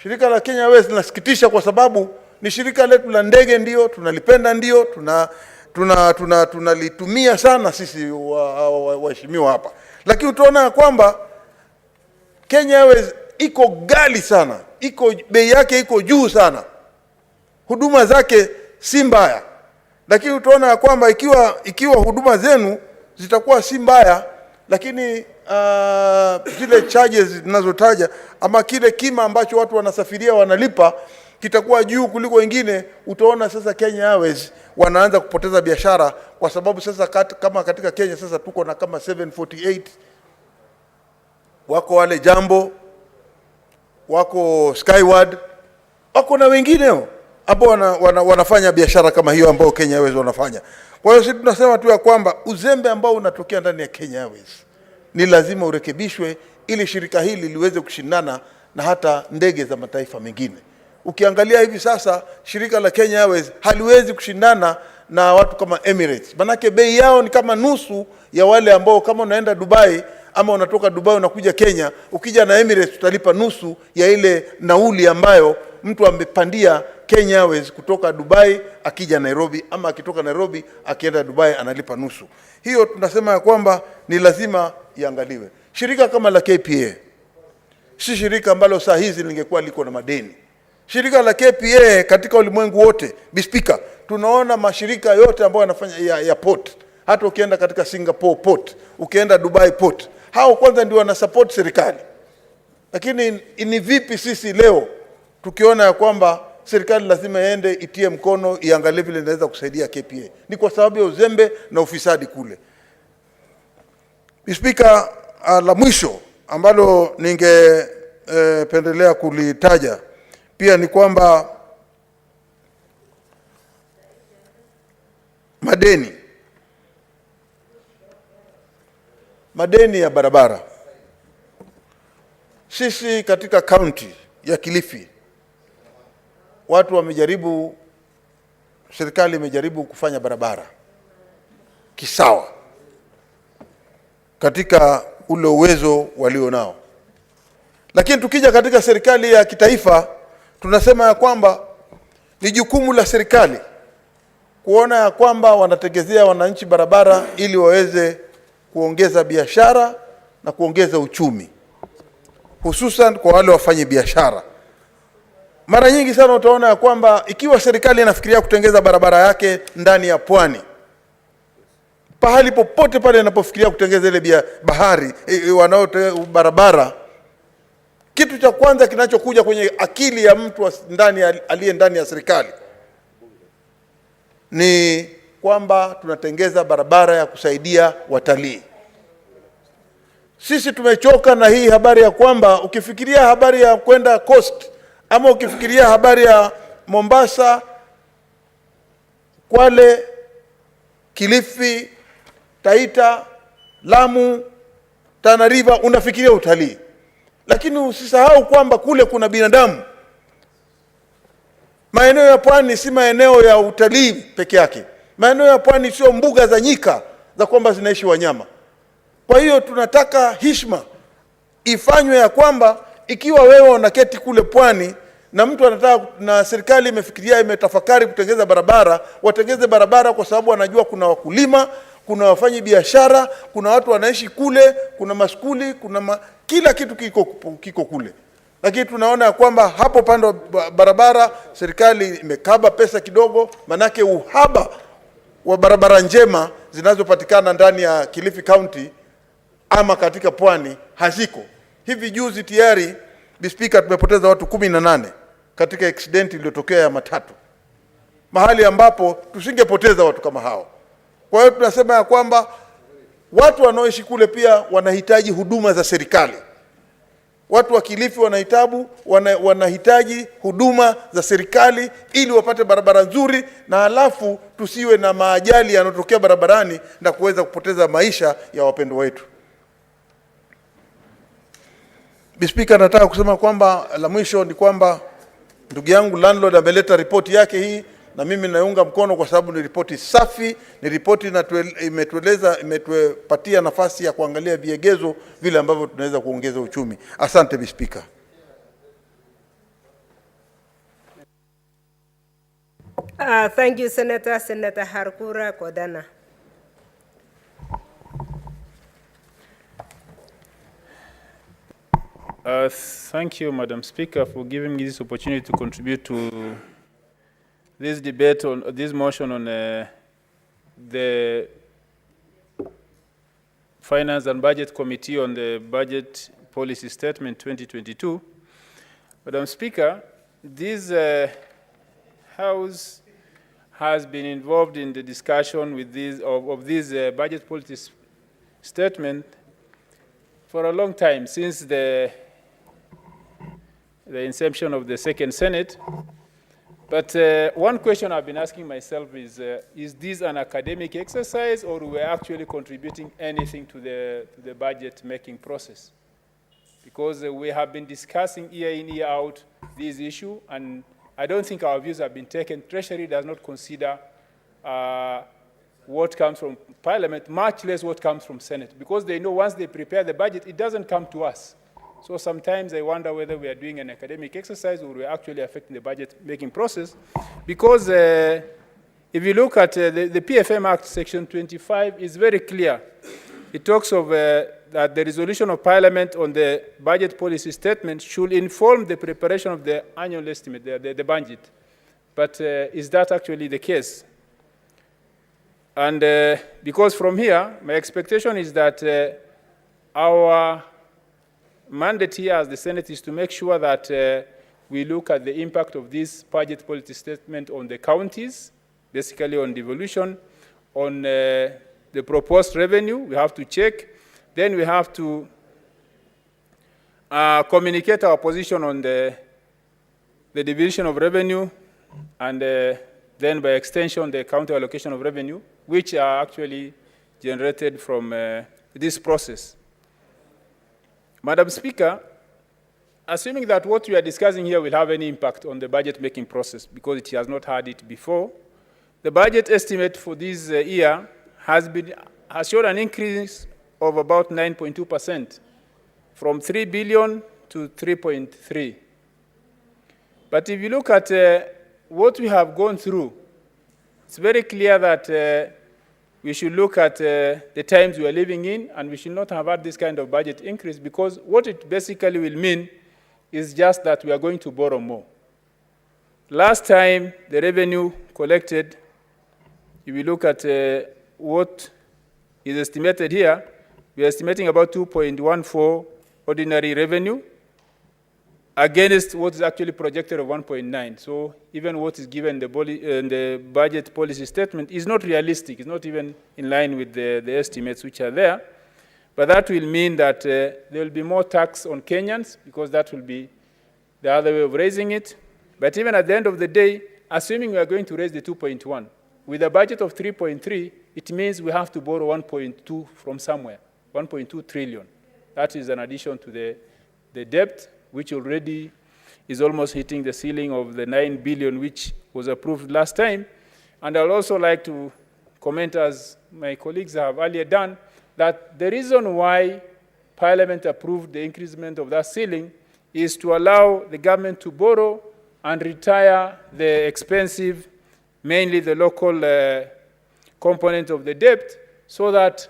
shirika la Kenya Airways linasikitisha kwa sababu ni shirika letu la ndege, ndio tunalipenda, ndio tunalitumia sana sisi waheshimiwa hapa, lakini utaona ya kwamba Kenya Airways iko ghali sana, bei yake iko juu sana, huduma zake si mbaya. Lakini utaona ya kwamba ikiwa huduma zenu zitakuwa si mbaya, lakini zile charges zinazotaja ama kile kima ambacho watu wanasafiria wanalipa kitakuwa juu kuliko wengine, utaona sasa Kenya Airways wanaanza kupoteza biashara, kwa sababu sasa kama katika Kenya sasa tuko na kama 748, wako wale Jambo, wako Skyward, wako na wengineo hapo wanafanya biashara kama hiyo ambao Kenya Airways wanafanya. Kwa hiyo sisi tunasema tu ya kwamba uzembe ambao unatokea ndani ya Kenya Airways ni lazima urekebishwe ili shirika hili liweze kushindana na hata ndege za mataifa mengine. Ukiangalia hivi sasa shirika la Kenya Airways haliwezi kushindana na watu kama Emirates. Manake bei yao ni kama nusu ya wale ambao, kama unaenda Dubai ama unatoka Dubai unakuja Kenya, ukija na Emirates utalipa nusu ya ile nauli ambayo mtu amepandia Kenya Airways kutoka Dubai akija Nairobi, ama akitoka Nairobi akienda Dubai analipa nusu. Hiyo tunasema ya kwamba ni lazima iangaliwe. Shirika kama la KPA si shirika ambalo saa hizi lingekuwa liko na madeni. Shirika la KPA katika ulimwengu wote, Speaker, tunaona mashirika yote ambayo yanafanya ya port, hata ukienda katika Singapore port, ukienda Dubai port, hao kwanza ndio wana support serikali. Lakini ni vipi sisi leo tukiona ya kwamba serikali lazima iende itie mkono iangalie vile inaweza kusaidia KPA? Ni kwa sababu ya uzembe na ufisadi kule. Speaker, la mwisho ambalo ningependelea kulitaja pia ni kwamba madeni ya barabara. Sisi katika kaunti ya Kilifi watu wamejaribu, serikali imejaribu kufanya barabara kisawa katika ule uwezo walio nao. Lakini tukija katika serikali ya kitaifa, tunasema ya kwamba ni jukumu la serikali kuona ya kwamba wanategezea wananchi barabara ili waweze kuongeza biashara na kuongeza uchumi, hususan kwa wale wafanye biashara. Mara nyingi sana utaona ya kwamba ikiwa serikali inafikiria kutengeza barabara yake ndani ya pwani, pahali popote pale inapofikiria kutengeza ile bahari barabara, kitu cha kwanza kinachokuja kwenye akili ya mtu aliye ndani ya serikali ni kwamba tunatengeza barabara ya kusaidia watalii. Sisi tumechoka na hii habari ya kwamba ukifikiria habari ya kwenda coast ama ukifikiria habari ya Mombasa, Kwale, Kilifi, Taita, Lamu, Tana River, unafikiria utalii. Lakini usisahau kwamba kule kuna binadamu. Maeneo ya pwani si maeneo ya utalii peke yake. Maeneo ya pwani sio mbuga za nyika za kwamba zinaishi wanyama. Kwa hiyo tunataka heshima ifanywe ya kwamba ikiwa wewe unaketi kule pwani na mtu anataka, na serikali imefikiria, imetafakari kutengeza barabara, watengeze barabara kwa sababu wanajua kuna wakulima, kuna wafanyi biashara, kuna watu wanaishi kule, kuna maskuli, kila kitu kiko kule. Lakini tunaona ya kwamba hapo pande barabara serikali imekaba pesa kidogo, manake uhaba wa barabara njema zinazopatikana ndani ya Kilifi County ama katika pwani haziko. Hivi juzi tayari, Speaker, tumepoteza watu 18 katika accident iliyotokea ya matatu, mahali ambapo tusingepoteza watu kama hao. Kwa hiyo tunasema ya kwamba watu wanaoishi kule pia wanahitaji huduma za serikali. Watu wa Kilifi wanahitaji huduma za serikali ili wapate barabara nzuri, na halafu tusiwe na maajali yanayotokea barabarani na kuweza kupoteza maisha ya wapendwa wetu. Speaker, nataka kusema kwamba la mwisho ni kwamba ndugu yangu landlord ameleta ripoti yake hii, na mimi naunga mkono kwa sababu ni ripoti safi, ni ripoti imetupatia nafasi ya kuangalia viegezo vile ambavyo tunaweza kuongeza uchumi. Asante Mr. Speaker. Thank you, Senator. Senator Harkura Kodana. Thank you, Madam Speaker, for giving me this opportunity to contribute to this debate on this motion on the Finance and Budget Committee on the Budget Policy Statement 2022. Madam Speaker, this House has been involved in the discussion with this budget policy statement for a long time, since the inception of the Second Senate. But one question I've been asking myself is this an academic exercise, or we're actually contributing anything to the budget-making process? Because we have been discussing year in, year out this issue, and I don't think our views have been taken. Treasury does not consider what comes from Parliament, much less what comes from Senate, because they know once they prepare the budget, it doesn't come to us. So sometimes I wonder whether we are doing an academic exercise or we're actually affecting the budget-making process, because if you look at the PFM Act, Section 25 is very clear. It talks of that the resolution of Parliament on the budget policy statement should inform the preparation of the annual estimate, the budget. But is that actually the case? And because from here, my expectation is that our mandate here as the Senate is to make sure that we look at the impact of this budget policy statement on the counties, basically on devolution, on the proposed revenue. We have to check. Then we have to communicate our position on the division of revenue, and then by extension, the county allocation of revenue, which are actually generated from this process. Madam Speaker, assuming that what we are discussing here will have any impact on the budget-making process, because it has not had it before, the budget estimate for this year has shown an increase of about 9.2%, from 3 billion to 3.3. But if you look at what we have gone through, it's very clear that we should look at the times we are living in, and we should not have had this kind of budget increase, because what it basically will mean is just that we are going to borrow more. Last time, the revenue collected, if we look at what is estimated here, we are estimating about 2.14 ordinary revenue against what is actually projected of 1.9. So even what is given in the budget policy statement is not realistic. It's not even in line with the estimates which are there. But that will mean that there will be more tax on Kenyans, because that will be the other way of raising it. But even at the end of the day, assuming we are going to raise the 2.1, with a budget of 3.3, it means we have to borrow 1.2 from somewhere, 1.2 trillion. That is an addition to the debt, which already is almost hitting the ceiling of the 9 billion, which was approved last time. And I'd also like to comment, as my colleagues have earlier done, that the reason why Parliament approved the increasement of that ceiling is to allow the government to borrow and retire the expensive, mainly the local component of the debt, so that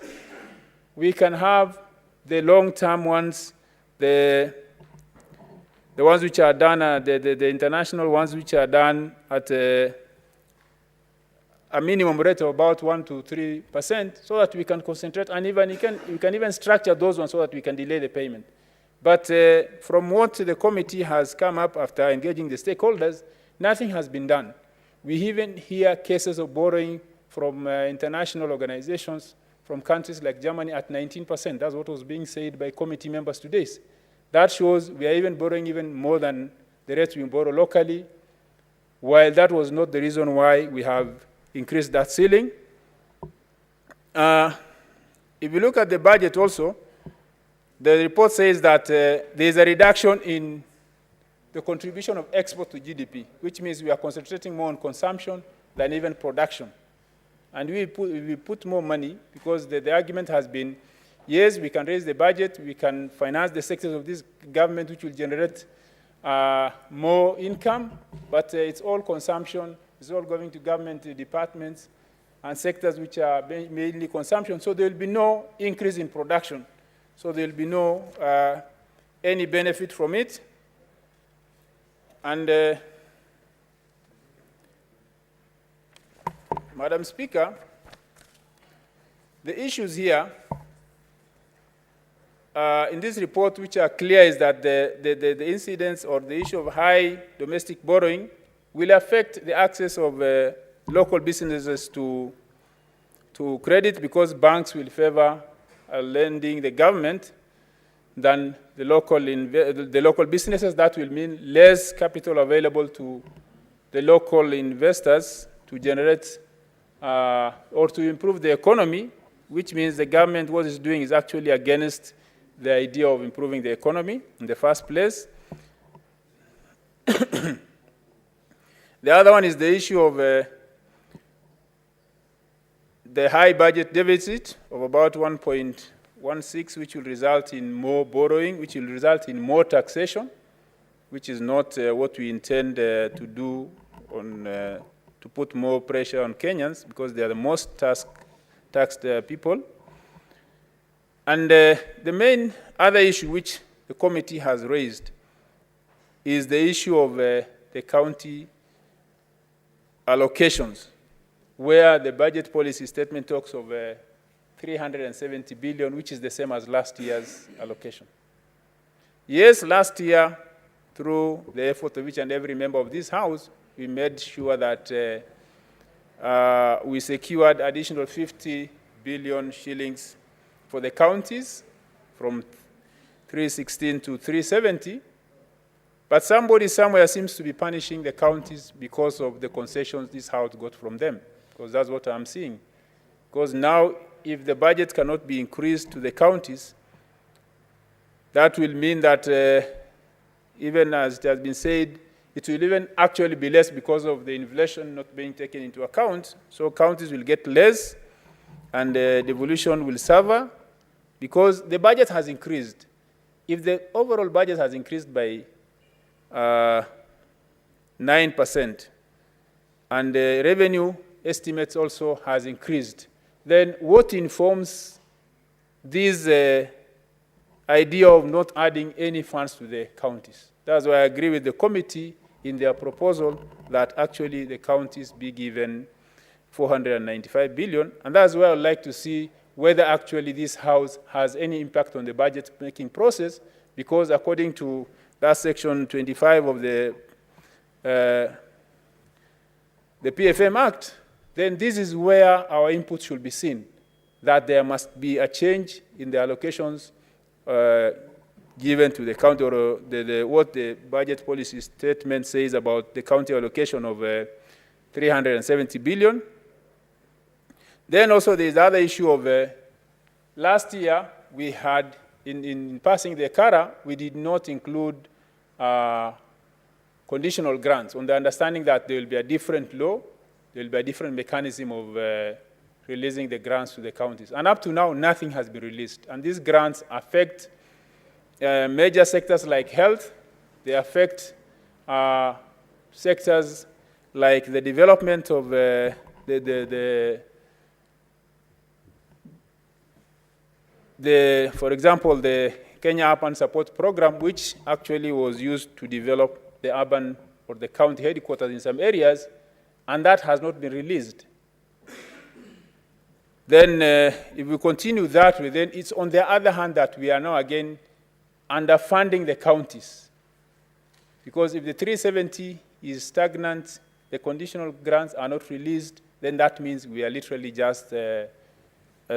we can have the long-term ones, the ones which are done, the international ones which are done at a minimum rate of about 1 to 3%, so that we can concentrate, and even we can even structure those ones so that we can delay the payment. But from what the committee has come up after engaging the stakeholders, nothing has been done. We even hear cases of borrowing from international organizations from countries like Germany at 19%. That's what was being said by committee members today. That shows we are even borrowing even more than the rates we borrow locally, while that was not the reason why we have increased that ceiling. If you look at the budget also, the report says that there is a reduction in the contribution of export to GDP, which means we are concentrating more on consumption than even production. And we put more money because the argument has been, yes, we can raise the budget, we can finance the sectors of this government which will generate more income, but it's all consumption, it's all going to government departments and sectors which are mainly consumption, so there will be no increase in production. So there will be no any benefit from it. And Madam Speaker, the issues here in this report which are clear is that the incidence or the issue of high domestic borrowing will affect the access of local businesses to credit, because banks will favor lending the government than the local businesses. That will mean less capital available to the local investors to generate or to improve the economy, which means the government, what it's doing is actually against the idea of improving the economy in the first place. The other one is the issue of the high budget deficit of about 1.16, which will result in more borrowing, which will result in more taxation, which is not what we intend to do to put more pressure on Kenyans, because they are the most taxed people. And the main other issue which the committee has raised is the issue of the county allocations, where the budget policy statement talks of 370 billion, which is the same as last year's allocation. Yes, last year, through the effort of each and every member of this House, we made sure that we secured additional 50 billion shillings for the counties from 316 to 370. But somebody somewhere seems to be punishing the counties because of the concessions this House got from them, because that's what I'm seeing. Because now, if the budget cannot be increased to the counties, that will mean that even as it has been said, it will even actually be less because of the inflation not being taken into account. So counties will get less, and devolution will suffer, because the budget has increased. If the overall budget has increased by 9%, and the revenue estimates also has increased, then what informs this idea of not adding any funds to the counties? That's why I agree with the committee in their proposal that actually the counties be given 495 billion, and that's where I'd like to see whether actually this House has any impact on the budget-making process, because according to that section 25 of the PFM Act, then this is where our input should be seen, that there must be a change in the allocations given to the county, or what the budget policy statement says about the county allocation of 370 billion. Then also there's the other issue of last year we had, in passing the CARA, we did not include conditional grants, on the understanding that there will be a different law, there will be a different mechanism of releasing the grants to the counties. And up to now, nothing has been released. And these grants affect major sectors like health. They affect sectors like the development of for example, the Kenya Urban Support Program, which actually was used to develop the urban or the county headquarters in some areas, and that has not been released. Then if we continue that way, then it's on the other hand that we are now again underfunding the counties. Because if the 370 is stagnant, the conditional grants are not released, then that means we are literally just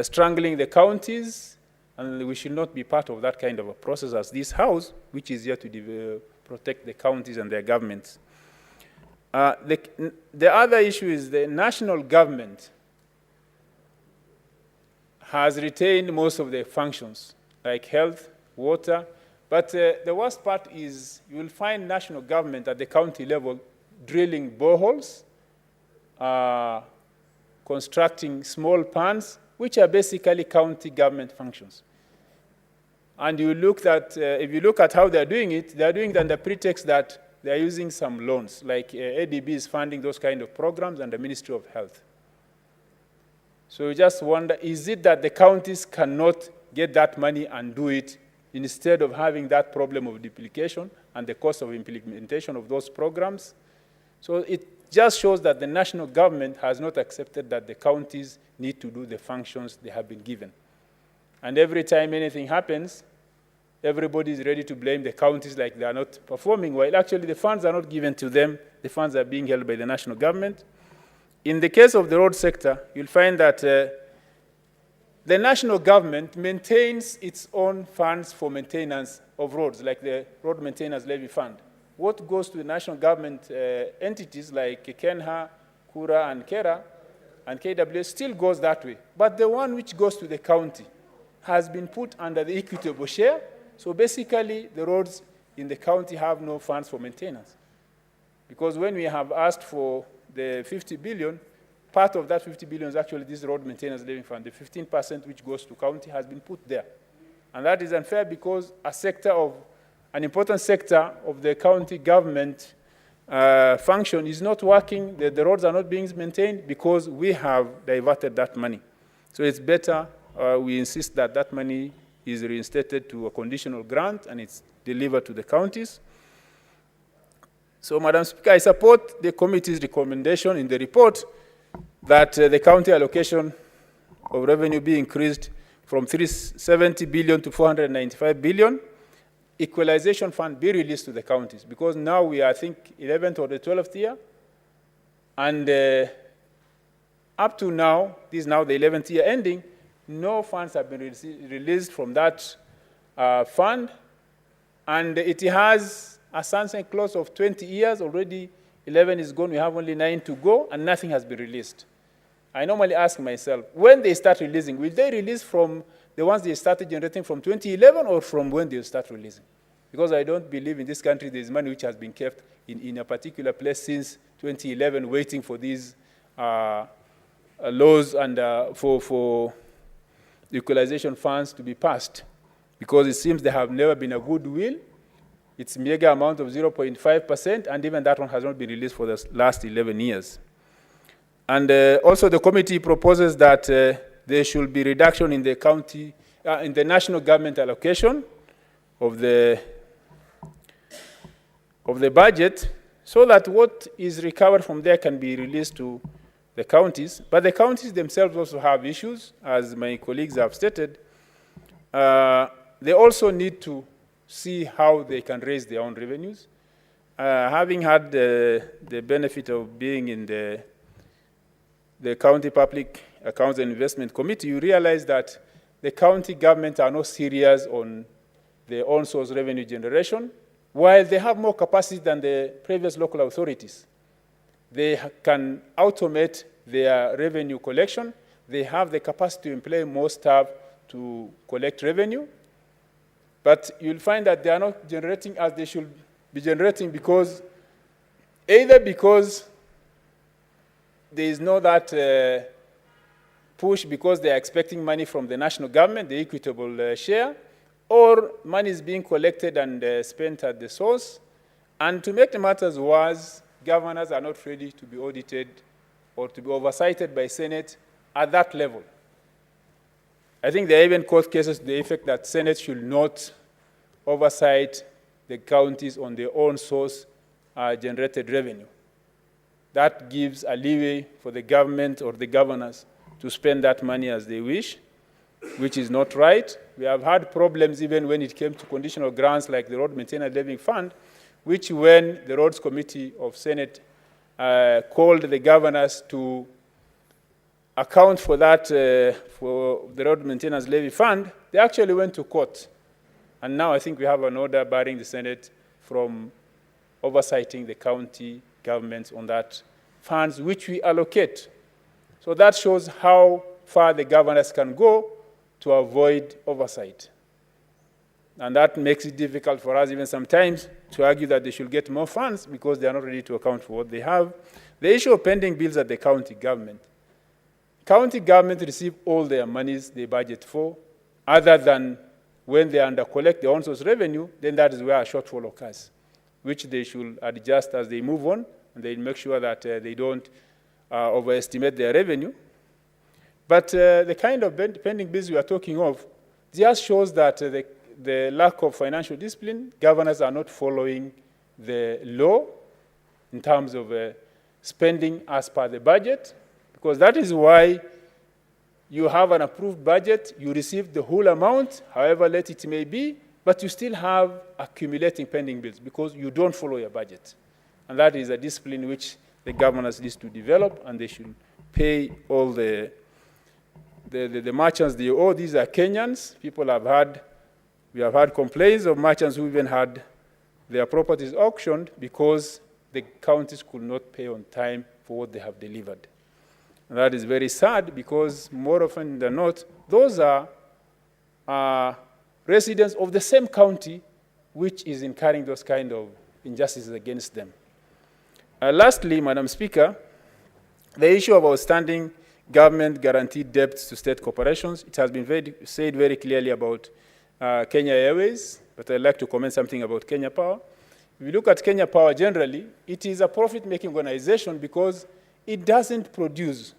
strangling the counties, and we should not be part of that kind of a process as this House, which is here to protect the counties and their governments. The other issue is the national government has retained most of the functions, like health, water, but the worst part is you will find national government at the county level drilling boreholes constructing small ponds, which are basically county government functions. And you look at, if you look at how they're doing it under pretext that they're using some loans, like ADB is funding those kind of programs and the Ministry of Health. So you just wonder, is it that the counties cannot get that money and do it instead of having that problem of duplication and the cost of implementation of those programs? So it just shows that the national government has not accepted that the counties need to do the functions they have been given. And every time anything happens, everybody is ready to blame the counties like they are not performing well. Actually, the funds are not given to them. The funds are being held by the national government. In the case of the road sector, you'll find that the national government maintains its own funds for maintenance of roads, like the Road Maintenance Levy Fund. What goes to the national government entities like Kenha, Kura, and Kera, and KWS still goes that way. But the one which goes to the county has been put under the equitable share. So basically, the roads in the county have no funds for maintenance. Because when we have asked for the 50 billion, part of that 50 billion is actually this road maintenance levy fund. The 15% which goes to county has been put there. And that is unfair because an important sector of the county government function is not working. The roads are not being maintained because we have diverted that money. So it's better we insist that that money is reinstated to a conditional grant and it's delivered to the counties. So, Madam Speaker, I support the committee's recommendation in the report that the county allocation of revenue be increased from 370 billion to 495 billion. Equalization fund be released to the counties because now we are, I think, 11th or the 12th year. And up to now, this is now the 11th year ending, no funds have been released from that fund. And it has a sunset clause of 20 years. Already 11 is gone. We have only 9 to go, and nothing has been released. I normally ask myself, when they start releasing, will they release from the ones they started generating from 2011 or from when they start releasing? Because I don't believe in this country there is money which has been kept in a particular place since 2011 waiting for these laws and for equalization funds to be passed. Because it seems there have never been a goodwill. It's a mega amount of 0.5%, and even that one has not been released for the last 11 years. And also the committee proposes that there should be reduction in the county, in the national government allocation of the budget, so that what is recovered from there can be released to the counties. But the counties themselves also have issues, as my colleagues have stated. They also need to see how they can raise their own revenues. Having had the benefit of being in the County Public Accounts and Investment Committee, you realize that the county government are not serious on their own source revenue generation, while they have more capacity than the previous local authorities. They can automate their revenue collection. They have the capacity to employ more staff to collect revenue. But you'll find that they are not generating as they should be generating because either because there is no that push because they are expecting money from the national government, the equitable share, or money is being collected and spent at the source. And to make the matters worse, governors are not ready to be audited or to be oversighted by Senate at that level. I think there are even court cases to the effect that Senate should not oversight the counties on their own source generated revenue. That gives a leeway for the government or the governors to spend that money as they wish, which is not right. We have had problems even when it came to conditional grants like the Road Maintenance Levy Fund, which when the Roads Committee of Senate called the governors to account for that, for the Road Maintenance Levy Fund, they actually went to court. And now I think we have an order barring the Senate from oversighting the county governments on that funds which we allocate. So that shows how far the governors can go to avoid oversight. And that makes it difficult for us even sometimes to argue that they should get more funds because they are not ready to account for what they have. The issue of pending bills at the county government. County government receive all their monies they budget for, other than when they under-collect their own source revenue, then that is where a shortfall occurs, which they should adjust as they move on, and they make sure that they don't overestimate their revenue. But the kind of pending bills we are talking of just shows that the lack of financial discipline, governors are not following the law in terms of spending as per the budget, because that is why you have an approved budget, you receive the whole amount, however late it may be, but you still have accumulating pending bills because you don't follow your budget. And that is a discipline which the governors need to develop, and they should pay all the merchants they owe. These are Kenyans. We have had complaints of merchants who even had their properties auctioned because the counties could not pay on time for what they have delivered. And that is very sad because more often than not, those are residents of the same county which is incurring those kind of injustices against them. Lastly, Madam Speaker, the issue of outstanding government guaranteed debts to state corporations, it has been said very clearly about Kenya Airways, but I'd like to comment something about Kenya Power. If you look at Kenya Power generally, it is a profit-making organization because it doesn't produce.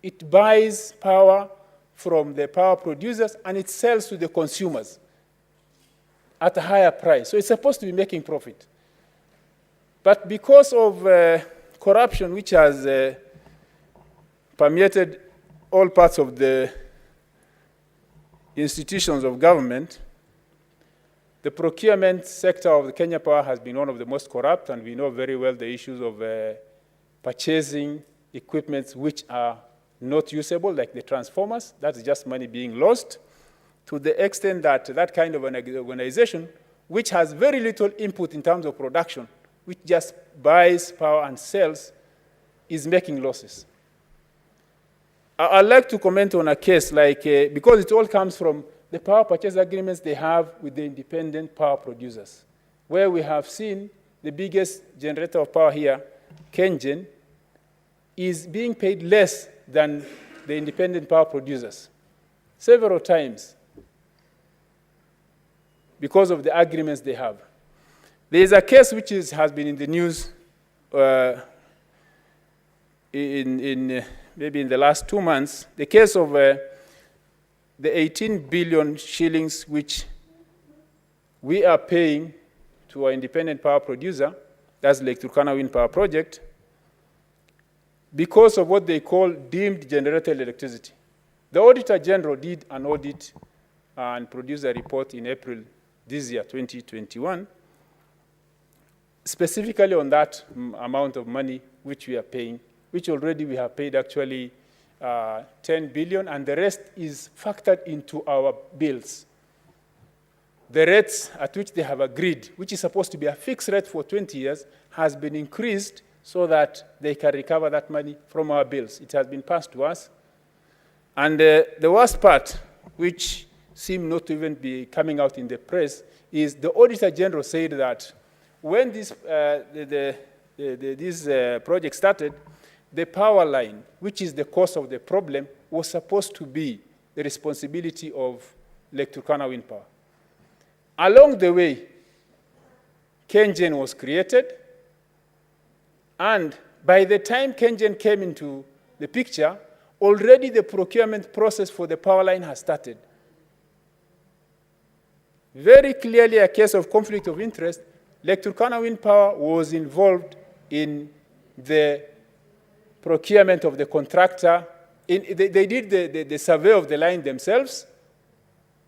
It buys power from the power producers and it sells to the consumers at a higher price. So it's supposed to be making profit. But because of corruption, which has permeated all parts of the institutions of government, the procurement sector of the Kenya Power has been one of the most corrupt, and we know very well the issues of purchasing equipment which are not usable, like the transformers. That's just money being lost, to the extent that that kind of an organization, which has very little input in terms of production, which just buys power and sells, is making losses. I'd like to comment on a case like, because it all comes from the power purchase agreements they have with the independent power producers, where we have seen the biggest generator of power here, KenGen, is being paid less than the independent power producers several times because of the agreements they have. There is a case which has been in the news maybe in the last 2 months, the case of the 18 billion shillings which we are paying to our independent power producer, that's Lake Turkana Wind Power Project, because of what they call deemed generated electricity. The Auditor General did an audit and produced a report in April this year, 2021, specifically on that amount of money which we are paying, which already we have paid actually 10 billion, and the rest is factored into our bills. The rates at which they have agreed, which is supposed to be a fixed rate for 20 years, has been increased so that they can recover that money from our bills. It has been passed to us. And the worst part, which seems not to even be coming out in the press, is the Auditor General said that when this project started, the power line, which is the cause of the problem, was supposed to be the responsibility of Lake Turkana Wind Power. Along the way, KenGen was created, and by the time KenGen came into the picture, already the procurement process for the power line has started. Very clearly a case of conflict of interest. Lake Turkana Wind Power was involved in the procurement of the contractor. They did the survey of the line themselves.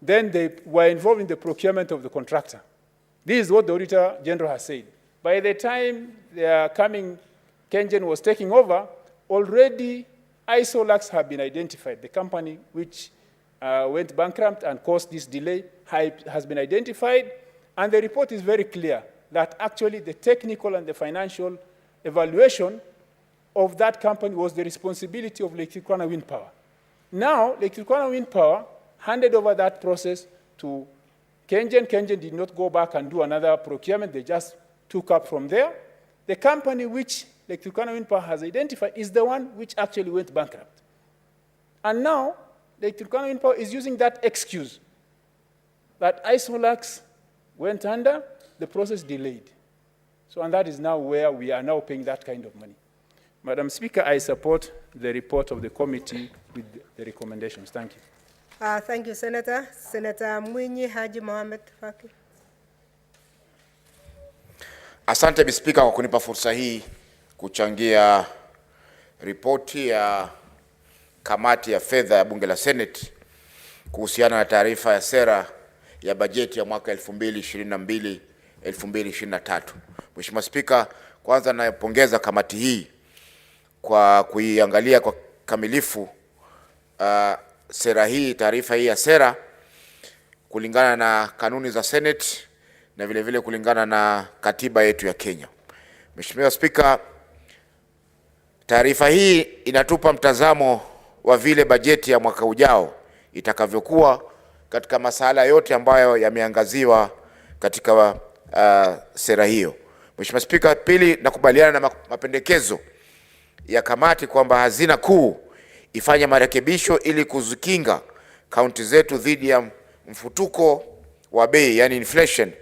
Then they were involved in the procurement of the contractor. This is what the Auditor General has said. By the time KenGen was taking over, already Isolax have been identified. The company which went bankrupt and caused this delay has been identified, and the report is very clear that actually the technical and the financial evaluation of that company was the responsibility of Lake Turkana Wind Power. Now, Lake Turkana Wind Power handed over that process to Kengen did not go back and do another procurement. They just took up from there. The company which Lake Turkana Wind Power has identified is the one which actually went bankrupt. And now, Lake Turkana Wind Power is using that excuse that Isolax went under, the process delayed. So, and that is now where we are now paying that kind of money. Madam Speaker, I support the report of the committee with the recommendations. Thank you. Thank you, Senator. Senator Mwinyi Haji Mohamed Faki. Asante Bi Spika kwa kunipa fursa hii kuchangia ripoti ya kamati ya fedha ya bunge la Senate kuhusiana na taarifa ya sera ya bajeti ya mwaka 2022-2023. Mheshimiwa Spika, kwanza napongeza kamati hii kwa kuiangalia kwa kamilifu sera hii, taarifa hii ya sera kulingana na kanuni za Senate na vile vile kulingana na katiba yetu ya Kenya. Mheshimiwa Spika, taarifa hii inatupa mtazamo wa vile bajeti ya mwaka ujao itakavyokuwa katika masuala yote ambayo yameangaziwa katika sera hiyo. Mheshimiwa Spika, pili, nakubaliana na mapendekezo ya kamati kwamba hazina kuu ifanye marekebisho ili kuzikinga kaunti zetu dhidi ya mfutuko wa bei, yani inflation,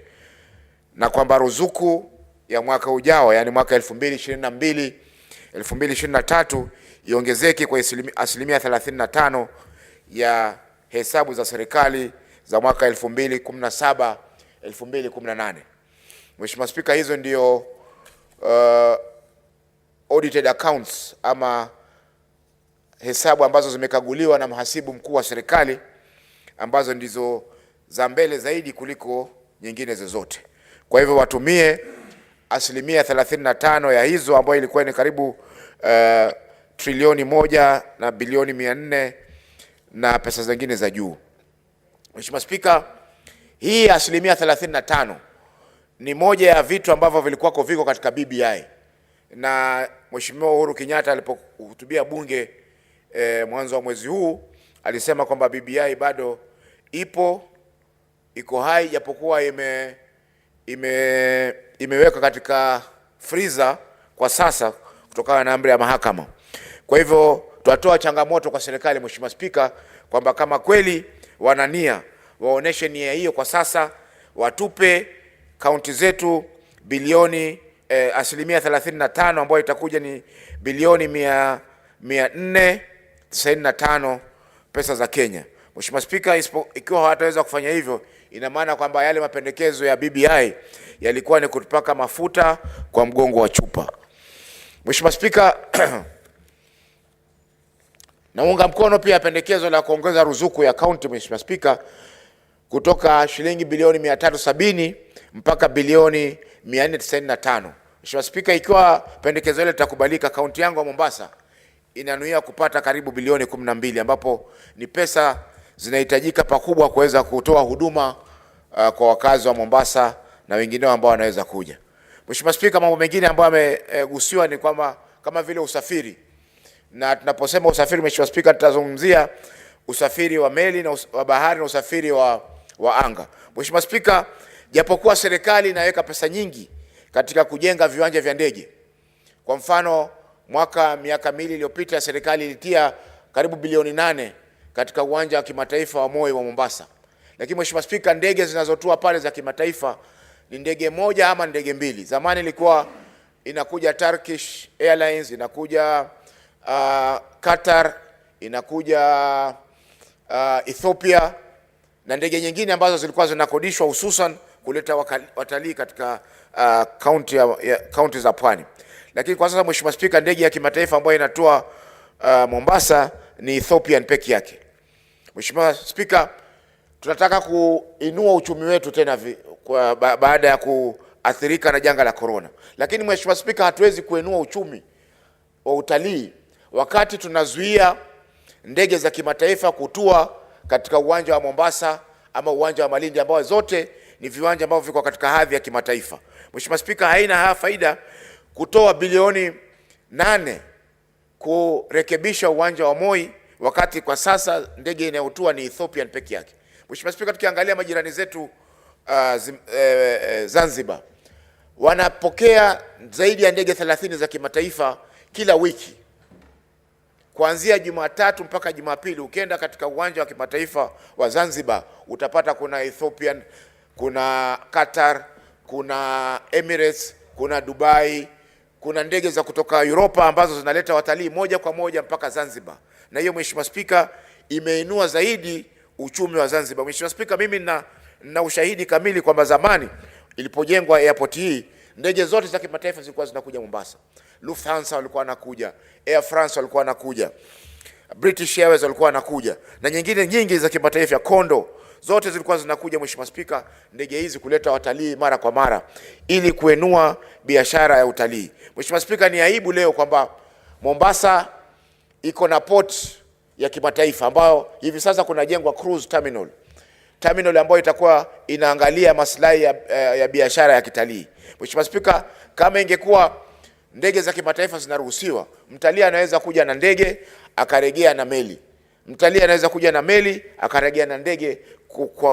na kwamba ruzuku ya mwaka ujao, yani mwaka 2022-2023 iongezeke kwa asilimia 35 ya hesabu za serikali za mwaka 2017-2018. Mheshimiwa Spika, hizo ndio audited accounts ama hesabu ambazo zimekaguliwa na mhasibu mkuu wa serikali, ambazo ndizo za mbele zaidi kuliko nyingine zozote. Kwa hivyo watumie asilimia 35 ya hizo, ambayo ilikuwa ni karibu trilioni 1 na bilioni 400 na pesa zingine za juu. Mheshimiwa Spika, hii asilimia 35 ni moja ya vitu ambavyo vilikuwa viko katika BBI, na Mheshimiwa Uhuru Kenyatta alipohutubia bunge mwanzo wa mwezi huu alisema kwamba BBI bado iko hai, japokuwa imeweka katika freezer kwa sasa kutokana na amri ya mahakama. Kwa hivyo tunatoa changamoto kwa serikali, Mheshimiwa Spika, kwamba kama kweli wanania waoneshe nia hiyo kwa sasa, watupe kaunti zetu bilioni asilimia 35 ambayo itakuja ni bilioni 495 pesa za Kenya. Mheshimiwa Spika, ikiwa hawataweza kufanya hivyo, ina maana kwamba yale mapendekezo ya BBI yalikuwa ni kutupaka mafuta kwa mgongo wa chupa. Mheshimiwa Spika, naunga mkono pia pendekezo la kuongeza ruzuku ya kaunti, Mheshimiwa Spika, kutoka shilingi bilioni 370 mpaka bilioni 495. Mheshimiwa Spika, ikiwa pendekezo hilo litakubalika, kaunti yangu ya Mombasa inanuia kupata karibu bilioni 12, ambapo ni pesa zinahitajika pakubwa kuweza kutoa huduma kwa wakazi wa Mombasa na wengineo ambao wanaweza kuja. Mheshimiwa Spika, mambo mengine ambayo yamegusiwa ni kwamba kama vile usafiri, na tunaposema usafiri, Mheshimiwa Spika, tutazungumzia usafiri wa meli na wa bahari na usafiri wa anga. Mheshimiwa Spika, japokuwa serikali inaweka pesa nyingi katika kujenga viwanja vya ndege, kwa mfano miaka 2 iliyopita serikali ilitia karibu bilioni 8 katika uwanja wa kimataifa wa Moi wa Mombasa. Lakini Mheshimiwa Spika, ndege zinazotua pale za kimataifa ni ndege moja ama ndege mbili. Zamani ilikuwa inakuja Turkish Airlines, inakuja Qatar, inakuja Ethiopia na ndege nyingine ambazo zilikuwa zinakodishwa hususan kuleta watalii katika kaunti za pwani. Lakini kwa sasa Mheshimiwa Spika, ndege ya kimataifa ambayo inatoa Mombasa ni Ethiopian peke yake. Mheshimiwa Spika, tunataka kuinua uchumi wetu tena baada ya kuathirika na janga la corona. Lakini Mheshimiwa Spika, hatuwezi kuinua uchumi wa utalii wakati tunazuia ndege za kimataifa kutua katika uwanja wa Mombasa ama uwanja wa Malindi, ambao zote ni viwanja ambavyo viko katika hadhi ya kimataifa. Mheshimiwa Spika, haina faida kutoa bilioni 8 kurekebisha uwanja wa Moi wakati kwa sasa ndege inayotua ni Ethiopian peke yake. Mheshimiwa Spika, tukiangalia majirani zetu Zanzibar wanapokea zaidi ya ndege 30 za kimataifa kila wiki, kuanzia Jumatatu mpaka Jumapili. Ukienda katika uwanja wa kimataifa wa Zanzibar utapata kuna Ethiopian, kuna Qatar, kuna Emirates, kuna Dubai, kuna ndege za kutoka Europa ambazo zinaleta watalii moja kwa moja mpaka Zanzibar. Na hiyo Mheshimiwa Spika, imeinua zaidi uchumi wa Zanzibar. Mheshimiwa Spika, mimi na ushahidi kamili kwamba zamani ilipojengwa airport hii, ndege zote za kimataifa zilikuwa zinakuja Mombasa. Lufthansa walikuwa wanakuja, Air France walikuwa wanakuja, British Airways walikuwa wanakuja, na nyingine nyingi za kimataifa, Kondo, zote zilikuwa zinakuja Mheshimiwa Spika, ndege hizi kuleta watalii mara kwa mara ili kuinua biashara ya utalii. Mheshimiwa Spika, ni aibu leo kwamba Mombasa iko na port ya kimataifa ambayo hivi sasa kunajengwa cruise terminal ambayo itakuwa inaangalia maslahi ya biashara ya kitalii. Mheshimiwa Spika, kama ingekuwa ndege za kimataifa zinaruhusiwa, mtalii anaweza kuja na ndege akarejea na meli, mtalii anaweza kuja na meli akarejea na ndege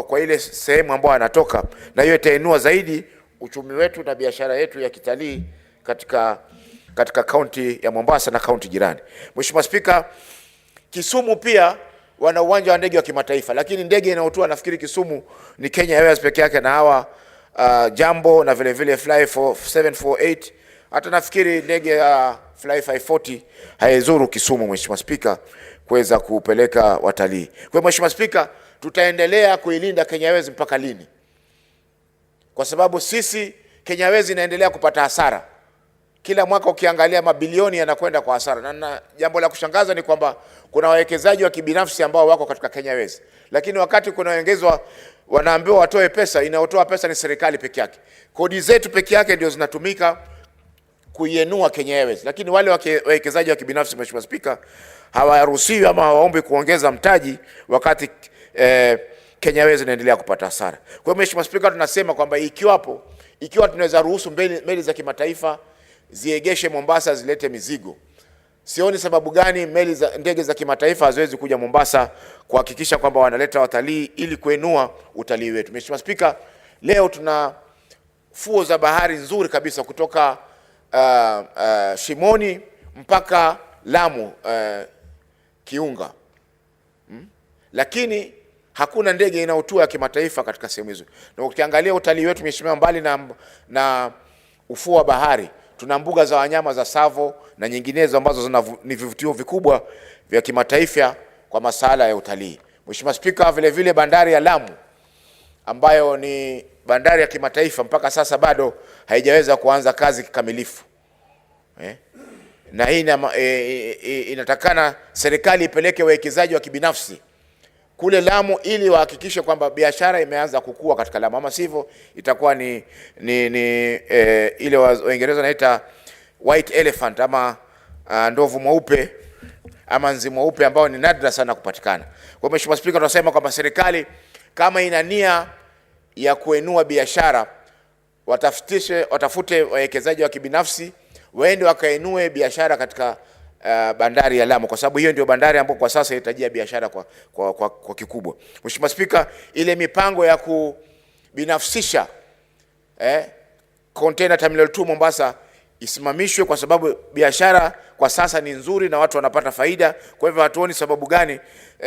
kwa ile sehemu ambayo anatoka, na hiyo itainua zaidi uchumi wetu na biashara yetu ya kitalii katika kaunti ya Mombasa na kaunti jirani. Mheshimiwa Spika, Kisumu pia wana uwanja wa ndege wa kimataifa, lakini ndege inayotua nafikiri Kisumu ni Kenya Airways peke yake na hawa Jambo na vile vile Fly 748. Hata nafikiri ndege ya Fly 540 haizuru Kisumu, Mheshimiwa Spika, kuweza kupeleka watalii. Kwa Mheshimiwa Spika, tutaendelea kuilinda Kenya Airways mpaka lini? Kwa sababu sisi Kenya Airways inaendelea kupata hasara. Kila mwaka ukiangalia mabilioni yanakwenda kwa hasara. Na jambo la kushangaza ni kwamba kuna wawekezaji wa kibinafsi ambao wako katika Kenya Airways, lakini wakati kunaongezwa wanaambiwa watoe pesa, inaotoa pesa ni serikali peke yake. Kodi zetu peke yake ndio zinatumika kuienua Kenya Airways, lakini wale wawekezaji wa kibinafsi, Mheshimiwa Spika, hawaruhusiwi ama hawaombi kuongeza mtaji wakati Kenya Airways inaendelea kupata hasara. Kwa hiyo Mheshimiwa Spika, tunasema kwamba ikiwa tunaweza ruhusu meli za kimataifa ziegeshe Mombasa zilete mizigo, sioni sababu gani ndege za kimataifa haziwezi kuja Mombasa kuhakikisha kwamba wanaleta watalii ili kuinua utalii wetu. Mheshimiwa Spika, leo tuna fuo za bahari nzuri kabisa kutoka Shimoni mpaka Lamu, Kiunga, lakini hakuna ndege inayotua ya kimataifa katika sehemu hizo. Na ukiangalia utalii wetu Mheshimiwa, mbali na ufuo wa bahari, tuna mbuga za wanyama za Savo na nyinginezo ambazo ni vivutio vikubwa vya kimataifa kwa masuala ya utalii. Mheshimiwa Spika, vile vile bandari ya Lamu ambayo ni bandari ya kimataifa mpaka sasa bado haijaweza kuanza kazi kikamilifu. Na hii inatakana serikali ipeleke wawekezaji wa kibinafsi kule Lamu ili wahakikishe kwamba biashara imeanza kukua katika Lamu, ama sivyo itakuwa ni ile Waingereza wanaita white elephant ama ndovu mweupe ama nzi mweupe ambao ni nadra sana kupatikana. Kwa Mheshimiwa Spika, tunasema kwamba serikali kama ina nia ya kuinua biashara, watafute wawekezaji wa kibinafsi waende wakainue biashara katika bandari ya Lamu, kwa sababu hiyo ndio bandari ambayo kwa sasa inahitajia biashara kwa kikubwa. Mheshimiwa Spika, ile mipango ya kubinafsisha container terminal 2 Mombasa isimamishwe, kwa sababu biashara kwa sasa ni nzuri na watu wanapata faida. Kwa hivyo hatuoni sababu gani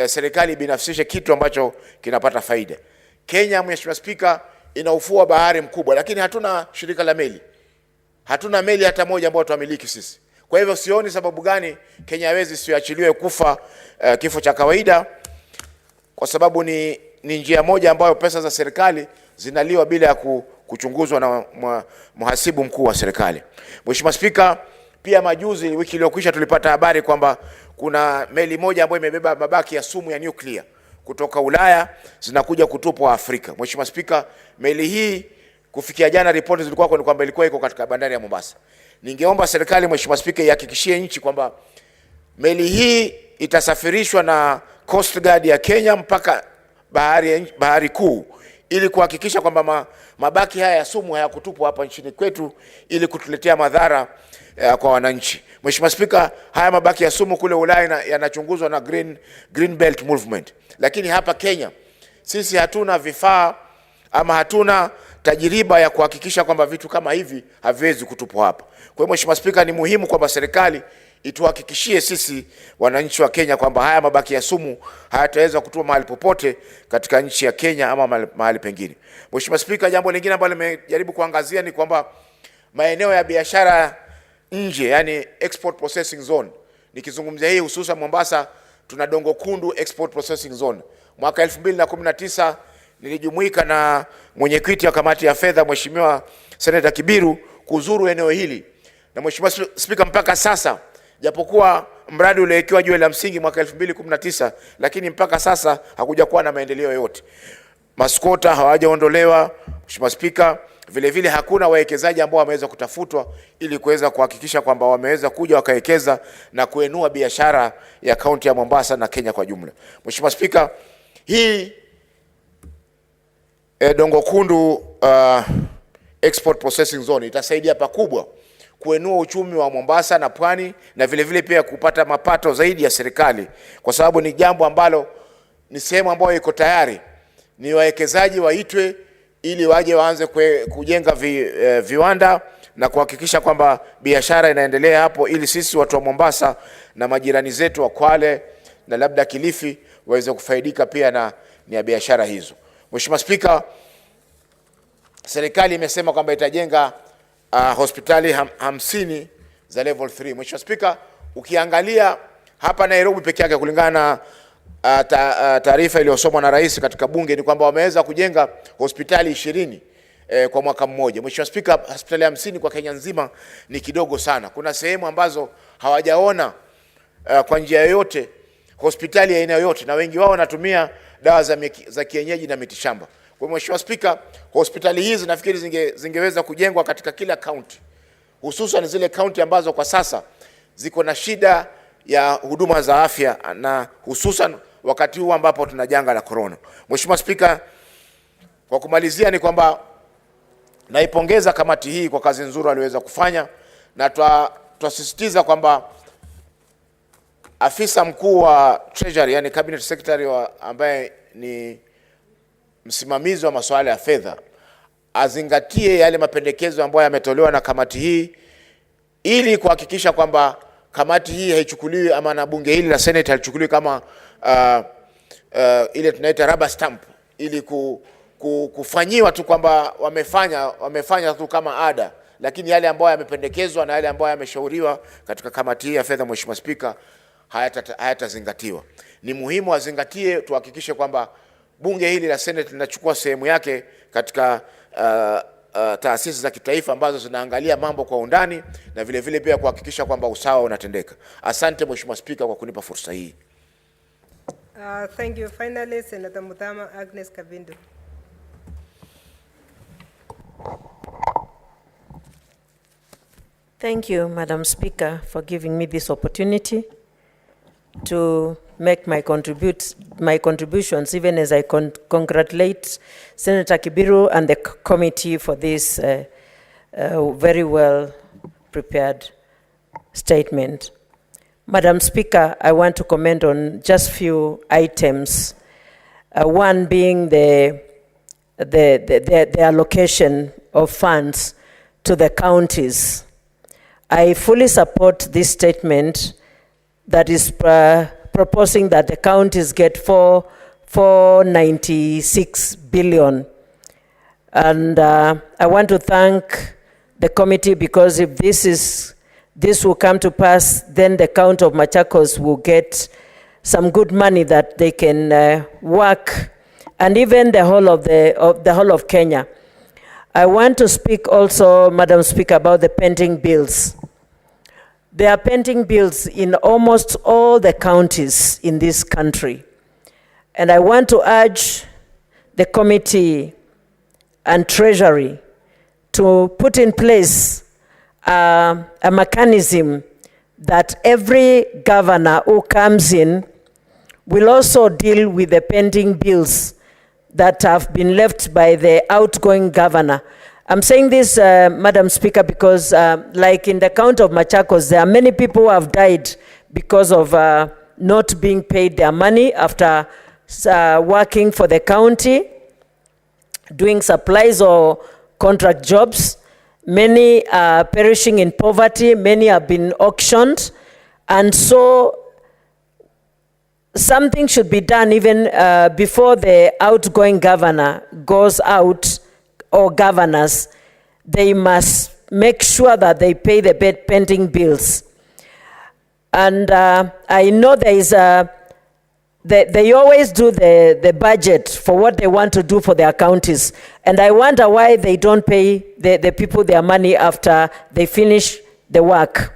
serikali binafsishe kitu ambacho kinapata faida. Kenya, Mheshimiwa Spika, ina ufuo wa bahari mkubwa, lakini hatuna shirika la meli. Hatuna meli hata moja ambayo tuamiliki sisi. Kwa hivyo sioni sababu gani Kenya Airways isiachiliwe kufa kifo cha kawaida, kwa sababu ni njia moja ambayo pesa za serikali zinaliwa bila ya kuchunguzwa na mhasibu mkuu wa serikali. Mheshimiwa Spika, pia majuzi wiki iliyokwisha tulipata habari kwamba kuna meli moja ambayo imebeba mabaki ya sumu ya nuclear kutoka Ulaya zinakuja kutupwa Afrika. Mheshimiwa Spika, meli hii kufikia jana ripoti zilikuwa kwamba ilikuwa iko katika bandari ya Mombasa. Ningeomba serikali, Mheshimiwa Spika, ihakikishie nchi kwamba meli hii itasafirishwa na Coast Guard ya Kenya mpaka bahari kuu ili kuhakikisha kwamba mabaki haya ya sumu hayakutupwa hapa nchini kwetu ili kutuletea madhara kwa wananchi. Mheshimiwa Spika, haya mabaki ya sumu kule Ulaya yanachunguzwa na Green Belt Movement, lakini hapa Kenya sisi hatuna vifaa ama hatuna tajiriba ya kuhakikisha kwamba vitu kama hivi haviwezi kutupwa hapa. Kwa hiyo Mheshimiwa Spika, ni muhimu kwamba serikali ituhakikishie sisi wananchi wa Kenya kwamba haya mabaki ya sumu hayataweza kutua mahali popote katika nchi ya Kenya ama mahali pengine. Mheshimiwa Spika, jambo lingine ambalo nimejaribu kuangazia ni kwamba maeneo ya biashara nje, yani export processing zone. Nikizungumzia hii hususan Mombasa, tuna Dongo Kundu export processing zone. Mwaka 2019 nilijumuika na mwenyekiti wa kamati ya fedha Mheshimiwa Senator Kibiru kuzuru eneo hili. Na Mheshimiwa Spika, mpaka sasa japokuwa mradi uliwekewa jiwe la msingi mwaka 2019, lakini mpaka sasa hakuja kuwa na maendeleo yote. Maskota hawajaondolewa Mheshimiwa Spika, vile vile hakuna wawekezaji ambao wameweza kutafutwa ili kuweza kuhakikisha kwamba wameweza kuja wakawekeza na kuenua biashara ya kaunti ya Mombasa na Kenya kwa jumla. Mheshimiwa Spika, hii Dongo Kundu export processing zone itasaidia pakubwa kuenua uchumi wa Mombasa na Pwani, na vile vile pia kupata mapato zaidi ya serikali, kwa sababu ni jambo ambalo ni sehemu ambayo iko tayari. Ni wawekezaji waitwe ili waje waanze kujenga viwanda na kuhakikisha kwamba biashara inaendelea hapo, ili sisi watu wa Mombasa na majirani zetu wa Kwale na labda Kilifi waweze kufaidika pia na biashara hizo. Mheshimiwa Spika, serikali imesema kwamba itajenga hospitali 50 za level 3. Mheshimiwa Spika, ukiangalia hapa Nairobi peke yake, kulingana na taarifa iliyosomwa na rais katika bunge, ni kwamba wameweza kujenga hospitali 20 kwa mwaka mmoja. Mheshimiwa Spika, hospitali 50 kwa Kenya nzima ni kidogo sana. Kuna sehemu ambazo hawajaona kwa njia yoyote hospitali ya aina yoyote, na wengi wao wanatumia dawa za kienyeji na mitishamba. Kwa Mheshimiwa Spika, hospitali hizi nafikiri zingeweza kujengwa katika kila county, hususan zile county ambazo kwa sasa ziko na shida ya huduma za afya, na hususan wakati huu ambapo tuna janga la corona. Mheshimiwa Spika, kwa kumalizia ni kwamba naipongeza kamati hii kwa kazi nzuri waliweza kufanya, na twasisitiza kwamba afisa mkuu wa Treasury, yani Cabinet Secretary ambaye ni msimamizi wa masuala ya fedha, azingatie yale mapendekezo ambayo yametolewa na kamati hii, ili kuhakikisha kwamba kamati hii haichukuliwi ama na bunge hili la Senate halichukuliwi kama ile tunaita rubber stamp, ili kufanyiwa tu kwamba wamefanya tu kama ada, lakini yale ambayo yamependekezwa na yale ambayo yameshauriwa katika kamati hii ya fedha, Mheshimiwa Spika, hayatazingatiwa. Ni muhimu azingatie, tuhakikishe kwamba bunge hili la Senate linachukua sehemu yake katika taasisi za kitaifa ambazo zinaangalia mambo kwa undani, na vile vile pia kuhakikisha kwamba usawa unatendeka. Asante Mheshimiwa Spika kwa kunipa fursa hii. Thank you. Finally, Senator Muthama Agnes Kabindu. Thank you, Madam Speaker, for giving me this opportunity to make my contributions, even as I congratulate Senator Kibiru and the committee for this very well prepared statement. Madam Speaker, I want to comment on just few items. One being the allocation of funds to the counties. I fully support this statement that is proposing that the counties get 496 billion. And I want to thank the committee, because if this will come to pass, then the county of Machakos will get some good money that they can work, and even the whole of Kenya. I want to speak also, Madam Speaker, about the pending bills. There are pending bills in almost all the counties in this country. And I want to urge the committee and Treasury to put in place a mechanism that every governor who comes in will also deal with the pending bills that have been left by the outgoing governor. I'm saying this, Madam Speaker, because like in the county of Machakos, there are many people who have died because of not being paid their money after working for the county. doing supplies or contract jobs. Many are perishing in poverty. Many have been auctioned. And so something should be done even before the outgoing governor goes out, or governors. They must make sure that they pay the pending bills. And I know there is they always do the budget for what they want to do for their counties. And I wonder why they don't pay the people their money after they finish the work.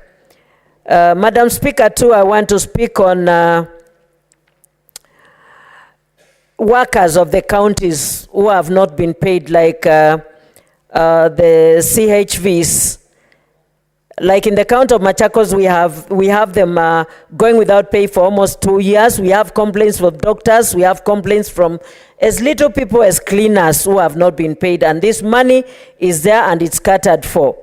Madam Speaker, too, I want to speak on workers of the counties who have not been paid, like the CHVs. Like in the county of Machakos, we have them going without pay for almost 2 years. We have complaints from doctors. We have complaints from as little people as cleaners who have not been paid. And this money is there and it's catered for.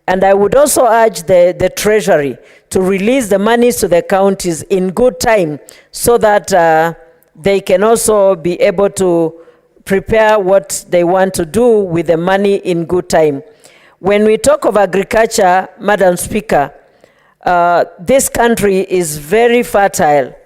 And I would also urge the Treasury to release the monies to the counties in good time so that they can also be able to prepare what they want to do with the money in good time. When we talk of agriculture, Madam Speaker, this country is very fertile.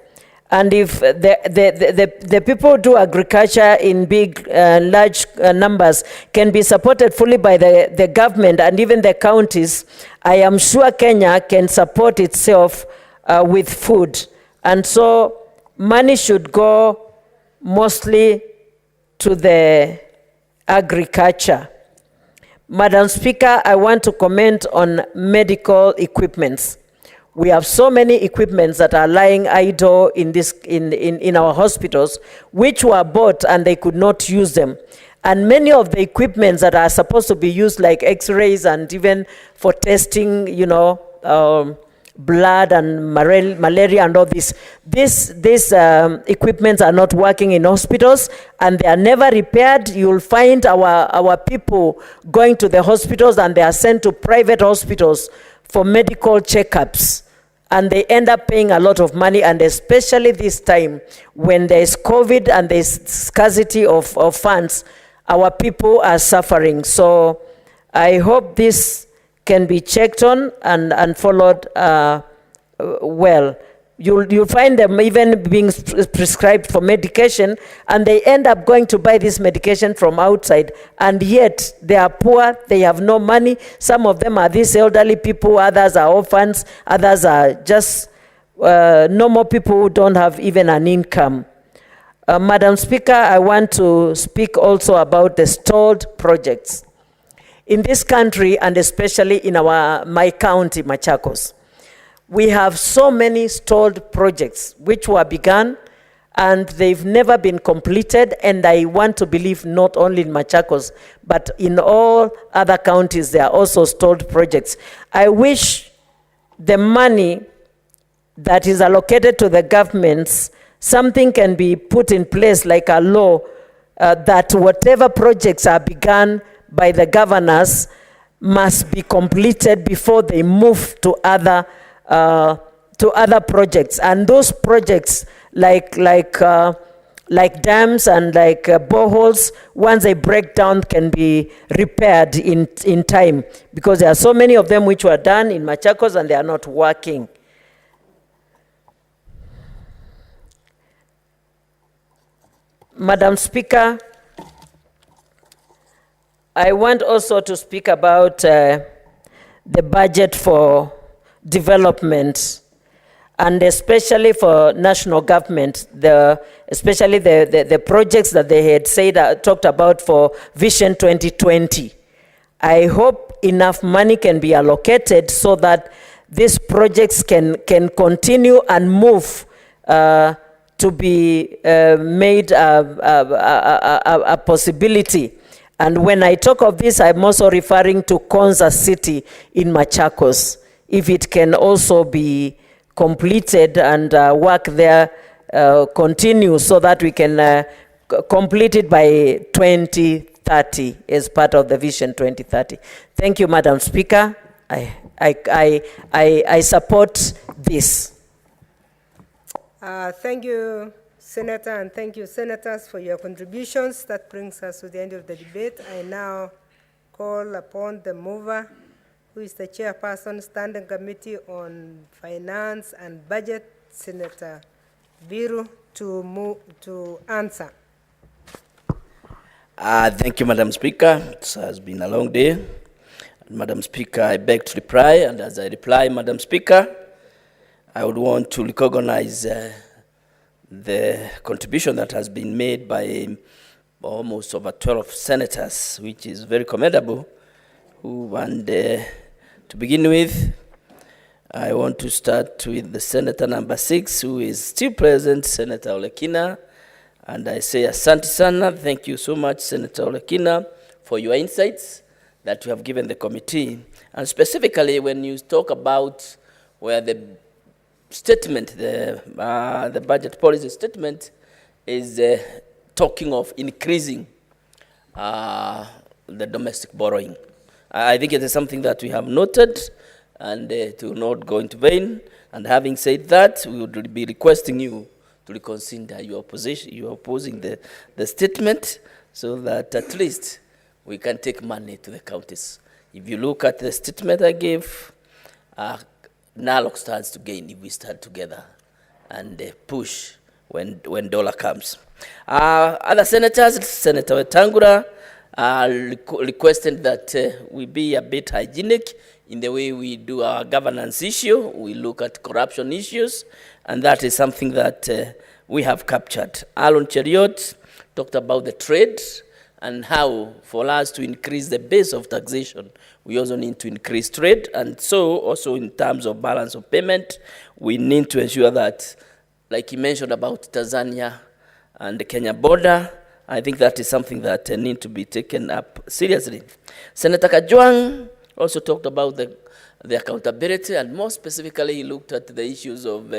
And if the people who do agriculture in big, large numbers can be supported fully by the government and even the counties, I am sure Kenya can support itself with food. And so money should go mostly to the agriculture. Madam Speaker, I want to comment on medical equipments. We have so many equipments that are lying idle in our hospitals, which were bought and they could not use them. And many of the equipments that are supposed to be used, like x-rays and even for testing, blood and malaria and all this. These equipments are not working in hospitals and they are never repaired. You'll find our people going to the hospitals and they are sent to private hospitals for medical checkups. And they end up paying a lot of money, and especially this time when there's COVID and there's scarcity of funds, our people are suffering. So I hope this can be checked on and followed well. You'll find them even being prescribed for medication, and they end up going to buy this medication from outside, and yet they are poor, they have no money. Some of them are these elderly people, others are orphans, others are just normal people who don't have even an income. Madam Speaker, I want to speak also about the stalled projects. In this country, and especially in my county, Machakos, we have so many stalled projects which were begun and they've never been completed, and I want to believe not only in Machakos, but in all other counties there are also stalled projects. I wish the money that is allocated to the governments, something can be put in place like a law that whatever projects are begun by the governors must be completed before they move to other projects. And those projects like dams and like boreholes, once they break down, can be repaired in time, because there are so many of them which were done in Machakos and they are not working. Madam Speaker, I want also to speak about the budget for development, and especially for national government, especially the projects that they had talked about for Vision 2020. I hope enough money can be allocated so that these projects can continue and move to be made a possibility. And when I talk of this, I'm also referring to Konza City in Machakos. If it can also be completed and work there continue so that we can complete it by 2030 as part of the Vision 2030. Thank you, Madam Speaker. I support this. Thank you, Senator, and thank you, Senators, for your contributions. That brings us to the end of the debate. I now call upon the mover, who is the Chairperson, Standing Committee on Finance and Budget, Senator Biru, to answer. Thank you, Madam Speaker. It has been a long day. Madam Speaker, I beg to reply, and as I reply, Madam Speaker, I would want to recognize the contribution that has been made by almost over 12 senators, which is very commendable. And to begin with, I want to start with the Senator number 6, who is still present, Senator Olekina. And I say, Asante sana, thank you so much, Senator Olekina, for your insights that you have given the committee. And specifically, when you talk about where the statement, the budget policy statement is talking of increasing the domestic borrowing. I think it is something that we have noted, and to not go into vain. And having said that, we would be requesting you to reconsider your position. You are opposing the statement, so that at least we can take money to the counties. If you look at the statement I gave, NALOC stands to gain if we stand together and push when dollar comes. Other senators, Senator Wetangula, requested that we be a bit hygienic in the way we do our governance issue. We look at corruption issues, and that is something that we have captured. Alon Cheriot talked about the trade and how, for us to increase the base of taxation, we also need to increase trade. And so, also in terms of balance of payment, we need to ensure that, like he mentioned about Tanzania and the Kenya border, I think that is something that need to be taken up seriously. Senator Kajwang also talked about the accountability, and more specifically, he looked at the issues of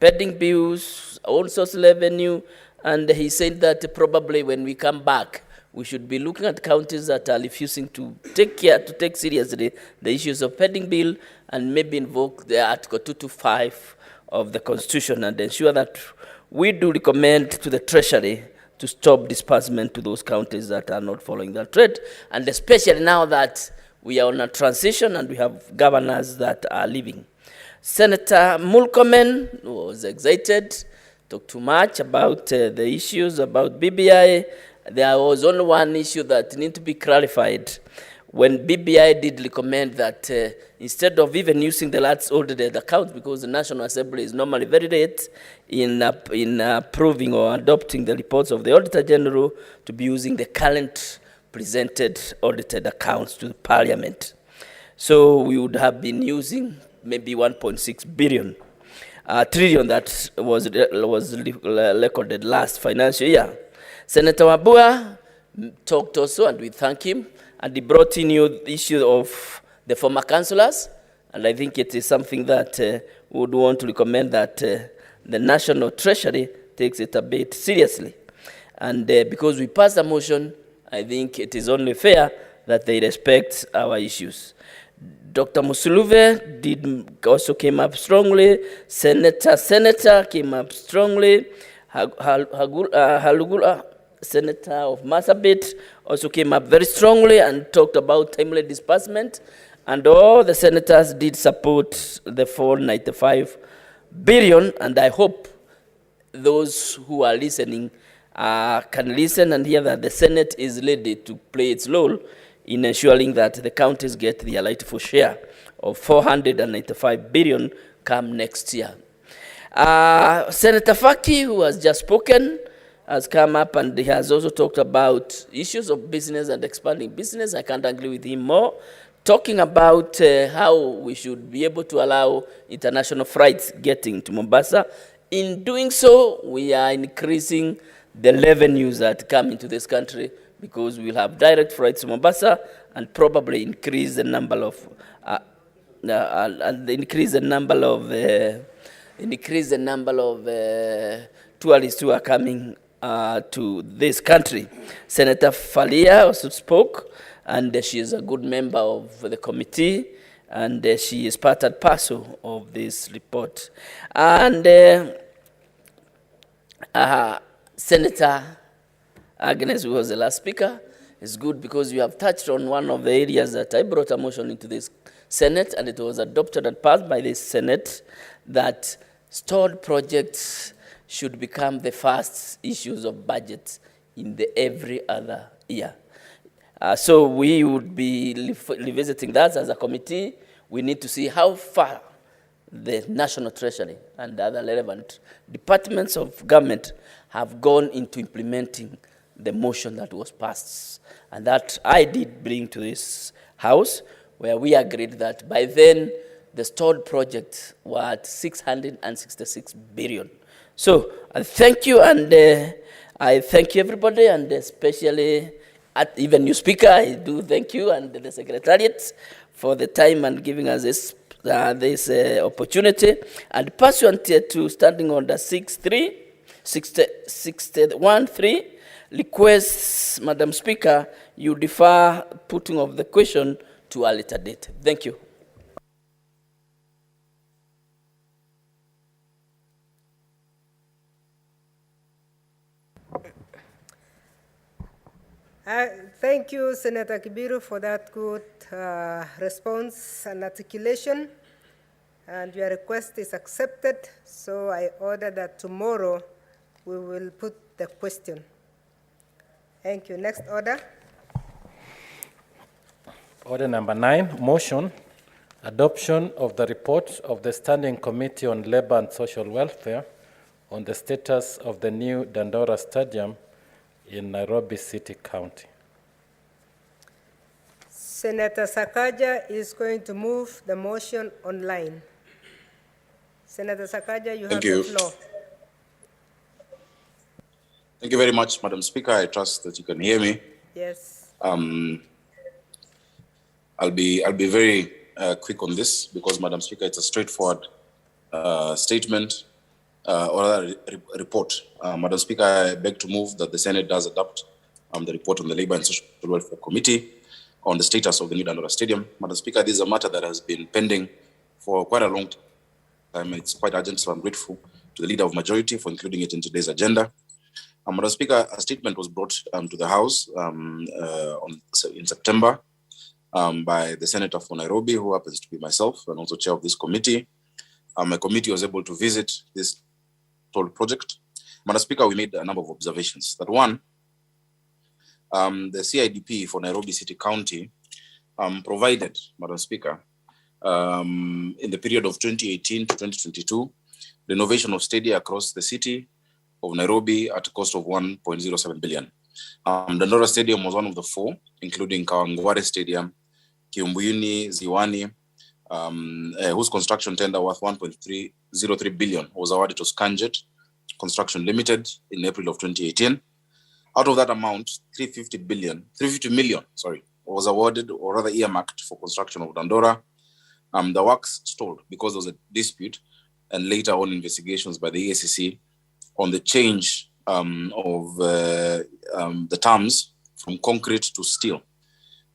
pending bills, own source revenue, and he said that probably when we come back, we should be looking at counties that are refusing to take seriously the issues of pending bill, and maybe invoke the Article 225 of the Constitution and ensure that we do recommend to the Treasury to stop disbursement to those counties that are not following that trend, and especially now that we are on a transition and we have governors that are leaving. Senator Mulkomen was excited, talked too much about the issues about BBI. There was only one issue that needs to be clarified. When BBI did recommend that instead of even using the last audited account, because the National Assembly is normally very late in approving or adopting the reports of the Auditor General, to be using the current presented audited accounts to the Parliament. So we would have been using maybe 1.6 billion trillion that was recorded last financial year. Senator Wabua talked also, and we thank him, and he brought in the issue of the former councillors, and I think it is something that we would want to recommend that the National Treasury takes it a bit seriously. And because we passed a motion, I think it is only fair that they respect our issues. Dr. Musuluve also came up strongly. Senator came up strongly. Halugula, Senator of Marsabit, also came up very strongly and talked about timely disbursement. And all the senators did support the 495 billion. And I hope those who are listening can listen and hear that the Senate is ready to play its role in ensuring that the counties get their rightful share of 495 billion come next year. Senator Faki, who has just spoken, has come up and he has also talked about issues of business and expanding business. I can't agree with him more. Talking about how we should be able to allow international flights getting to Mombasa. In doing so, we are increasing the revenues that come into this country, because we'll have direct flights to Mombasa and probably increase the number of tourists who are coming to this country. Senator Falia also spoke, and she is a good member of the committee, and she is part and parcel of this report. And Senator Agnes, who was the last speaker, is good because you have touched on one of the areas that I brought a motion into this Senate, and it was adopted and passed by the Senate, that stored projects should become the first issues of budget in every other year. So we would be revisiting that as a committee. We need to see how far the National Treasury and the other relevant departments of government have gone into implementing the motion that was passed. And that I did bring to this House, where we agreed that by then the stored projects were at 666 billion. So thank you, and I thank you everybody, and especially even you speaker, I do thank you, and the Secretariat for the time and giving us this opportunity. And pursuant to Standing Order 61.3, requests, Madam Speaker, you defer putting of the question to a later date. Thank you. Thank you, Senator Kibiru, for that good response and articulation. And your request is accepted, so I order that tomorrow we will put the question. Thank you. Next order. Order number 9, motion, adoption of the report of the Standing Committee on Labor and Social Welfare on the status of the new Dandora Stadium in Nairobi City County. Senator Sakaja is going to move the motion online. Senator Sakaja, you have the floor. Thank you very much, Madam Speaker. I trust that you can hear me. Yes. I'll be very quick on this because, Madam Speaker, it's a straightforward statement or a report. Madam Speaker, I beg to move that the Senate does adopt the report on the Labor and Social Welfare Committee on the status of the new Dandora Stadium. Madam Speaker, this is a matter that has been pending for quite a long time. It's quite urgent, so I'm grateful to the Leader of Majority for including it in today's agenda. Madam Speaker, a statement was brought to the House in September by the Senator for Nairobi, who happens to be myself and also chair of this committee. My committee was able to visit this toll project. Madam Speaker, we made a number of observations. That one, the CIDP for Nairobi City County provided, Madam Speaker, in the period of 2018 to 2022, renovation of stadia across the city of Nairobi at a cost of 1.07 billion. Dandora Stadium was one of the four, including Kawangware Stadium, Kiumbuyuni, Ziwani, whose construction tender worth 1.303 billion was awarded to Scanjet Construction Limited in April of 2018. Out of that amount, 350 million, was awarded or rather earmarked for construction of Dandora. The works stalled because there was a dispute and later on investigations by the EACC on the change of the terms from concrete to steel.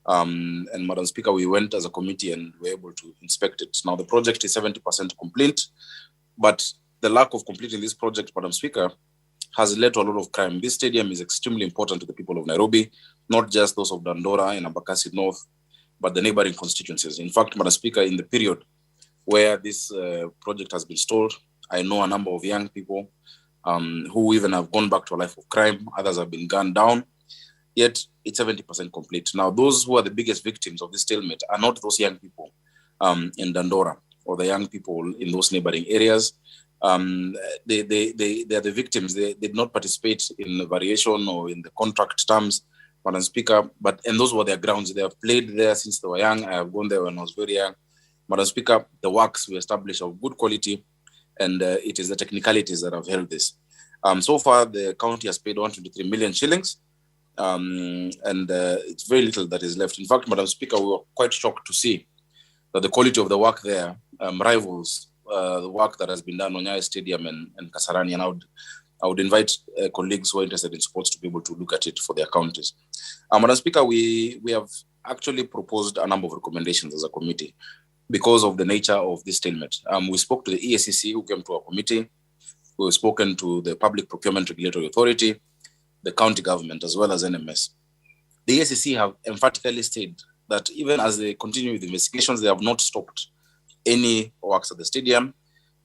And Madam Speaker, we went as a committee and were able to inspect it. Now the project is 70% complete, but the lack of completing this project, Madam Speaker, has led to a lot of crime. This stadium is extremely important to the people of Nairobi, not just those of Dandora and Embakasi North, but the neighboring constituencies. In fact, Madam Speaker, in the period where this project has been stalled, I know a number of young people who even have gone back to a life of crime. Others have been gunned down, yet it's 70% complete. Now, those who are the biggest victims of this stalemate are not those young people in Dandora or the young people in those neighboring areas. They are the victims. They did not participate in the variation or in the contract terms, Madam Speaker, and those were their grounds. They have played there since they were young. I have gone there when I was very young. Madam Speaker, the works we established of good quality, and it is the technicalities that have held this. So far, the county has paid 123 million shillings, and it's very little that is left. In fact, Madam Speaker, we were quite shocked to see that the quality of the work there rivals the work that has been done on Nyayo Stadium and Kasarani, and I would invite colleagues who are interested in sports to be able to look at it for their counties. Madam Speaker, we have actually proposed a number of recommendations as a committee because of the nature of this stalemate. We spoke to the EACC, who came to our committee, We've spoken to the Public Procurement Regulatory Authority, the county government, as well as NMS. The EACC have emphatically stated that even as they continue with investigations, they have not stopped any works at the stadium,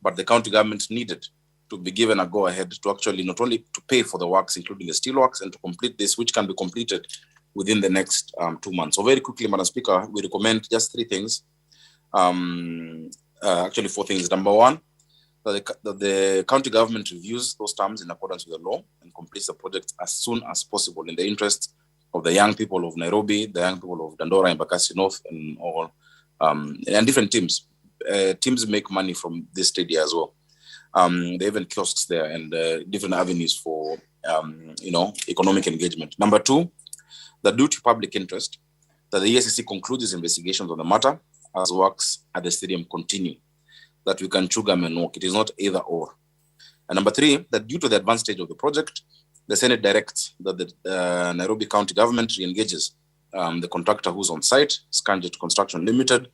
but the county government needed to be given a go-ahead to actually not only to pay for the works, including the steel works, and to complete this, which can be completed within the next 2 months. So very quickly, Madam Speaker, we recommend just 3 things. Actually 4 things. Number one, that the county government reviews those terms in accordance with the law and completes the project as soon as possible in the interest of the young people of Nairobi, the young people of Dandora and Bakassi North, and all, and different teams. Teams make money from this stadium as well. They have kiosks there and different avenues for, economic engagement. Number 2, the due to public interest, that the EACC concludes its investigations on the matter as works at the stadium continue, that we can chew gum and walk. It is not either or. And number 3, that due to the advanced stage of the project, the Senate directs that the Nairobi County government re-engages the contractor who's on site, Scanjet Construction Limited,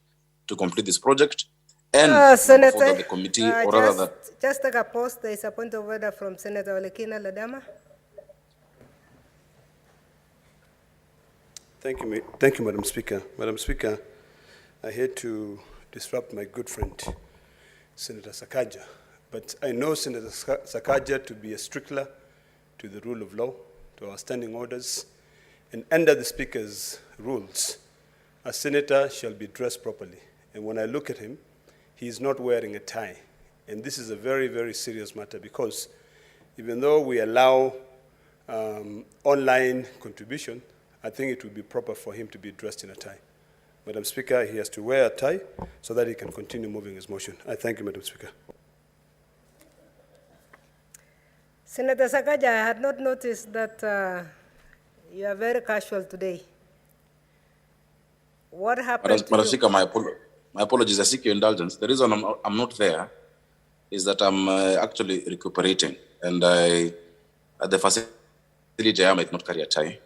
to complete this project. And Senator, that the committee, or rather that... Just take a pause. There is a point of order from Senator Olekina Ladama. Thank you, Madam Speaker. Madam Speaker, I hate to disrupt my good friend, Senator Sakaja, but I know Senator Sakaja to be a stickler to the rule of law, to our standing orders, and under the Speaker's rules, a senator shall be dressed properly. And when I look at him, he is not wearing a tie. And this is a very, very serious matter because even though we allow online contribution, I think it would be proper for him to be dressed in a tie. Madam Speaker, he has to wear a tie so that he can continue moving his motion. I thank you, Madam Speaker. Senator Sakaja, I had not noticed that you are very casual today. What happened Madam Speaker, my apologies. I seek your indulgence. The reason I'm not there is that I'm actually recuperating, and at the facility I might not carry a tie.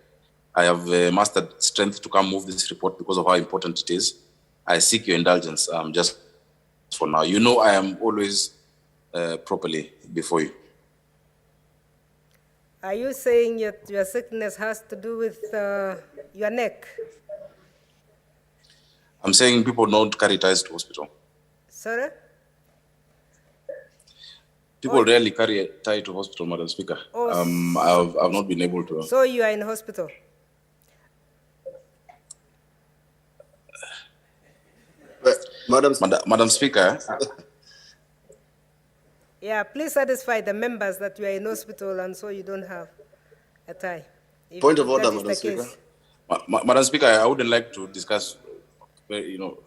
I have mastered strength to come move this report because of how important it is. I seek your indulgence just for now. You know I am always properly before you. Are you saying your sickness has to do with your neck? I'm saying people don't carry ties to hospital. Sorry? People rarely carry a tie to hospital, Madam Speaker. I've not been able to. So you are in hospital? Madam Speaker. Yeah, please satisfy the members that you are in hospital and so you don't have a tie. Point of order, Madam Speaker. Madam Speaker, I wouldn't like to discuss, to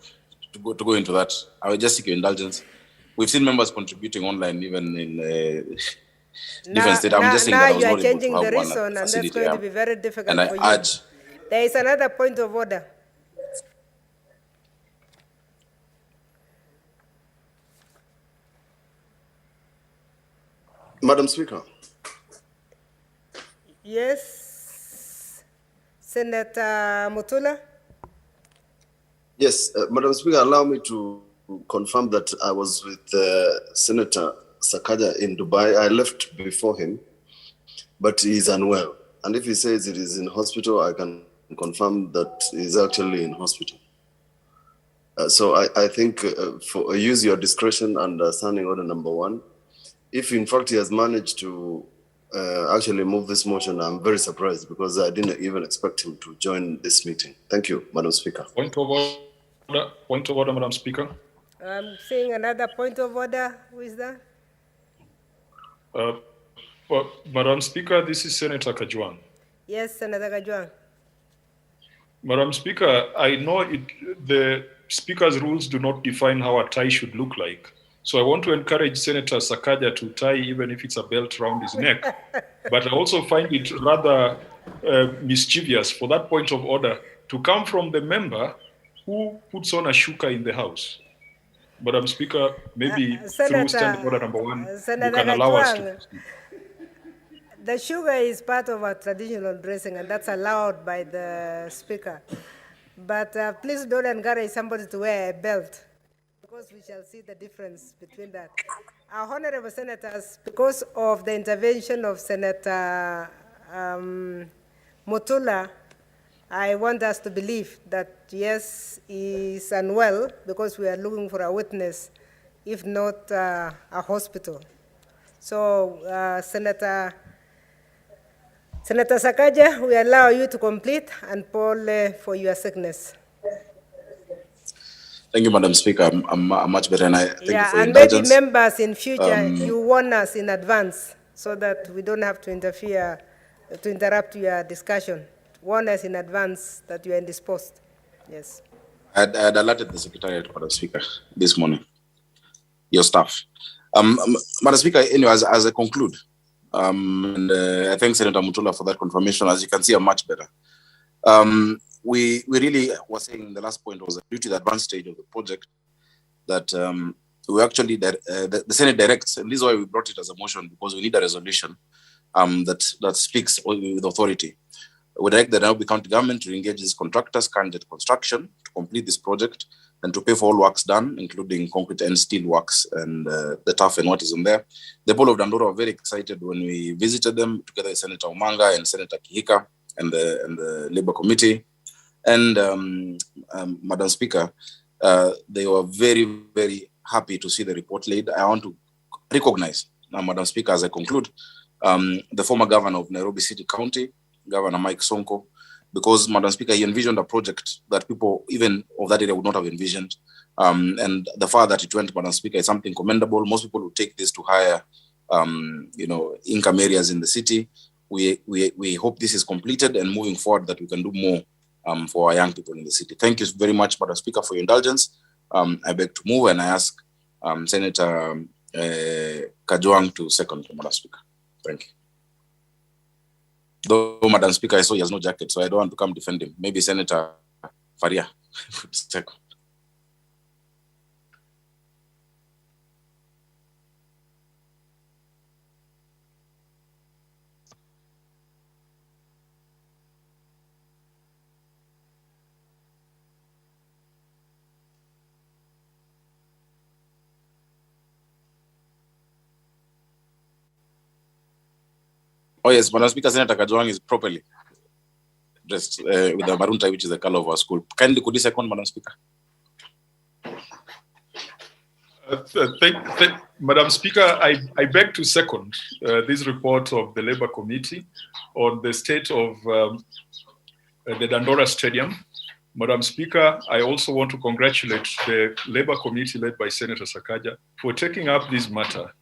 go into that. I would just seek your indulgence. We've seen members contributing online, even in different states. I'm just saying that I was not able to have one. Now you are changing the reason, and that's going to be very difficult for you. And I urge. There is another point of order. Madam Speaker. Yes. Senator Mutula. Yes, Madam Speaker, allow me to confirm that I was with Senator Sakaja in Dubai. I left before him, but he is unwell. And if he says it is in hospital, I can confirm that he is actually in hospital. So I think use your discretion under standing order number 1. If in fact he has managed to actually move this motion, I'm very surprised because I didn't even expect him to join this meeting. Thank you, Madam Speaker. Point of order, Madam Speaker. I'm seeing another point of order. Who is that? Madam Speaker, this is Senator Kajwang. Yes, Senator Kajwang. Madam Speaker, I know the Speaker's rules do not define how a tie should look like. So I want to encourage Senator Sakaja to tie even if it's a belt around his neck. But I also find it rather mischievous for that point of order to come from the member who puts on a shuka in the House. Madam Speaker, maybe through standing order number 1, you can allow us to. The sugar is part of our traditional dressing, and that's allowed by the Speaker. But please don't encourage somebody to wear a belt. because we shall see the difference between that. Our honorable senators, because of the intervention of Senator Mutula, I want us to believe that, yes, he is unwell because we are looking for a witness, if not a hospital. So, Senator Sakaja, we allow you to complete, and Paul, for your sickness. Thank you, Madam Speaker. I'm much better, and I thank you for your And maybe indulgence. members in future, you warn us in advance so that we don't have to interfere, to interrupt your discussion. Warn us in advance that you are indisposed. Yes. I had alerted the Secretariat, Madam Speaker, this morning, your staff. Madam Speaker, anyway, as I conclude, and I thank Senator Mutula for that confirmation. As you can see, I'm much better. We really were saying the last point was that due to the advanced stage of the project, that we actually, the Senate directs, and this is why we brought it as a motion, because we need a resolution that speaks with authority. We direct the Nairobi County government to engage its contractors, Kanjet Construction, to complete this project and to pay for all works done, including concrete and steel works and the turf and what is in there. The people of Dandora were very excited when we visited them, together with Senator Umanga and Senator Kihika and the Labour Committee. And Madam Speaker, they were very, very happy to see the report laid. I want to recognize, Madam Speaker, as I conclude, the former governor of Nairobi City County, Governor Mike Sonko, because, Madam Speaker, he envisioned a project that people even of that area would not have envisioned. And the far that it went, Madam Speaker, is something commendable. Most people would take this to higher, income areas in the city. We hope this is completed, and moving forward that we can do more for our young people in the city. Thank you very much, Madam Speaker, for your indulgence. I beg to move, and I ask Senator Kajwang to second, Madam Speaker. Thank you. Though, Madam Speaker, I saw he has no jacket, so I don't want to come defend him. Maybe Senator Faria would second. Oh yes, Madam Speaker, Senator Kajwang is properly dressed with the maroon tie, which is the color of our school. Kindly could you second, Madam Speaker? Madam Speaker, I beg to second this report of the Labour Committee on the state of the Dandora Stadium. Madam Speaker, I also want to congratulate the Labour Committee led by Senator Sakaja for taking up this matter.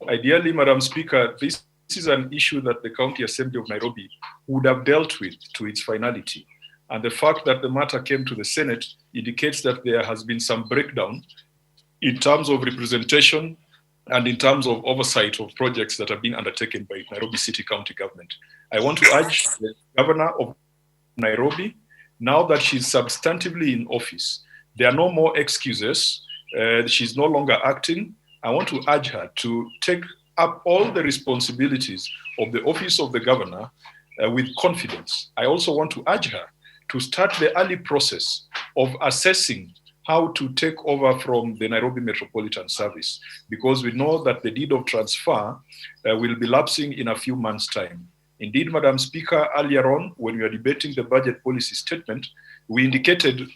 Ideally, Madam Speaker, this is an issue that the County Assembly of Nairobi would have dealt with to its finality. And the fact that the matter came to the Senate indicates that there has been some breakdown in terms of representation and in terms of oversight of projects that have been undertaken by Nairobi City County government. I want to urge the governor of Nairobi, now that she's substantively in office, there are no more excuses. She's no longer acting. I want to urge her to take up all the responsibilities of the office of the governor with confidence. I also want to urge her to start the early process of assessing how to take over from the Nairobi Metropolitan Service, because we know that the deed of transfer will be lapsing in a few months' time. Indeed, Madam Speaker, earlier on, when we were debating the budget policy statement, we indicated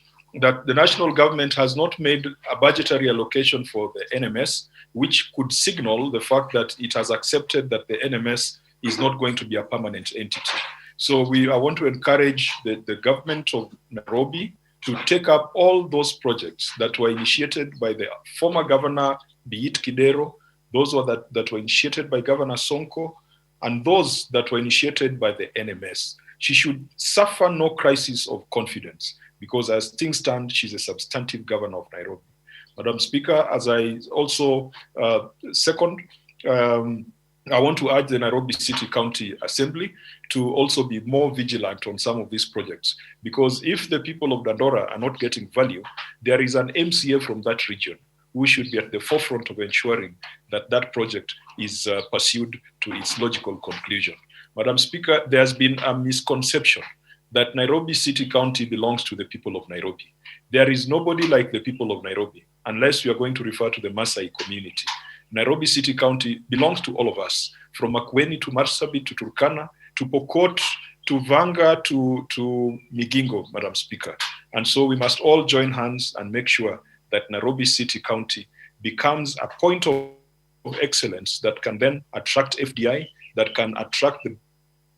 that the national government has not made a budgetary allocation for the NMS, which could signal the fact that it has accepted that the NMS is not going to be a permanent entity. So I want to encourage the government of Nairobi to take up all those projects that were initiated by the former governor, be it Kidero, those that were initiated by Governor Sonko, and those that were initiated by the NMS. She should suffer no crisis of confidence, because as things stand, she's a substantive governor of Nairobi. Madam Speaker, as I also second, I want to urge the Nairobi City County Assembly to also be more vigilant on some of these projects, because if the people of Dandora are not getting value, there is an MCA from that region who should be at the forefront of ensuring that that project is pursued to its logical conclusion. Madam Speaker, there has been a misconception that Nairobi City County belongs to the people of Nairobi. There is nobody like the people of Nairobi. unless you are going to refer to the Maasai community. Nairobi City County belongs to all of us, from Makueni to Marsabit to Turkana to Pokot to Vanga to Migingo, Madam Speaker. And so we must all join hands and make sure that Nairobi City County becomes a point of excellence that can then attract FDI, that can attract the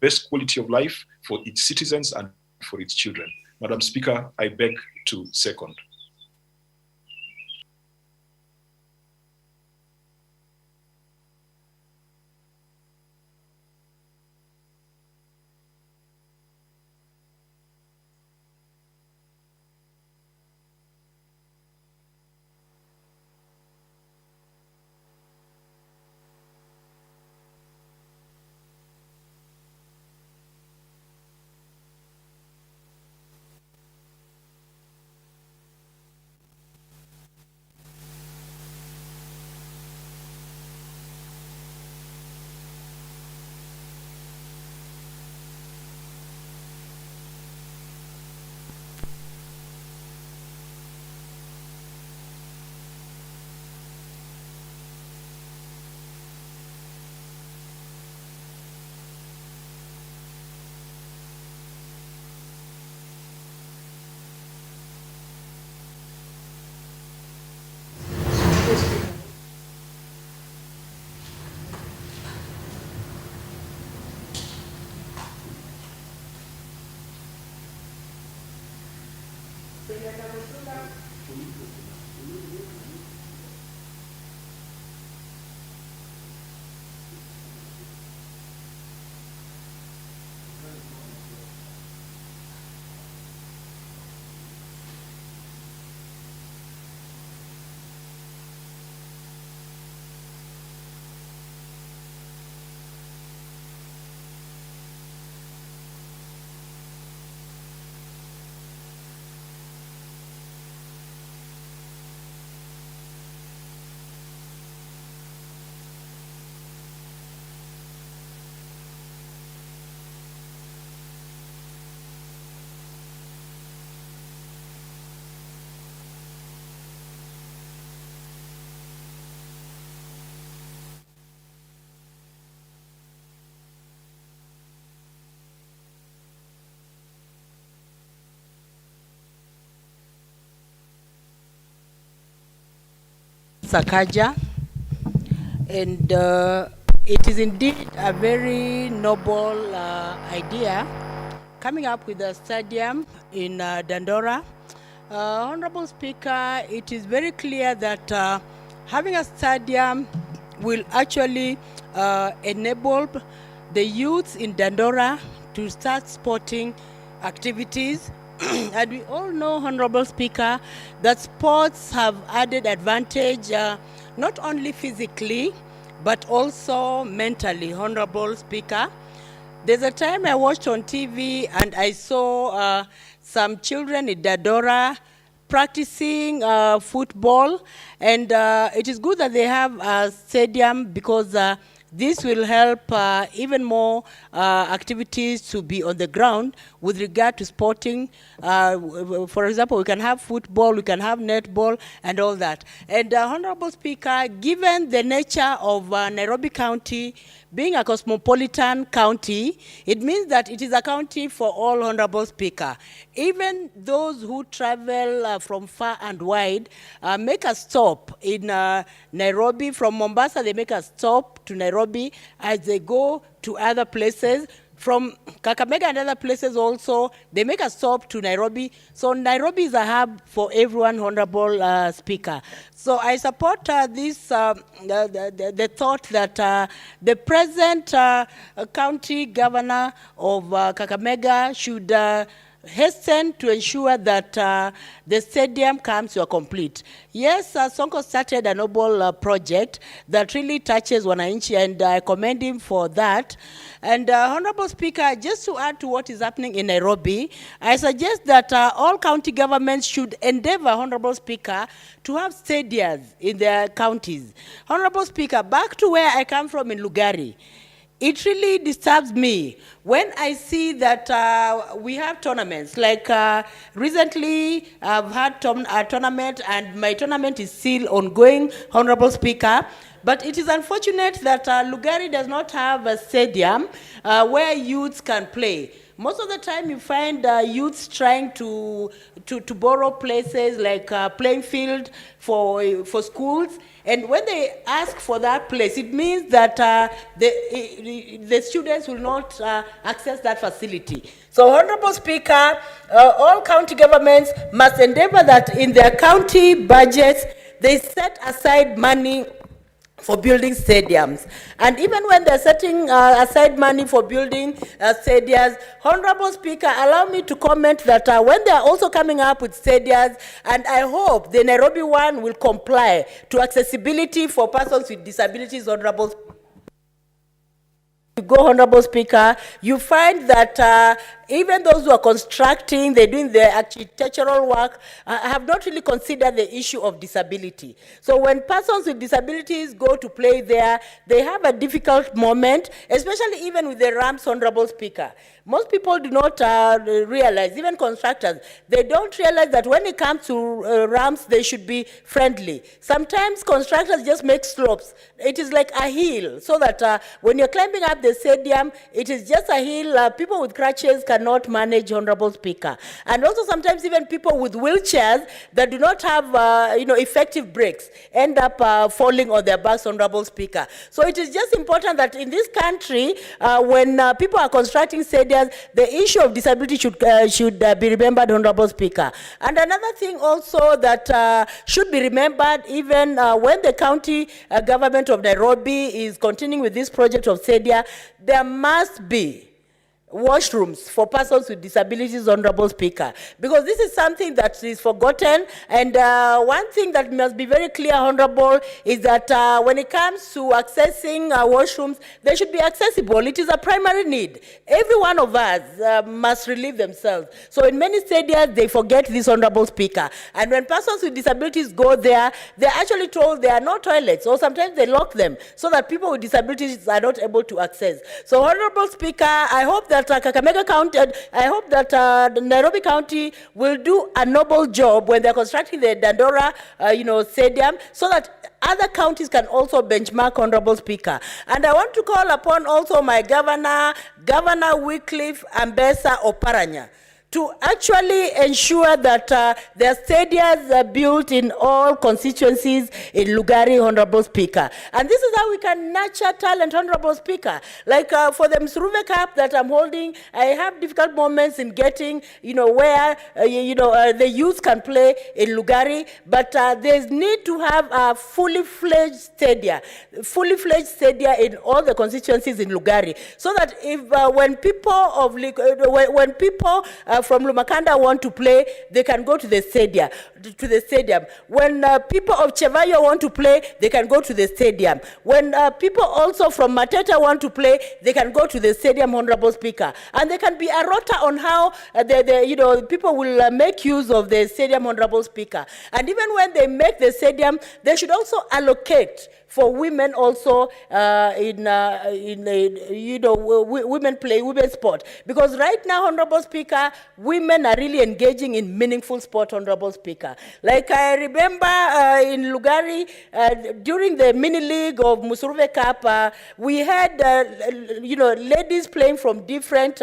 best quality of life for its citizens and for its children. Madam Speaker, I beg to second. Sakaja, and it is indeed a very noble idea coming up with a stadium in Dandora. Honorable Speaker, it is very clear that having a stadium will actually enable the youth in Dandora to start sporting activities. And we all know, Honorable Speaker, that sports have added advantage not only physically, but also mentally, Honorable Speaker. There's a time I watched on TV and I saw some children in Dandora practicing football, and it is good that they have a stadium because this will help even more activities to be on the ground with regard to sporting. For example, we can have football, we can have netball, and all that. And Honorable Speaker, given the nature of Nairobi County being a cosmopolitan county, it means that it is a county for all, Honorable Speaker. Even those who travel from far and wide make a stop in Nairobi. From Mombasa, they make a stop to Nairobi as they go to other places. From Kakamega and other places also, they make a stop to Nairobi. So Nairobi is a hub for everyone, Honorable Speaker. So I support this, the thought that the present county governor of Kakamega should hasten to ensure that the stadium comes to a complete. Yes, Sonko started a noble project that really touches wananchi, and I commend him for that. And Honorable Speaker, just to add to what is happening in Nairobi, I suggest that all county governments should endeavor, Honorable Speaker, to have stadiums in their counties. Honorable Speaker, back to where I come from in Lugari, it really disturbs me when I see that we have tournaments. Like recently, I've had a tournament, and my tournament is still ongoing, Honorable Speaker. But it is unfortunate that Lugari does not have a stadium where youths can play. Most of the time, you find youths trying to borrow places like playing field for schools. And when they ask for that place, it means that the students will not access that facility. So, Honorable Speaker, all county governments must endeavor that in their county budgets, they set aside money for building stadiums. And even when they're setting aside money for building stadiums, Honorable Speaker, allow me to comment that when they're also coming up with stadiums, and I hope the Nairobi one will comply to accessibility for persons with disabilities, Honorable Speaker. Go, Honorable Speaker, you find that even those who are constructing, they're doing their architectural work, have not really considered the issue of disability. So when persons with disabilities go to play there, they have a difficult moment, especially even with the ramps, Honorable Speaker. Most people do not realize, even constructors, they don't realize that when it comes to ramps, they should be friendly. Sometimes constructors just make slopes. It is like a hill, so that when you're climbing up the stadium, it is just a hill. People with crutches cannot manage, Honorable Speaker. And also sometimes even people with wheelchairs that do not have effective brakes end up falling on their backs, Honorable Speaker. So it is just important that in this country, when people are constructing stadiums, the issue of disability should be remembered, Honorable Speaker. And another thing also that should be remembered, even when the county government of Nairobi is continuing with this project of stadia, there must be washrooms for persons with disabilities, Honorable Speaker, because this is something that is forgotten. And one thing that must be very clear, Honorable, is that when it comes to accessing washrooms, they should be accessible. It is a primary need. Every one of us must relieve themselves. So in many stadiums, they forget this, Honorable Speaker. And when persons with disabilities go there, they're actually told there are no toilets, or sometimes they lock them so that people with disabilities are not able to access. So, Honorable Speaker, I hope that Kakamega County, I hope that Nairobi County will do a noble job when they're constructing the Dandora, stadium, so that other counties can also benchmark, Honorable Speaker. And I want to call upon also my Governor Wycliffe Ambessa Oparanya, to actually ensure that their stadiums are built in all constituencies in Lugari, Honorable Speaker. And this is how we can nurture talent, Honorable Speaker. Like for the Msuruve Cup that I'm holding, I have difficult moments in getting, where, the youth can play in Lugari, but there's need to have a fully fledged stadia in all the constituencies in Lugari, so that if when people from Lumakanda want to play, they can go to the stadium. When people of Chevayo want to play, they can go to the stadium. When people also from Mateta want to play, they can go to the stadium, Honorable Speaker. And there can be a rota on how people will make use of the stadium, Honorable Speaker. And even when they make the stadium, they should also allocate for women also women play, women sport. Because right now, Honorable Speaker, women are really engaging in meaningful sport, Honorable Speaker. Like I remember in Lugari, during the mini league of Msuruve Cup, we had, ladies playing from different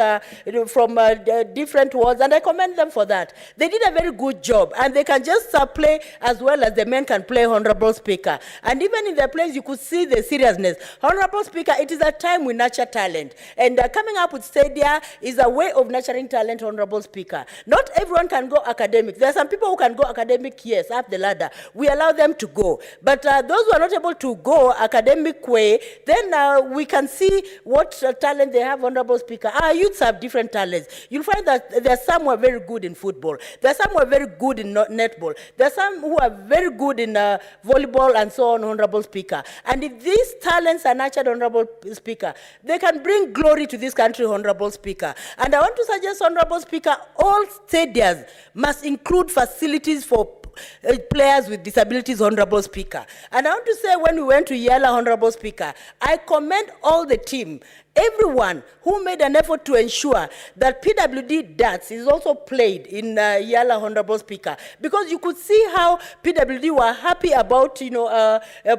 wards, and I commend them for that. They did a very good job, and they can just play as well as the men can play, Honorable Speaker. And even in the place, you could see the seriousness. Honorable Speaker, it is a time we nurture talent. And coming up with stadia is a way of nurturing talent, Honorable Speaker. Not everyone can go academic. There are some people who can go academic, yes, up the ladder. We allow them to go. But those who are not able to go academic way, then we can see what talent they have, Honorable Speaker. Our youths have different talents. You'll find that there are some who are very good in football. There are some who are very good in netball. There are some who are very good in volleyball and so on, Honorable Speaker. And if these talents are nurtured, Honorable Speaker, they can bring glory to this country, Honorable Speaker. And I want to suggest, Honorable Speaker, all stadiums must include facilities for players with disabilities, Honorable Speaker. And I want to say, when we went to Yala, Honorable Speaker, I commend all the team. everyone who made an effort to ensure that PWD darts is also played in Yala, Honorable Speaker, because you could see how PWD were happy about,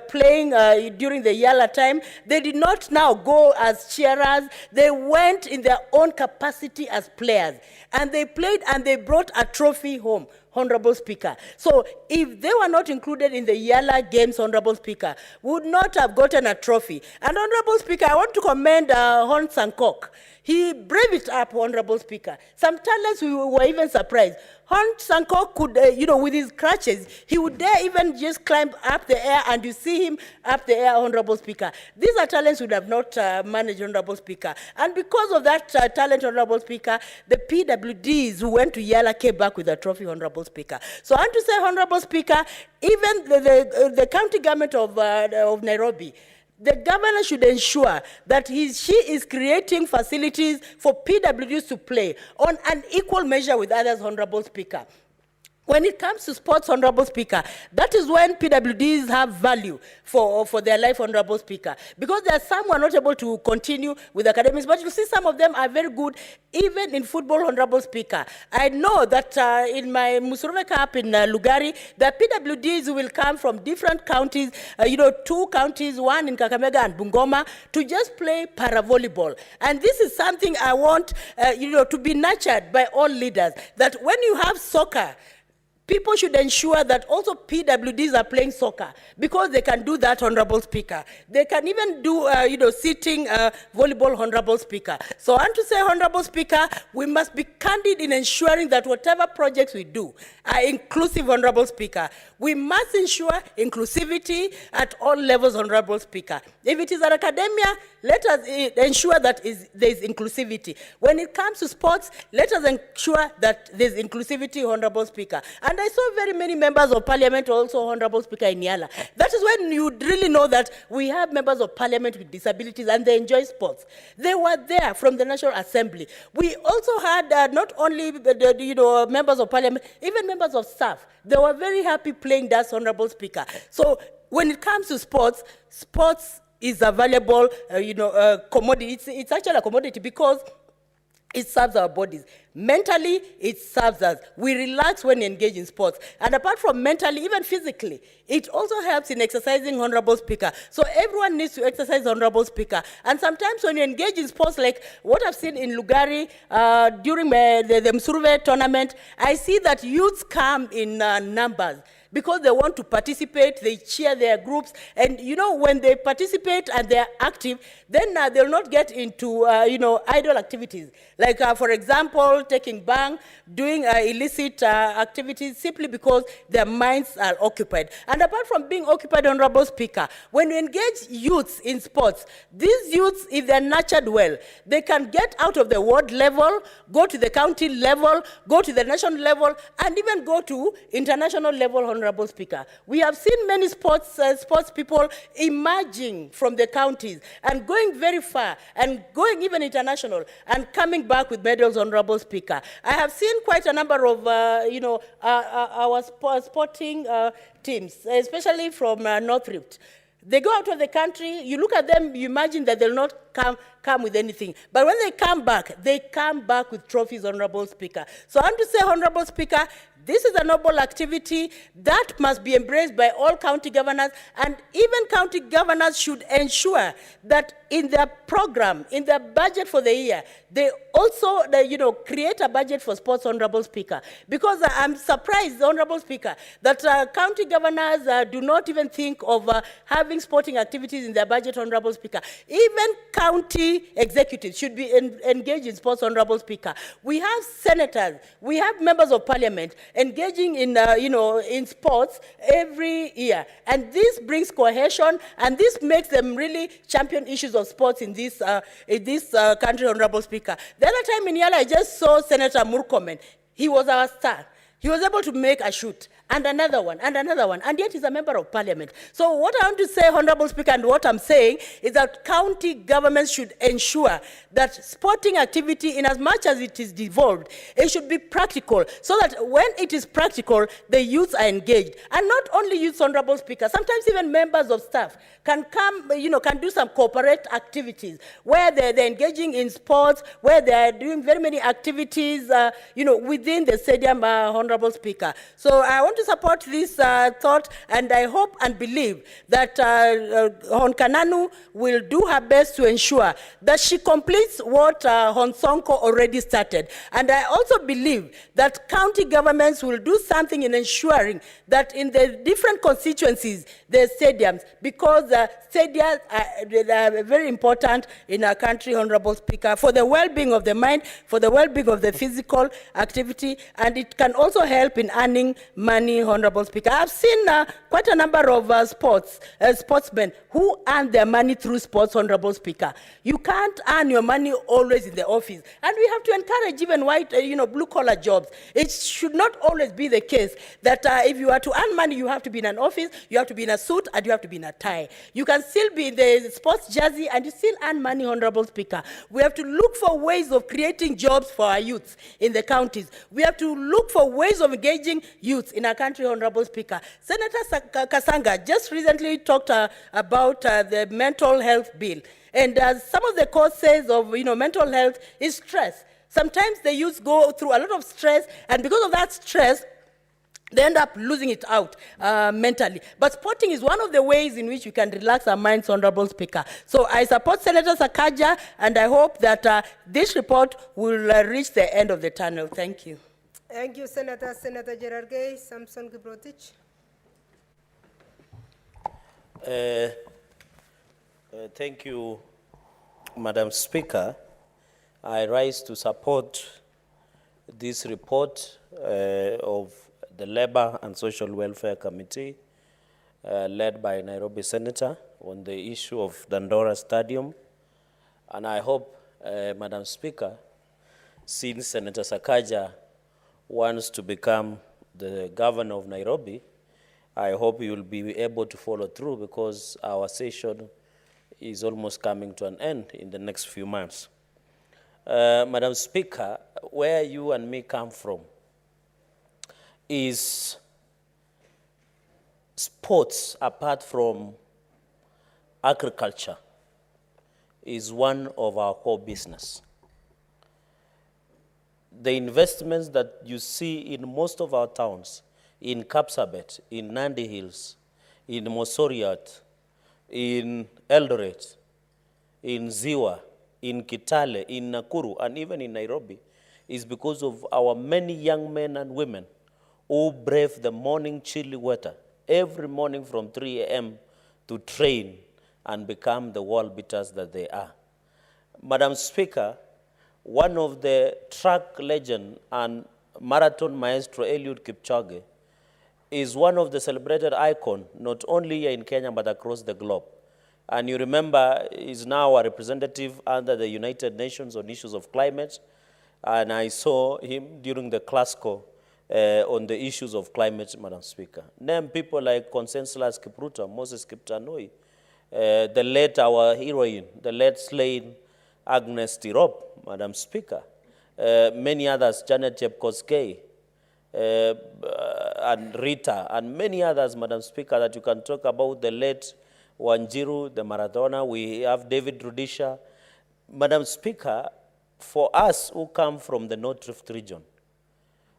playing during the Yala time. They did not now go as cheerers. They went in their own capacity as players, and they played and they brought a trophy home, Honorable Speaker. So if they were not included in the Yala Games, Honorable Speaker, would not have gotten a trophy. And Honorable Speaker, I want to commend Hon Sankok. He braved it up, Honorable Speaker. Some talents we were even surprised. Hon Sankok could, with his crutches, he would dare even just climb up the air, and you see him up the air, Honorable Speaker. These are talents we would have not managed, Honorable Speaker. And because of that talent, Honorable Speaker, the PWDs who went to Yala came back with a trophy, Honorable Speaker. So I want to say, Honorable Speaker, even the county government of Nairobi, the governor should ensure that she is creating facilities for PWDs to play on an equal measure with others, Honorable Speaker. When it comes to sports, Honorable Speaker, that is when PWDs have value for their life, Honorable Speaker. Because there are some who are not able to continue with academics, but you see some of them are very good, even in football, Honorable Speaker. I know that in my Musurove Cup in Lugari, the PWDs will come from different counties, 2 counties, one in Kakamega and Bungoma, to just play para-volleyball. And this is something I want, to be nurtured by all leaders, that when you have soccer, people should ensure that also PWDs are playing soccer, because they can do that, Honorable Speaker. They can even do, sitting volleyball, Honorable Speaker. So I want to say, Honorable Speaker, we must be candid in ensuring that whatever projects we do are inclusive, Honorable Speaker. We must ensure inclusivity at all levels, Honorable Speaker. If it is an academia, let us ensure that there is inclusivity. When it comes to sports, let us ensure that there is inclusivity, Honorable Speaker. And I saw very many members of parliament also, Honorable Speaker, in Yala. That is when you really know that we have members of parliament with disabilities and they enjoy sports. They were there from the National Assembly. We also had not only members of parliament, even members of staff. They were very happy playing that, Honorable Speaker. So when it comes to sports, sports is a valuable, commodity. It's actually a commodity because it serves our bodies. Mentally, it serves us. We relax when we engage in sports. And apart from mentally, even physically, it also helps in exercising, Honorable Speaker. So everyone needs to exercise, Honorable Speaker. And sometimes when you engage in sports, like what I've seen in Lugari during the Msuruve tournament, I see that youths come in numbers, because they want to participate, they cheer their groups, and when they participate and they're active, then they'll not get into idle activities. Like for example, taking bang, doing illicit activities simply because their minds are occupied. And apart from being occupied, Honorable Speaker, when you engage youths in sports, these youths, if they're nurtured well, they can get out of the ward level, go to the county level, go to the national level, and even go to international level, Honorable Speaker. We have seen many sports people emerging from the counties and going very far and going even international and coming back with medals, Honorable Speaker. I have seen quite a number of, our sporting teams, especially from North Rift. They go out of the country, you look at them, you imagine that they'll not come with anything. But when they come back with trophies, Honorable Speaker. So I want to say, Honorable Speaker, this is a noble activity that must be embraced by all county governors, and even county governors should ensure that in their program, in their budget for the year, they also create a budget for sports, Honorable Speaker. Because I'm surprised, Honorable Speaker, that county governors do not even think of having sporting activities in their budget, Honorable Speaker. Even county executives should be engaged in sports, Honorable Speaker. We have senators, we have members of parliament engaging in, in sports every year. And this brings cohesion, and this makes them really champion issues of sports in this country, Honorable Speaker. The other time in Yala, I just saw Senator Murkomen. He was our star. He was able to make a shoot. and another one, and another one, and yet he's a member of parliament. So what I want to say, Honorable Speaker, and what I'm saying is that county governments should ensure that sporting activity, in as much as it is devolved, it should be practical, so that when it is practical, the youths are engaged. And not only youths, Honorable Speaker, sometimes even members of staff can come, can do some corporate activities where they're engaging in sports, where they're doing very many activities, within the stadium, Honorable Speaker. So I want to support this thought, and I hope and believe that Hon Kananu will do her best to ensure that she completes what Hon Sonko already started. And I also believe that county governments will do something in ensuring that in the different constituencies, there are stadiums, because stadiums are very important in our country, Honorable Speaker, for the well-being of the mind, for the well-being of the physical activity, and it can also help in earning money, Honorable Speaker. I've seen quite a number of sportsmen who earn their money through sports, Honorable Speaker. You can't earn your money always in the office, and we have to encourage even white, blue-collar jobs. It should not always be the case that if you are to earn money, you have to be in an office, you have to be in a suit, and you have to be in a tie. You can still be in the sports jersey, and you still earn money, Honorable Speaker. We have to look for ways of creating jobs for our youths in the counties. We have to look for ways of engaging youths in our country, Honorable Speaker. Senator Kasanga just recently talked about the mental health bill. And some of the causes of mental health is stress. Sometimes the youth go through a lot of stress, and because of that stress, they end up losing it out mentally. But sporting is one of the ways in which we can relax our minds, Honorable Speaker. So I support Senator Sakaja, and I hope that this report will reach the end of the tunnel. Thank you. Thank you, Senator. Senator Jerargei, Samson Kiprotich. Thank you, Madam Speaker. I rise to support this report of the Labor and Social Welfare Committee, led by Nairobi Senator, on the issue of Dandora Stadium. And I hope, Madam Speaker, since Senator Sakaja wants to become the governor of Nairobi, I hope you will be able to follow through, because our session is almost coming to an end in the next few months. Madam Speaker, where you and me come from is sports, apart from agriculture, is one of our core business. The investments that you see in most of our towns, in Kapsabet, in Nandi Hills, in Mosoriat, in Eldoret, in Ziwa, in Kitale, in Nakuru, and even in Nairobi, is because of our many young men and women who brave the morning chilly weather every morning from 3 a.m. to train and become the world beaters that they are. Madam Speaker, one of the track legend and marathon maestro, Eliud Kipchoge, is one of the celebrated icons, not only here in Kenya, but across the globe. And you remember, he's now a representative under the United Nations on issues of climate. And I saw him during the Glasgow on the issues of climate, Madam Speaker. Name people like Conseslus Kipruto, Moses Kiptanui, the late, our heroine, the late slain Agnes Tirop, Madam Speaker, many others, Janet Chepkoskei, and Rita, and many others, Madam Speaker, that you can talk about, the late Wanjiru, the marathoner. We have David Rudisha. Madam Speaker, for us who come from the North Rift region,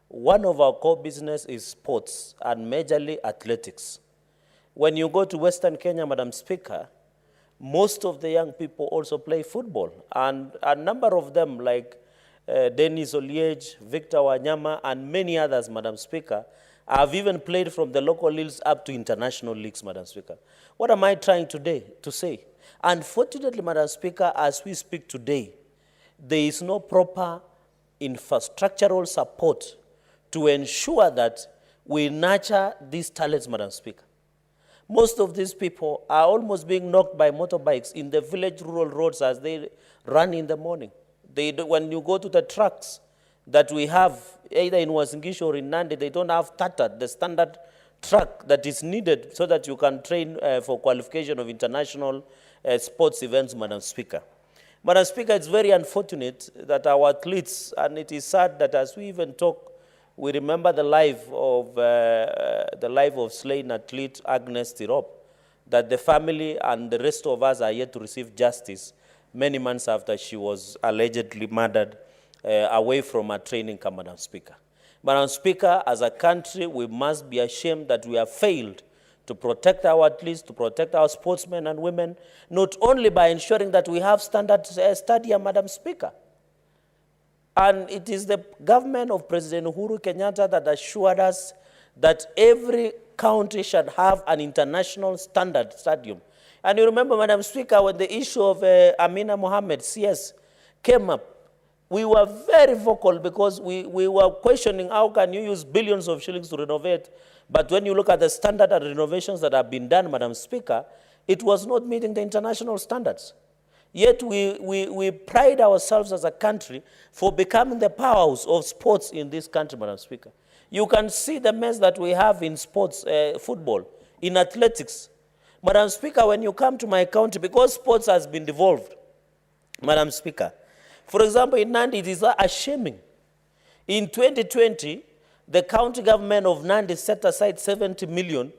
one of our core business is sports, and majorly athletics. When you go to Western Kenya, Madam Speaker, most of the young people also play football, and a number of them, like Dennis Oliej, Victor Wanyama, and many others, Madam Speaker, have even played from the local leagues up to international leagues, Madam Speaker. What am I trying today to say? Unfortunately, Madam Speaker, as we speak today, there is no proper infrastructural support to ensure that we nurture these talents, Madam Speaker. Most of these people are almost being knocked by motorbikes in the village rural roads as they run in the morning. When you go to the trucks, that we have, either in Wasingishu or in Nandi, they don't have TATA, the standard track that is needed so that you can train for qualification of international sports events, Madam Speaker. Madam Speaker, it's very unfortunate that our athletes, and it is sad that as we even talk, we remember the life of slain athlete Agnes Tirop, that the family and the rest of us are yet to receive justice many months after she was allegedly murdered away from her training camp, Madam Speaker. Madam Speaker, as a country, we must be ashamed that we have failed to protect our athletes, to protect our sportsmen and women, not only by ensuring that we have standard stadium, Madam Speaker. And it is the government of President Uhuru Kenyatta that assured us that every county should have an international standard stadium. And you remember, Madam Speaker, when the issue of Amina Mohammed, CS, came up, we were very vocal because we were questioning how can you use billions of shillings to renovate. But when you look at the standard and renovations that have been done, Madam Speaker, it was not meeting the international standards. Yet we pride ourselves as a country for becoming the powerhouse of sports in this country, Madam Speaker. You can see the mess that we have in sports, football, in athletics. Madam Speaker, when you come to my county, because sports has been devolved, Madam Speaker, for example, in Nandi, it is shaming. In 2020, the county government of Nandi set aside 70 million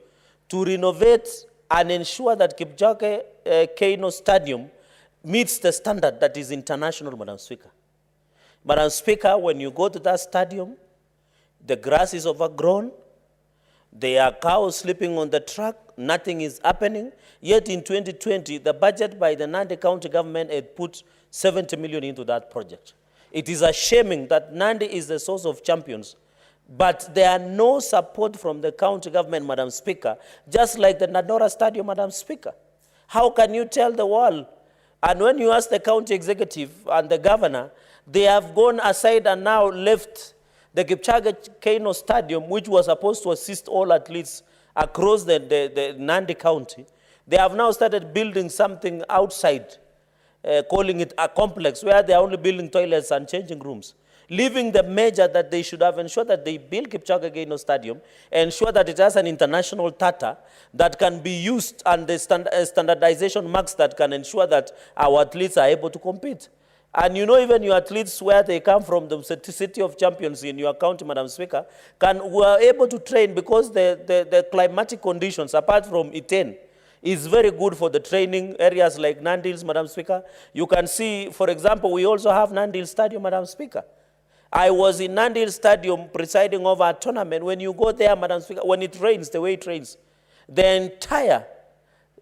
to renovate and ensure that Kipchoge Keino Stadium meets the standard that is international, Madam Speaker. Madam Speaker, when you go to that stadium, the grass is overgrown, there are cows sleeping on the track, nothing is happening. Yet in 2020, the budget by the Nandi County government had put 70 million into that project. It is shaming that Nandi is the source of champions, but there are no support from the county government, Madam Speaker, just like the Dandora Stadium, Madam Speaker. How can you tell the world? And when you ask the county executive and the governor, they have gone aside and now left the Kipchoge Keino Stadium, which was supposed to assist all athletes across the Nandi County. They have now started building something outside, calling it a complex, where they are only building toilets and changing rooms, leaving the measure that they should have ensured that they build Kipchoge Keino Stadium, ensure that it has an international TATA that can be used and the standardization marks that can ensure that our athletes are able to compete. And you know, even your athletes, where they come from, the city of champions in your county, Madam Speaker, were able to train because the climatic conditions, apart from Iten, is very good for the training areas like Nandi Hills, Madam Speaker. You can see, for example, we also have Nandi Hills Stadium, Madam Speaker. I was in Nandi Hills Stadium presiding over a tournament. When you go there, Madam Speaker, when it rains, the way it rains, the entire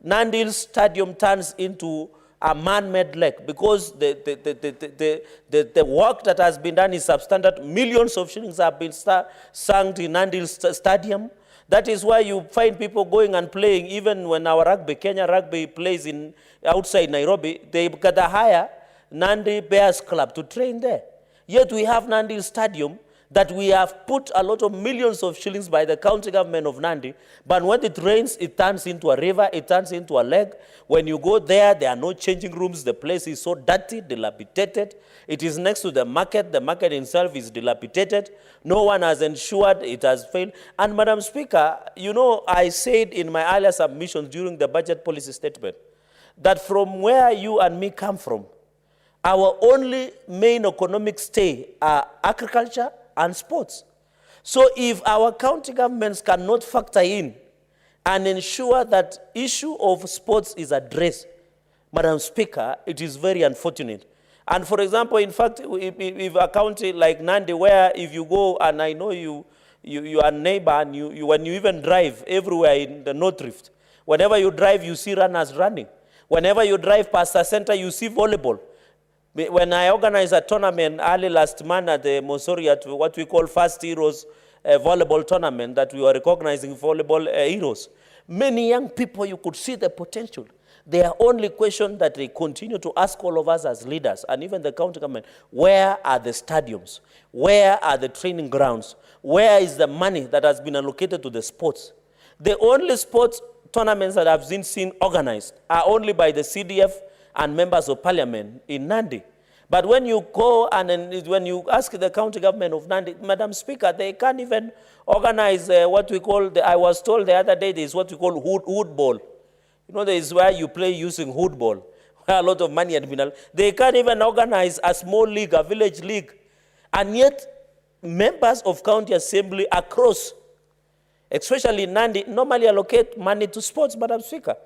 Nandi Hills Stadium turns into a man-made lake because the work that has been done is substandard. Millions of shillings have been sunk in Nandi Hills Stadium. That is why you find people going and playing, even when our rugby, Kenya Rugby plays outside Nairobi, they got a hire Nandi Bears Club to train there. Yet we have Nandi Hills Stadium that we have put a lot of millions of shillings by the county government of Nandi, but when it rains, it turns into a river, it turns into a lake. When you go there, there are no changing rooms. The place is so dirty, dilapidated. It is next to the market. The market itself is dilapidated. No one has ensured it has failed. And Madam Speaker, you know, I said in my earlier submissions during the budget policy statement that from where you and me come from, our only main economic stay are agriculture and sports. So if our county governments cannot factor in and ensure that issue of sports is addressed, Madam Speaker, it is very unfortunate. And for example, in fact, if a county like Nandi, where if you go, and I know you are a neighbor, and when you even drive everywhere in the North Rift, whenever you drive, you see runners running. Whenever you drive past the center, you see volleyball. When I organized a tournament early last month at the Mosori, at what we call First Heroes volleyball tournament, that we were recognizing volleyball heroes, many young people, you could see the potential. Their only question that they continue to ask all of us as leaders, and even the county government, where are the stadiums? Where are the training grounds? Where is the money that has been allocated to the sports? The only sports tournaments that I've seen organized are only by the CDF and members of parliament in Nandi. But when you go and then when you ask the county government of Nandi, Madam Speaker, they can't even organize what we call, I was told the other day, there is what we call hood ball. You know, there is where you play using hood ball, where a lot of money had been. They can't even organize a small league, a village league. And yet, members of county assembly across, especially Nandi, normally allocate money to sports, Madam Speaker.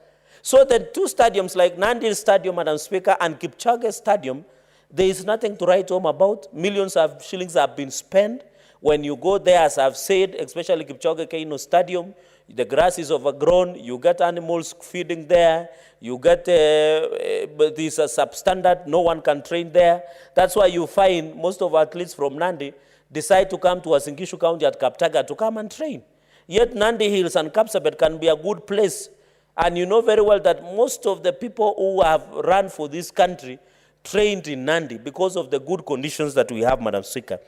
So the two stadiums like Nandi Stadium, Madam Speaker, and Kipchoge Stadium, there is nothing to write home about. Millions of shillings have been spent. When you go there, as I've said, especially Kipchoge Keino Stadium, the grass is overgrown, you get animals feeding there, you get these are substandard, no one can train there. That's why you find most of our athletes from Nandi decide to come to Uasin County at Kaptaga to come and train. Yet Nandi Hills and Kapsabet can be a good place. And you know very well that most of the people who have run for this country trained in Nandi because of the good conditions that we have, Madam Speaker.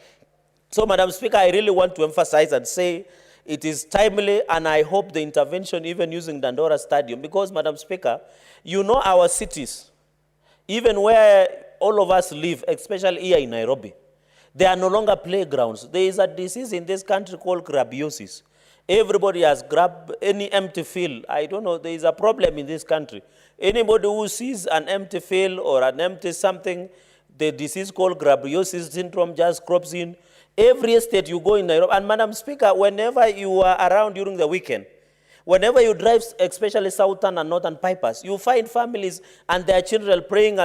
So, Madam Speaker, I really want to emphasize and say it is timely, and I hope the intervention even using Dandora Stadium, because, Madam Speaker, you know our cities, even where all of us live, especially here in Nairobi, they are no longer playgrounds. There is a disease in this country called grabiosis. Everybody has grabbed any empty field. I don't know, there is a problem in this country. Anybody who sees an empty field or an empty something, the disease called grabiosis syndrome just crops in. Every estate you go in Nairobi, and Madam Speaker, whenever you are around during the weekend, whenever you drive, especially southern and northern bypass, you find families and their children praying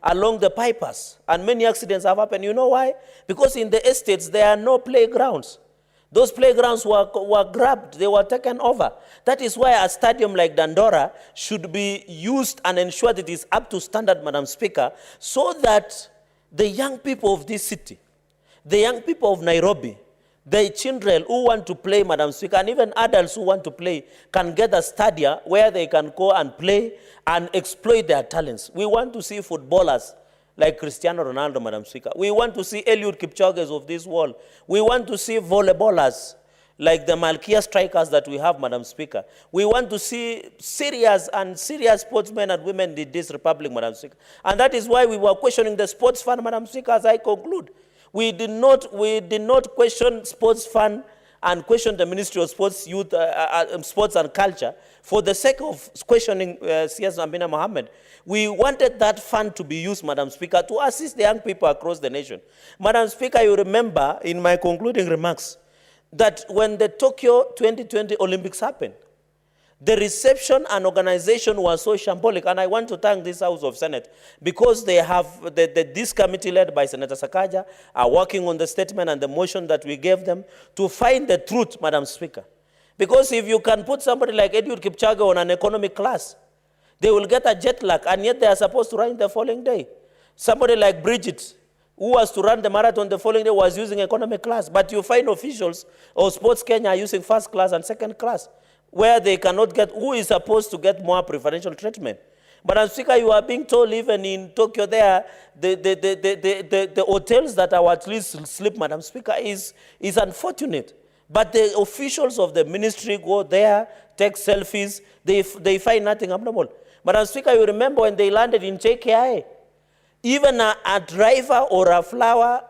along the bypass, and many accidents have happened. You know why? Because in the estates, there are no playgrounds. Those playgrounds were grabbed, they were taken over. That is why a stadium like Dandora should be used and ensured it is up to standard, Madam Speaker, so that the young people of this city, the young people of Nairobi, the children who want to play, Madam Speaker, and even adults who want to play, can get a stadium where they can go and play and exploit their talents. We want to see footballers like Cristiano Ronaldo, Madam Speaker. We want to see Eliud Kipchoge's of this world. We want to see volleyballers like the Malkia strikers that we have, Madam Speaker. We want to see serious sportsmen and women in this republic, Madam Speaker. And that is why we were questioning the sports fund, Madam Speaker, as I conclude. We did not question sports fund and question the Ministry of Sports, Youth, Sports and Culture for the sake of questioning CS Amina Mohammed. We wanted that fund to be used, Madam Speaker, to assist the young people across the nation. Madam Speaker, you remember in my concluding remarks that when the Tokyo 2020 Olympics happened, the reception and organization was so shambolic, and I want to thank this House of Senate because they have, this committee led by Senator Sakaja are working on the statement and the motion that we gave them to find the truth, Madam Speaker. Because if you can put somebody like Eliud Kipchoge on an economic class, they will get a jet lag, and yet they are supposed to run the following day. Somebody like Bridget, who was to run the marathon the following day, was using economic class. But you find officials or Sports Kenya are using first class and second class, where they cannot get, who is supposed to get more preferential treatment. Madam Speaker, you are being told even in Tokyo there, the hotels that our athletes sleep, Madam Speaker, is unfortunate. But the officials of the ministry go there, take selfies, they find nothing abnormal. Madam Speaker, you remember when they landed in JKI, even a driver or a flower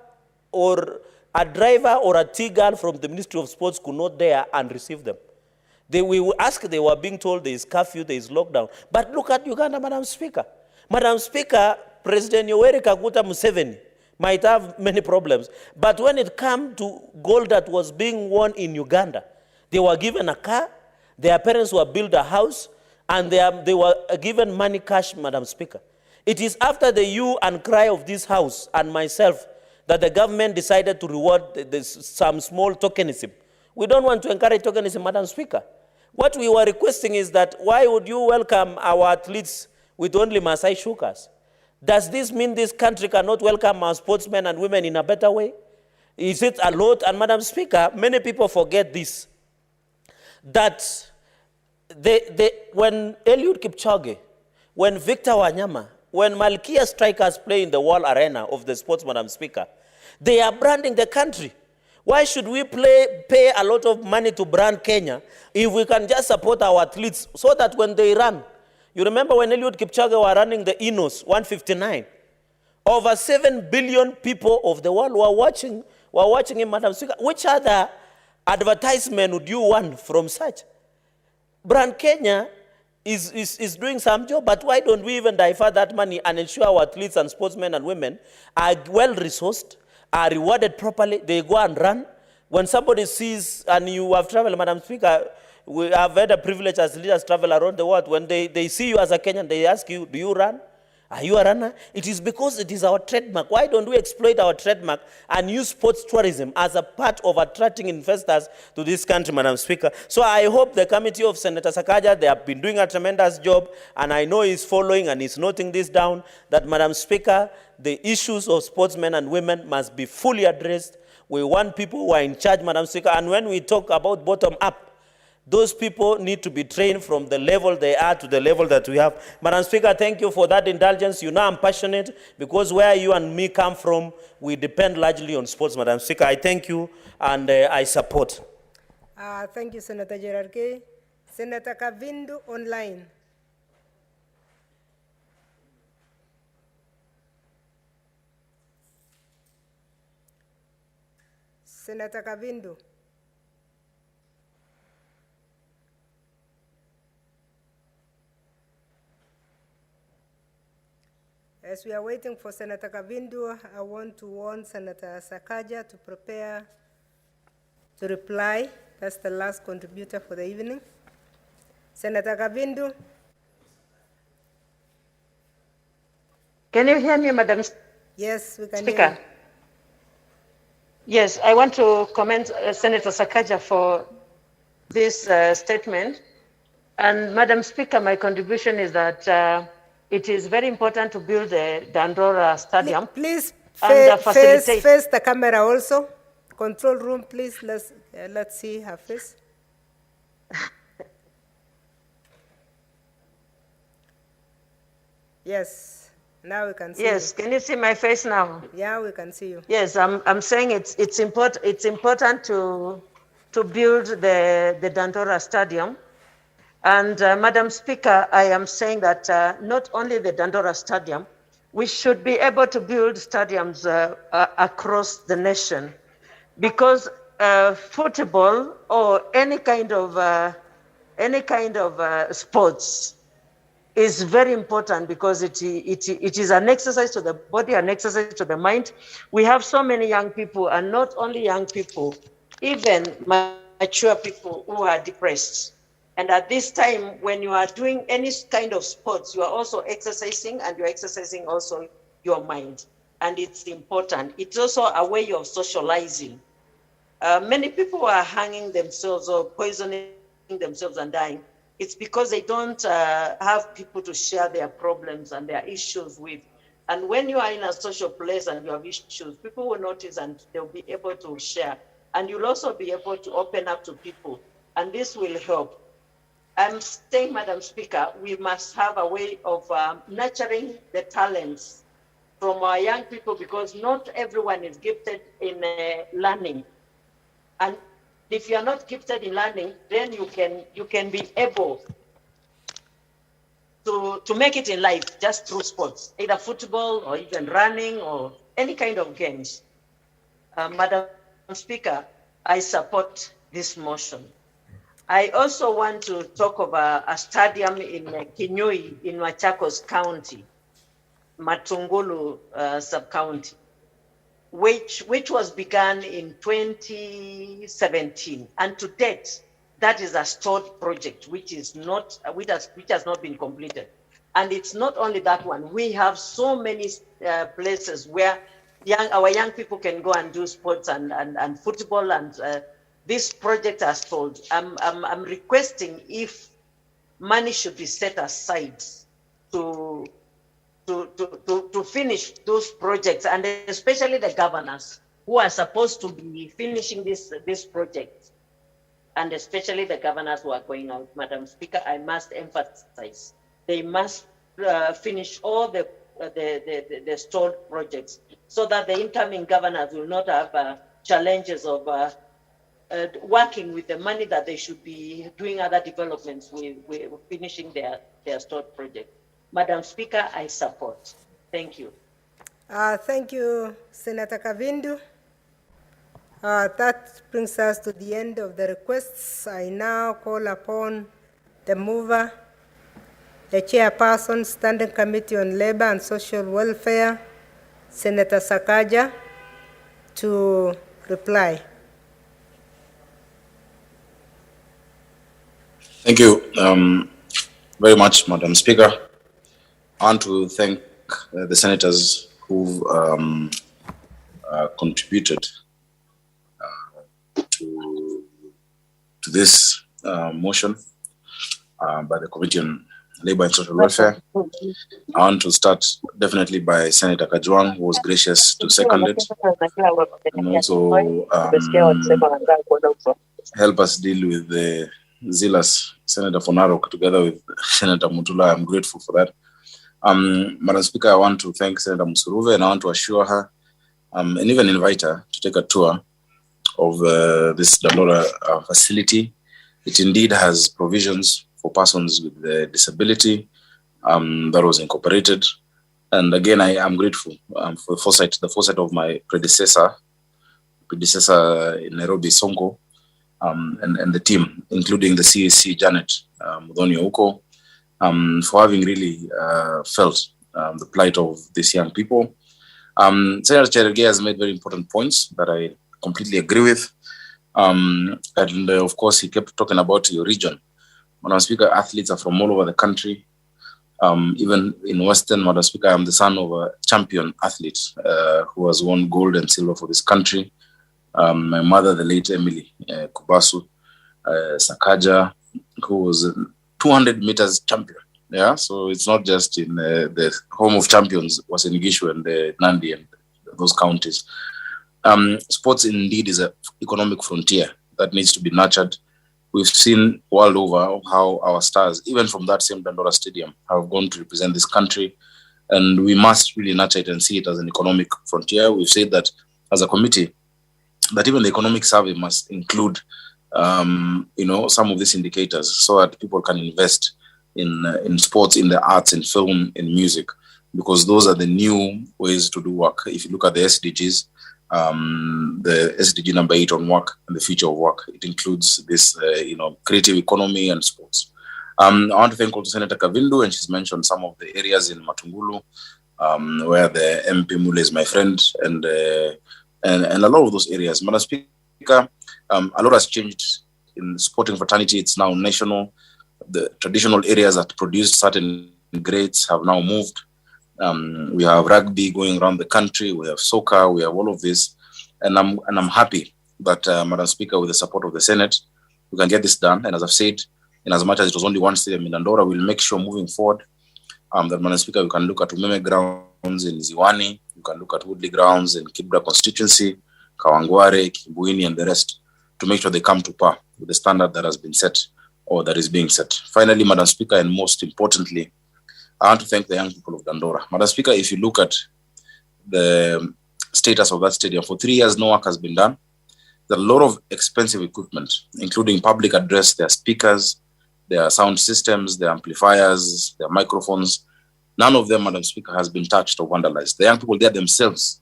or a driver or a tea girl from the Ministry of Sports could not dare and receive them. They were being told there is curfew, there is lockdown. But look at Uganda, Madam Speaker. Madam Speaker, President Yoweri Kaguta Museveni might have many problems. But when it came to gold that was being won in Uganda, they were given a car, their parents were built a house, and they were given money cash, Madam Speaker. It is after the hue and cry of this House and myself that the government decided to reward some small tokenism. We don't want to encourage tokenism, Madam Speaker. What we were requesting is that why would you welcome our athletes with only Maasai shukas? Does this mean this country cannot welcome our sportsmen and women in a better way? Is it a lot? And Madam Speaker, many people forget this, that when Eliud Kipchoge, when Victor Wanyama, when Malkia strikers play in the world arena of the sports, Madam Speaker, they are branding the country. Why should we pay a lot of money to brand Kenya if we can just support our athletes so that when they run, you remember when Eliud Kipchoge were running the Inos 159 Over 7 billion people of the world were watching him, Madam Speaker. Which other advertisement would you want from such? Brand Kenya is doing some job, but why don't we even divert that money and ensure our athletes and sportsmen and women are well-resourced, are rewarded properly, they go and run? When somebody sees, and you have traveled, Madam Speaker, we have had a privilege as leaders travel around the world, when they see you as a Kenyan, they ask you, do you run? Are you a runner? It is because it is our trademark. Why don't we exploit our trademark and use sports tourism as a part of attracting investors to this country, Madam Speaker? So I hope the committee of Senator Sakaja, they have been doing a tremendous job, and I know he's following and he's noting this down, that, Madam Speaker, the issues of sportsmen and women must be fully addressed. We want people who are in charge, Madam Speaker, and when we talk about bottom-up, those people need to be trained from the level they are to the level that we have. Madam Speaker, thank you for that indulgence. You know I'm passionate because where you and me come from, we depend largely on sports, Madam Speaker. I thank you and I support. Thank you, Senator Gerard K. Senator Kavindu online. Senator Kavindu. As we are waiting for Senator Kavindu, I want to warn Senator Sakaja to prepare to reply. That's the last contributor for the evening. Senator Kavindu. Can you hear me, Madam Yes, we can Speaker? hear you. Yes, I want to commend Senator Sakaja for this statement. And Madam Speaker, my contribution is that it is very important to build the Dandora Stadium. Please and face the camera also. Control room, please. Let's see her face. Yes, now we can see. Yes, you. Can you see my face now? Yeah, we can see you. Yes, I'm saying it's important to build the Dandora Stadium. And Madam Speaker, I am saying that not only the Dandora Stadium, we should be able to build stadiums across the nation, because football or any kind of sports is very important, because it is an exercise to the body, an exercise to the mind. We have so many young people, and not only young people, even mature people who are depressed. And at this time, when you are doing any kind of sports, you are also exercising, and you're exercising also your mind. And it's important. It's also a way of socializing. Many people are hanging themselves or poisoning themselves and dying. It's because they don't have people to share their problems and their issues with. And when you are in a social place and you have issues, people will notice and they'll be able to share. And you'll also be able to open up to people. And this will help. I'm saying, Madam Speaker, we must have a way of nurturing the talents from our young people, because not everyone is gifted in learning. And if you are not gifted in learning, then you can be able to make it in life just through sports, either football or even running or any kind of games. Madam Speaker, I support this motion. I also want to talk about a stadium in Kinyui in Machakos County, Matungulu sub-county, which was begun in 2017. And to date, that is a stalled project, which has not been completed. And it's not only that one. We have so many places where our young people can go and do sports and football, and this project has stalled. I'm requesting if money should be set aside to finish those projects, and especially the governors who are supposed to be finishing this project, and especially the governors who are going out. Madam Speaker, I must emphasize, they must finish all the stalled projects, so that the incoming governors will not have challenges of working with the money that they should be doing other developments with finishing their stalled project. Madam Speaker, I support. Thank you. Thank you, Senator Kavindu. That brings us to the end of the requests. I now call upon the mover, the chairperson, Standing Committee on Labor and Social Welfare, Senator Sakaja, to reply. Thank you very much, Madam Speaker. I want to thank the senators who've contributed to this motion by the Committee on Labor and Social Welfare. I want to start definitely by Senator Kajwang, who was gracious to second it, and also help us deal with the zealous Senator Fonarok together with Senator Mutula. I'm grateful for that. Madam Speaker, I want to thank Senator Musuruve, and I want to assure her and even invite her to take a tour of this Dandora facility. It indeed has provisions for persons with disability that was incorporated. And again, I am grateful for the foresight of my predecessor in Nairobi, Sonko, and the team, including the CAC, Janet Mudhoni Ouko, for having really felt the plight of these young people. Senator Cherargei has made very important points that I completely agree with. And of course, he kept talking about your region. Madam Speaker, athletes are from all over the country. Even in Western, Madam Speaker, I'm the son of a champion athlete who has won gold and silver for this country. My mother, the late Emily Kubasu Sakaja, who was 200 meters champion. Yeah, so it's not just in the home of champions, was in Gishu and Nandi and those counties. Sports indeed is an economic frontier that needs to be nurtured. We've seen world over how our stars, even from that same Dandora Stadium, have gone to represent this country, and we must really nurture it and see it as an economic frontier. We've said that as a committee, that even the economic survey must include, some of these indicators so that people can invest in sports, in the arts, in film, in music, because those are the new ways to do work. If you look at the SDGs, the SDG number 8 on work and the future of work, it includes this, creative economy and sports. I want to thank also Senator Kavindu, and she's mentioned some of the areas in Matungulu, where the MP Mule is my friend, and a lot of those areas. Madam Speaker, a lot has changed in sporting fraternity. It's now national. The traditional areas that produced certain grades have now moved. We have rugby going around the country. We have soccer. We have all of this, and I'm happy that Madam Speaker, with the support of the Senate, we can get this done. And as I've said, in as much as it was only one stadium in Dandora, we'll make sure moving forward that Madam Speaker, we can look at Umeme grounds in Ziwani. You can look at Woodley grounds in Kibra constituency, Kawangware, Kibuini, and the rest, to make sure they come to par with the standard that has been set or that is being set. Finally, Madam Speaker, and most importantly, I want to thank the young people of Dandora. Madam Speaker, if you look at the status of that stadium, for 3 years, no work has been done. There are a lot of expensive equipment, including public address, their speakers, their sound systems, their amplifiers, their microphones. None of them, Madam Speaker, has been touched or vandalized. The young people there themselves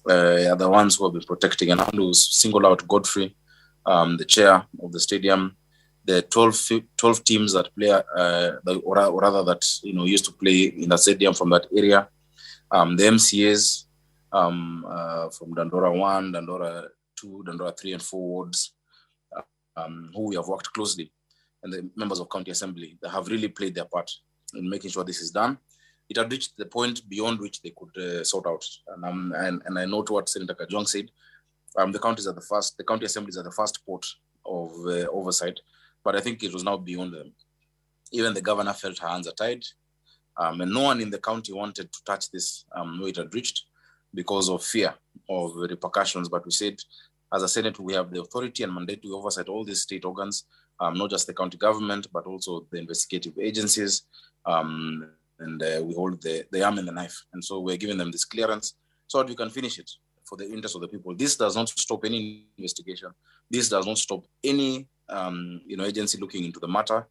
are the ones who have been protecting. And I want to single out Godfrey, the chair of the stadium, the 12 teams that play, or rather that used to play in the stadium from that area, the MCAs from Dandora 1, Dandora 2, Dandora 3 and 4 wards, who we have worked closely, and the members of County Assembly that have really played their part in making sure this is done. It had reached the point beyond which they could sort out, and I note what Senator Kajwang said. The county assemblies are the first port of oversight, but I think it was now beyond them. Even the governor felt her hands are tied, and no one in the county wanted to touch this where it had reached because of fear of repercussions. But we said, as a Senate, we have the authority and mandate to oversight all these state organs, not just the county government, but also the investigative agencies, and we hold the arm and the knife. And so we're giving them this clearance so that we can finish it for the interest of the people. This does not stop any investigation. This does not stop any agency looking into the matter,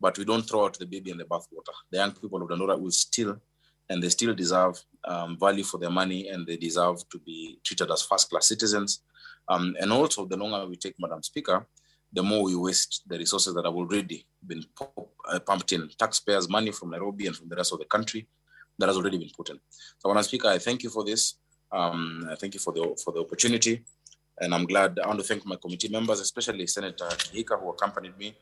but we don't throw out the baby in the bathwater. The young people of Dandora will still and they still deserve value for their money, and they deserve to be treated as first-class citizens. And also, the longer we take, Madam Speaker, the more we waste the resources that have already been pumped in, taxpayers' money from Nairobi and from the rest of the country that has already been put in. So, Madam Speaker, I thank you for this. I thank you for the opportunity, and I'm glad. I want to thank my committee members, especially Senator Kihika, who accompanied me,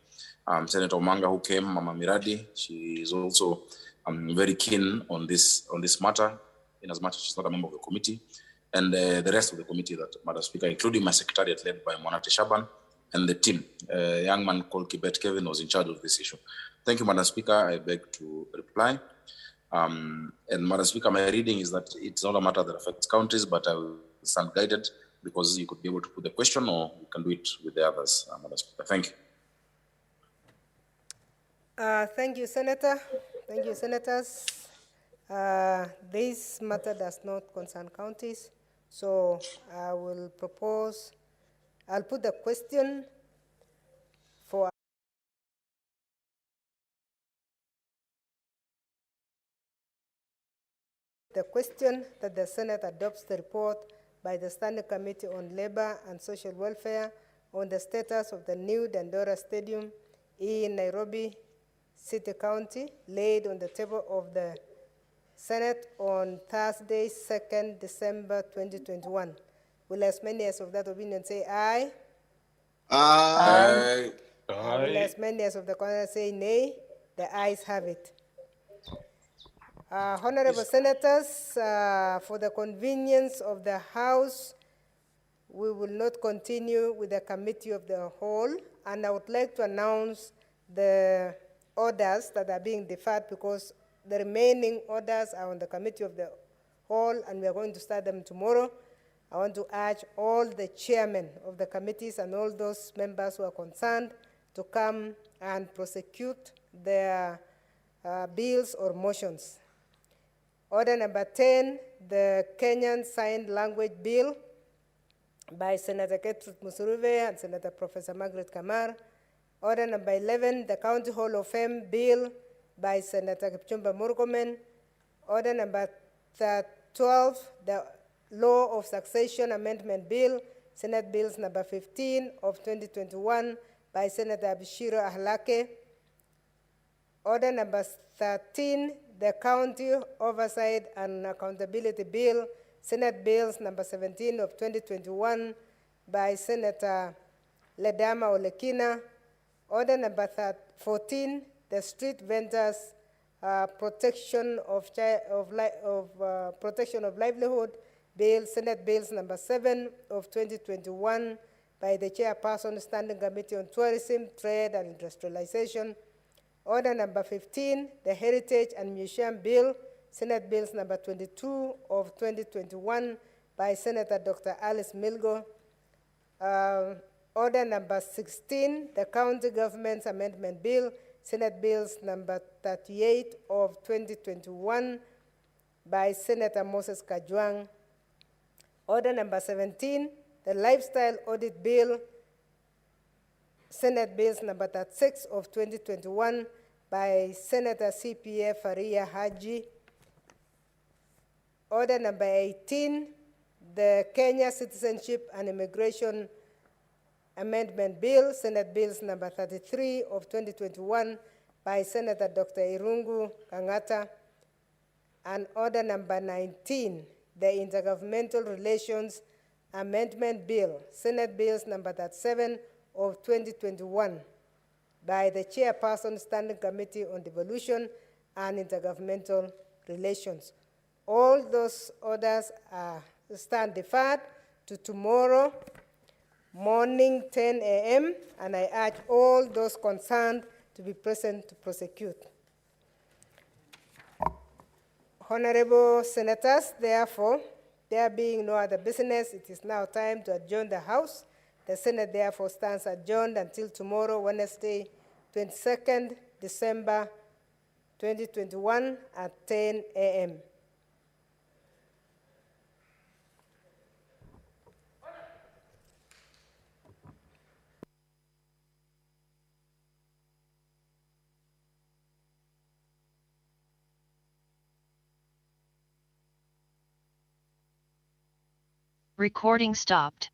Senator Omanga, who came, Mama Miradi. She is also very keen on this matter, in as much as she's not a member of the committee, and the rest of the committee, that, Madam Speaker, including my secretariat led by Monate Shaban, and the team. A young man called Kibet Kevin was in charge of this issue. Thank you, Madam Speaker. I beg to reply. And Madam Speaker, my reading is that it's not a matter that affects counties, but I will stand guided, because you could be able to put the question, or you can do it with the others, Madam Speaker. Thank you. Thank you, Senator. Thank you, Senators. This matter does not concern counties, so I will propose, I'll put the question for the question that the Senate adopts the report by the Standing Committee on Labor and Social Welfare on the status of the new Dandora Stadium in Nairobi City County, laid on the table of the Senate on Thursday, 2nd December 2021. Will as many as of that opinion say aye? Aye. Will as many as of the corner say nay? The ayes have it. Honorable Senators, for the convenience of the House, we will not continue with the Committee of the Whole, and I would like to announce the orders that are being deferred, because the remaining orders are on the Committee of the Whole, and we are going to start them tomorrow. I want to urge all the chairmen of the committees and all those members who are concerned to come and prosecute their bills or motions. Order number 10, the Kenyan Sign Language Bill by Senator Gertrude Musuruve and Senator Professor Margaret Kamar. Order number 11, the County Hall of Fame Bill by Senator Kipchumba Murkomen. Order number 12, the Law of Succession Amendment Bill, Senate Bills number 15 of 2021 by Senator Abishiro Ahlake. Order number 13, the County Oversight and Accountability Bill, Senate Bills number 17 of 2021 by Senator Ledama Olekina. Order number 14, the Street Vendors Protection of Livelihood Bill, Senate Bills number 7 of 2021 by the Chairperson, Standing Committee on Tourism, Trade and Industrialization. Order number 15, the Heritage and Museum Bill, Senate Bills number 22 of 2021 by Senator Dr. Alice Milgo. Order number 16, the County Government's Amendment Bill, Senate Bills number 38 of 2021 by Senator Moses Kajwang. Order number 17, the Lifestyle Audit Bill, Senate Bills number 36 of 2021 by Senator CPA Faria Haji. Order number 18, the Kenya Citizenship and Immigration Amendment Bill, Senate Bills number 33 of 2021 by Senator Dr. Irungu Kangata. And order number 19, the Intergovernmental Relations Amendment Bill, Senate Bills number 37 of 2021 by the Chairperson, Standing Committee on Devolution and Intergovernmental Relations. All those orders stand deferred to tomorrow morning, 10 a.m., and I urge all those concerned to be present to prosecute. Honorable Senators, therefore, there being no other business, it is now time to adjourn the House. The Senate therefore stands adjourned until tomorrow, Wednesday, 22nd December 2021 at 10 a.m. Recording stopped.